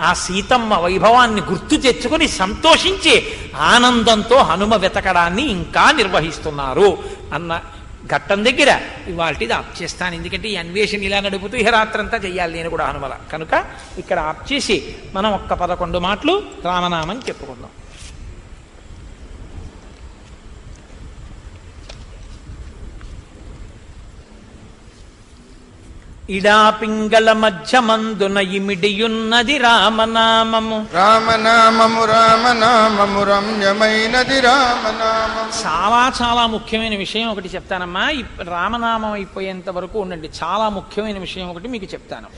ఆ సీతమ్మ వైభవాన్ని గుర్తు తెచ్చుకొని సంతోషించి ఆనందంతో హనుమ వెతకడాన్ని ఇంకా నిర్వహిస్తున్నారు అన్న ఘట్టం దగ్గర ఇవాళది ఆప్ చేస్తాను. ఎందుకంటే ఈ అన్వేషణ ఇలా నడుపుతూ ఇహ రాత్రంతా చెయ్యాలి నేను కూడా హనుమల కనుక ఇక్కడ ఆప్ చేసి మనం ఒక్క 11 మాటలు రామనామం చెప్పుకుందాం. ఇడాపింగళ మధ్యమందున ఇమిడియున్నది రామనామము, రామనామము రామనామము రమ్యమైనది రామనామము. చాలా చాలా ముఖ్యమైన విషయం ఒకటి చెప్తానమ్మా. రామనామం అయిపోయేంత వరకు ఉండండి. చాలా ముఖ్యమైన విషయం ఒకటి మీకు చెప్తాను.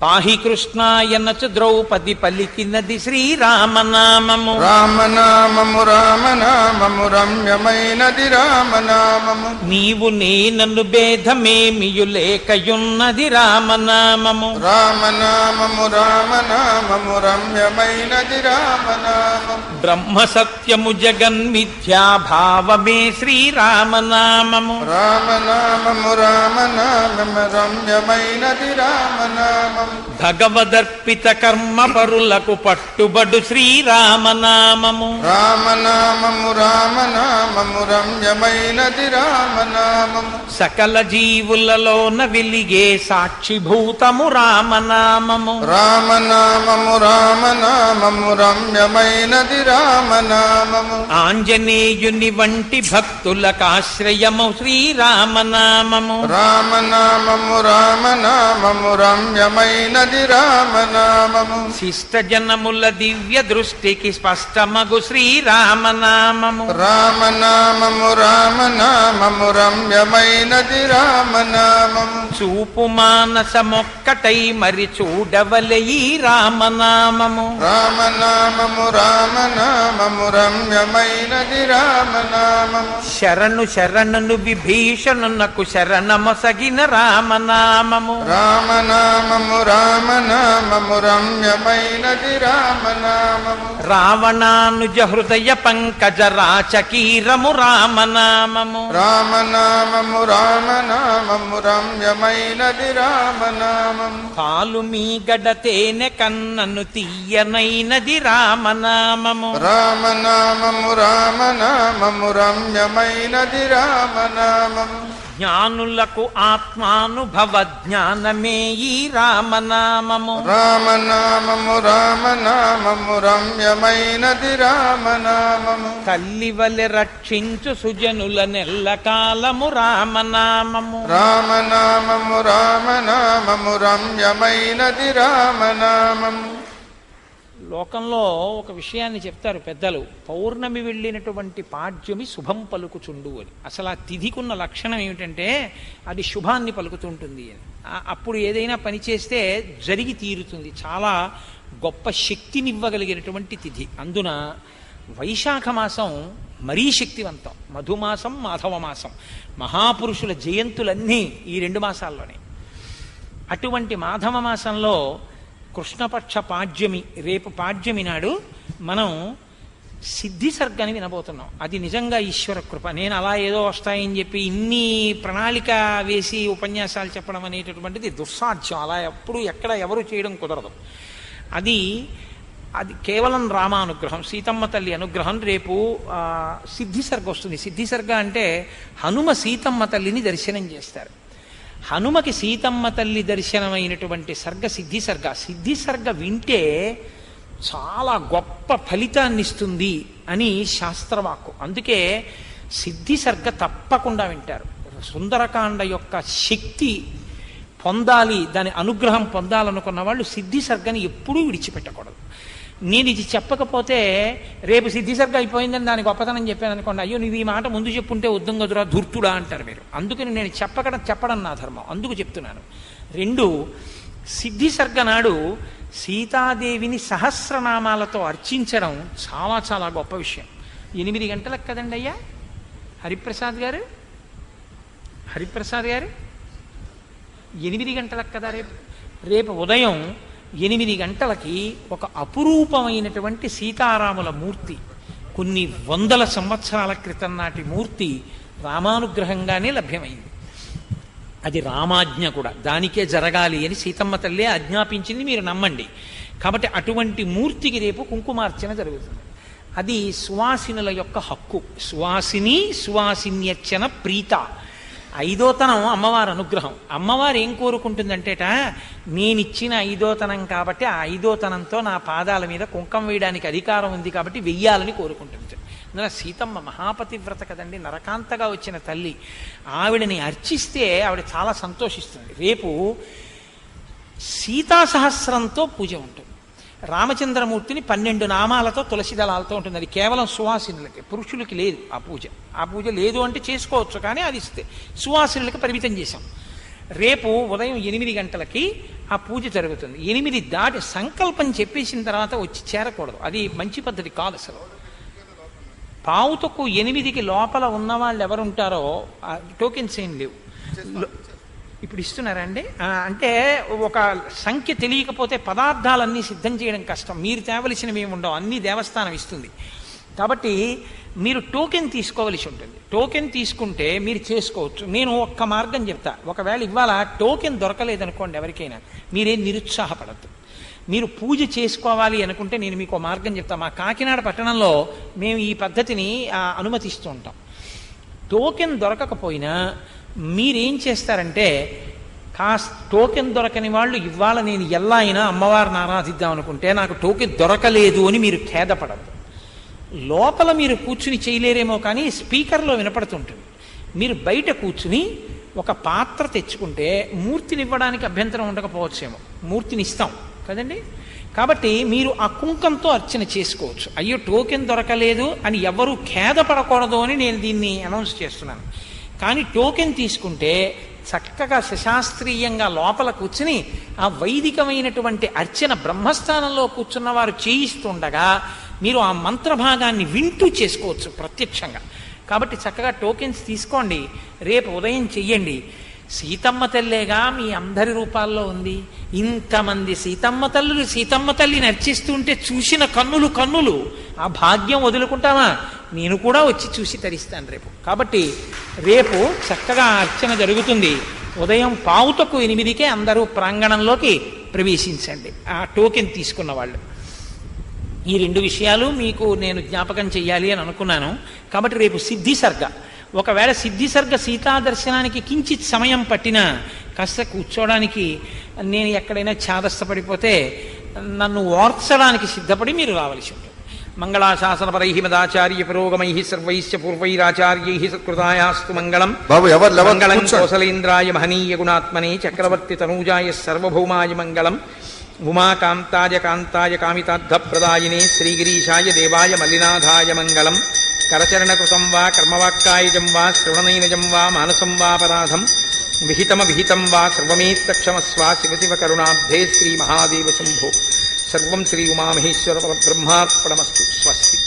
పాహి కృష్ణాయనచు ద్రౌపది పలికినది శ్రీరామనామము, రామనామము రామనామము రమ్యమైనది రామనామము. నీవు నేనను భేదమేమియు లేకయున్నది రామనామము, రామనామము రామనామము రమ్యమైనది రామనామము. బ్రహ్మ సత్యము జగన్మిథ్యాభావమే శ్రీరామనామము, రామనామము రామనామము రమ్యమైనది రామనామము. భగవదర్పిత కర్మ పరులకు పట్టుబడు శ్రీరామనామము, రామనామము రామనామము రమ్యమైనది రామనామము. సకల జీవులలోన వెలిగే సాక్షిభూతము రామనామము, రామనామము రామనామము రమ్యమైనది రామనామము. ఆంజనేయుని వంటి భక్తులకాశ్రయము శ్రీరామనామము, రామనామము రామనామము రమ్యమైనది రామనామము. శిష్ట జనముల దివ్య దృష్టికి స్పష్టమగు శ్రీరామనామము, రామనామము రామనామము రమ్యమైనది రామనామము. చూపు మానసమొక్కటై మరి చూడవలె ఈ రామనామము, రామనామము రామనామము రమ్యమైనది రామనామము. శరణు శరణను విభీషణునకు శరణమొసగిన రామనామము, రామనామము రామనామము రమ్యమైనది రామనామము. రావణానుజ హృదయ పంకజ రాచకీరము రామనామము, రామనామము రామనామము రమ్యమైనది రామనామము. పాలు మీ గడతేనె కన్నను తీయనైనది రామనామము, రామనామము రామనామము రమ్యమైనది రామనామము. జ్ఞానులకు ఆత్మానుభవ జ్ఞానమే ఈ రామనామము, రామనామము రామనామము రమ్యమైనది రామనామము. తల్లి వలె రక్షించు సుజనుల నెల్లకాలము రామనామము, రామనామము రామనామము రమ్యమైనది రామనామము. లోకంలో ఒక విషయాన్ని చెప్తారు పెద్దలు, పౌర్ణమి వెళ్ళినటువంటి పాడ్యమి శుభం పలుకుచుండు అని. అసలు ఆ తిథికున్న లక్షణం ఏమిటంటే అది శుభాన్ని పలుకుతుంటుంది అని. అప్పుడు ఏదైనా పని చేస్తే జరిగి తీరుతుంది. చాలా గొప్ప శక్తినివ్వగలిగినటువంటి తిథి. అందున వైశాఖ మాసం మరీ శక్తివంతం. మధుమాసం మాధవ మాసం మహాపురుషుల జయంతులన్నీ ఈ 2 మాసాల్లోనే. అటువంటి మాధవ మాసంలో కృష్ణపక్ష పాడ్యమి, రేపు పాడ్యమి నాడు మనం సిద్ధి సర్గని వినబోతున్నాం. అది నిజంగా ఈశ్వర కృప. నేను అలా ఏదో వస్తాయని చెప్పి ఇన్ని ప్రణాళిక వేసి ఉపన్యాసాలు చెప్పడం అనేటటువంటిది దుస్సాధ్యం. అలా ఎప్పుడు ఎక్కడ ఎవరు చేయడం కుదరదు. అది కేవలం రామానుగ్రహం, సీతమ్మ తల్లి అనుగ్రహం. రేపు సిద్ధి సర్గ వస్తుంది. సిద్ధి సర్గ అంటే హనుమ సీతమ్మ తల్లిని దర్శనం చేస్తారు. హనుమకి సీతమ్మ తల్లి దర్శనమైనటువంటి సర్గ సిద్ధి సర్గ. సిద్ధి సర్గ వింటే చాలా గొప్ప ఫలితాన్ని ఇస్తుంది అని శాస్త్రవాక్కు. అందుకే సిద్ధి సర్గ తప్పకుండా వింటారు. సుందరకాండ యొక్క శక్తి పొందాలి, దాని అనుగ్రహం పొందాలనుకున్న వాళ్ళు సిద్ధి సర్గని ఎప్పుడూ విడిచిపెట్టకూడదు. నేను ఇది చెప్పకపోతే రేపు సిద్ధి సర్గ అయిపోయిందని దాని గొప్పతనం చెప్పాను అనుకోండి, అయ్యో నువ్వు ఈ మాట ముందు చెప్పుంటే ఉద్దం గదురా ధూర్తుడా అంటారు మీరు. అందుకని నేను చెప్పడం నా ధర్మం, అందుకు చెప్తున్నాను. 2, సిద్ధి సర్గ నాడు సీతాదేవిని సహస్రనామాలతో అర్చించడం చాలా చాలా గొప్ప విషయం. 8 గంటలకు కదండి అయ్యా హరిప్రసాద్ గారు 8 గంటలకు కదా రేపు ఉదయం 8 గంటలకి ఒక అపురూపమైనటువంటి సీతారాముల మూర్తి, కొన్ని వందల సంవత్సరాల క్రితం నాటి మూర్తి రామానుగ్రహంగానే లభ్యమైంది. అది రామాజ్ఞ కూడా, దానికే జరగాలి అని సీతమ్మ తల్లే ఆజ్ఞాపించింది, మీరు నమ్మండి. కాబట్టి అటువంటి మూర్తికి రేపు కుంకుమార్చన జరుగుతుంది. అది సువాసినుల యొక్క హక్కు. సువాసిన్యర్చన ప్రీత. 5వ అమ్మవారి అనుగ్రహం. అమ్మవారు ఏం కోరుకుంటుందంటేట, నేనిచ్చిన 5వ కాబట్టి ఆ 5వ నా పాదాల మీద కుంకం వేయడానికి అధికారం ఉంది కాబట్టి వెయ్యాలని కోరుకుంటుంది. అందులో సీతమ్మ మహాపతివ్రత కదండి, నరకాంతగా వచ్చిన తల్లి. ఆవిడని అర్చిస్తే ఆవిడ చాలా సంతోషిస్తుంది. రేపు సీతా సహస్రంతో పూజ ఉంటుంది. రామచంద్రమూర్తిని 12 నామాలతో తులసి దళాలతో ఉంటుంది. అది కేవలం సువాసినులకి, పురుషులకి లేదు ఆ పూజ. ఆ పూజ లేదు అంటే చేసుకోవచ్చు, కానీ అది ఇస్తే సువాసినులకి పరిమితం చేశాం. రేపు ఉదయం 8 గంటలకి ఆ పూజ జరుగుతుంది. 8 దాటి సంకల్పం చెప్పేసిన తర్వాత వచ్చి చేరకూడదు, అది మంచి పద్ధతి కాదు అసలు. 7:45కి లోపల ఉన్న వాళ్ళు ఎవరుంటారో టోకెన్స్ ఏం లేవు. ఇప్పుడు ఇస్తున్నారండి. అంటే ఒక సంఖ్య తెలియకపోతే పదార్థాలన్నీ సిద్ధం చేయడం కష్టం. మీరు తేవలసినవి ఏమి ఉండవు, అన్నీ దేవస్థానం ఇస్తుంది. కాబట్టి మీరు టోకెన్ తీసుకోవలసి ఉంటుంది. టోకెన్ తీసుకుంటే మీరు చేసుకోవచ్చు. నేను ఒక్క మార్గం చెప్తా. ఒకవేళ ఇవాళ టోకెన్ దొరకలేదనుకోండి ఎవరికైనా, మీరేం నిరుత్సాహపడద్దు. మీరు పూజ చేసుకోవాలి అనుకుంటే నేను మీకు మార్గం చెప్తా. మా కాకినాడ పట్టణంలో మేము ఈ పద్ధతిని అనుమతిస్తూ ఉంటాం. టోకెన్ దొరకకపోయినా మీరేం చేస్తారంటే, టోకెన్ దొరకని వాళ్ళు ఇవాళ నేను ఎలా అయినా అమ్మవారిని ఆరాధిద్దాం అనుకుంటే నాకు టోకెన్ దొరకలేదు అని మీరు ఖేదపడద్దు. లోపల మీరు కూర్చుని చేయలేరేమో కానీ స్పీకర్లో వినపడుతుంటుంది. మీరు బయట కూర్చుని ఒక పాత్ర తెచ్చుకుంటే మూర్తిని ఇవ్వడానికి అభ్యంతరం ఉండకపోవచ్చేమో, మూర్తిని ఇస్తాం కదండి. కాబట్టి మీరు ఆ కుంకంతో అర్చన చేసుకోవచ్చు. అయ్యో టోకెన్ దొరకలేదు అని ఎవరూ ఖేదపడకూడదు అని నేను దీన్ని అనౌన్స్ చేస్తున్నాను. కానీ టోకెన్ తీసుకుంటే చక్కగా శశాస్త్రీయంగా లోపల కూర్చుని ఆ వైదికమైనటువంటి అర్చన బ్రహ్మస్థానంలో కూర్చున్న వారు చేయిస్తుండగా మీరు ఆ మంత్రభాగాన్ని వింటూ చేసుకోవచ్చు ప్రత్యక్షంగా. కాబట్టి చక్కగా టోకెన్స్ తీసుకోండి, రేపు ఉదయం చెయ్యండి. సీతమ్మ తల్లేగా మీ అందరి రూపాల్లో ఉంది. ఇంతమంది సీతమ్మ తల్లిని అర్చిస్తుంటే చూసిన కన్నులు ఆ భాగ్యం వదులుకుంటామా? నేను కూడా వచ్చి చూసి తరిస్తాను రేపు. కాబట్టి రేపు చక్కగా అర్చన జరుగుతుంది. ఉదయం 7:45కే అందరూ ప్రాంగణంలోకి ప్రవేశించండి, ఆ టోకెన్ తీసుకున్న వాళ్ళు. ఈ 2 విషయాలు మీకు నేను జ్ఞాపకం చెయ్యాలి అని అనుకున్నాను. కాబట్టి రేపు సిద్ధి సర్గ. ఒకవేళ సిద్ధి సర్గ సీతా దర్శనానికి కించిత్ సమయం పట్టినా కాస్త కూర్చోవడానికి నేను ఎక్కడైనా ఛాదస్థపడిపోతే నన్ను ఓర్చడానికి సిద్ధపడి మీరు రావలసి ఉంటుంది. మంగళాశాసనపరై మదాచార్య పురోగమై సర్వైశ్చ పూర్వైరాచార్యై సత్కృతాయాస్తు మంగళం. మంగళం కౌసలేంద్రాయ మహనీయ గుణాత్మనే చక్రవర్తి తనూజాయ సర్వభౌమాయ మంగళం. ఉమాకాంతాయ కాంతాయ కామితార్థప్రదాయినే శ్రీగిరీశాయ దేవాయ మల్లినాథాయ మంగళం. కరచరణకృతం వా కర్మవాక్కాయజం వా శ్రవణనైనజం వా మానసం వాపరాధం విహితం వా సర్వమేత్తక్షమస్వ శివశివ కరుణాబ్ధే శ్రీ మహాదేవ శంభో. సర్వం శ్రీ ఉమామహేశ్వర పరబ్రహ్మార్పణమస్తు. స్వస్తి.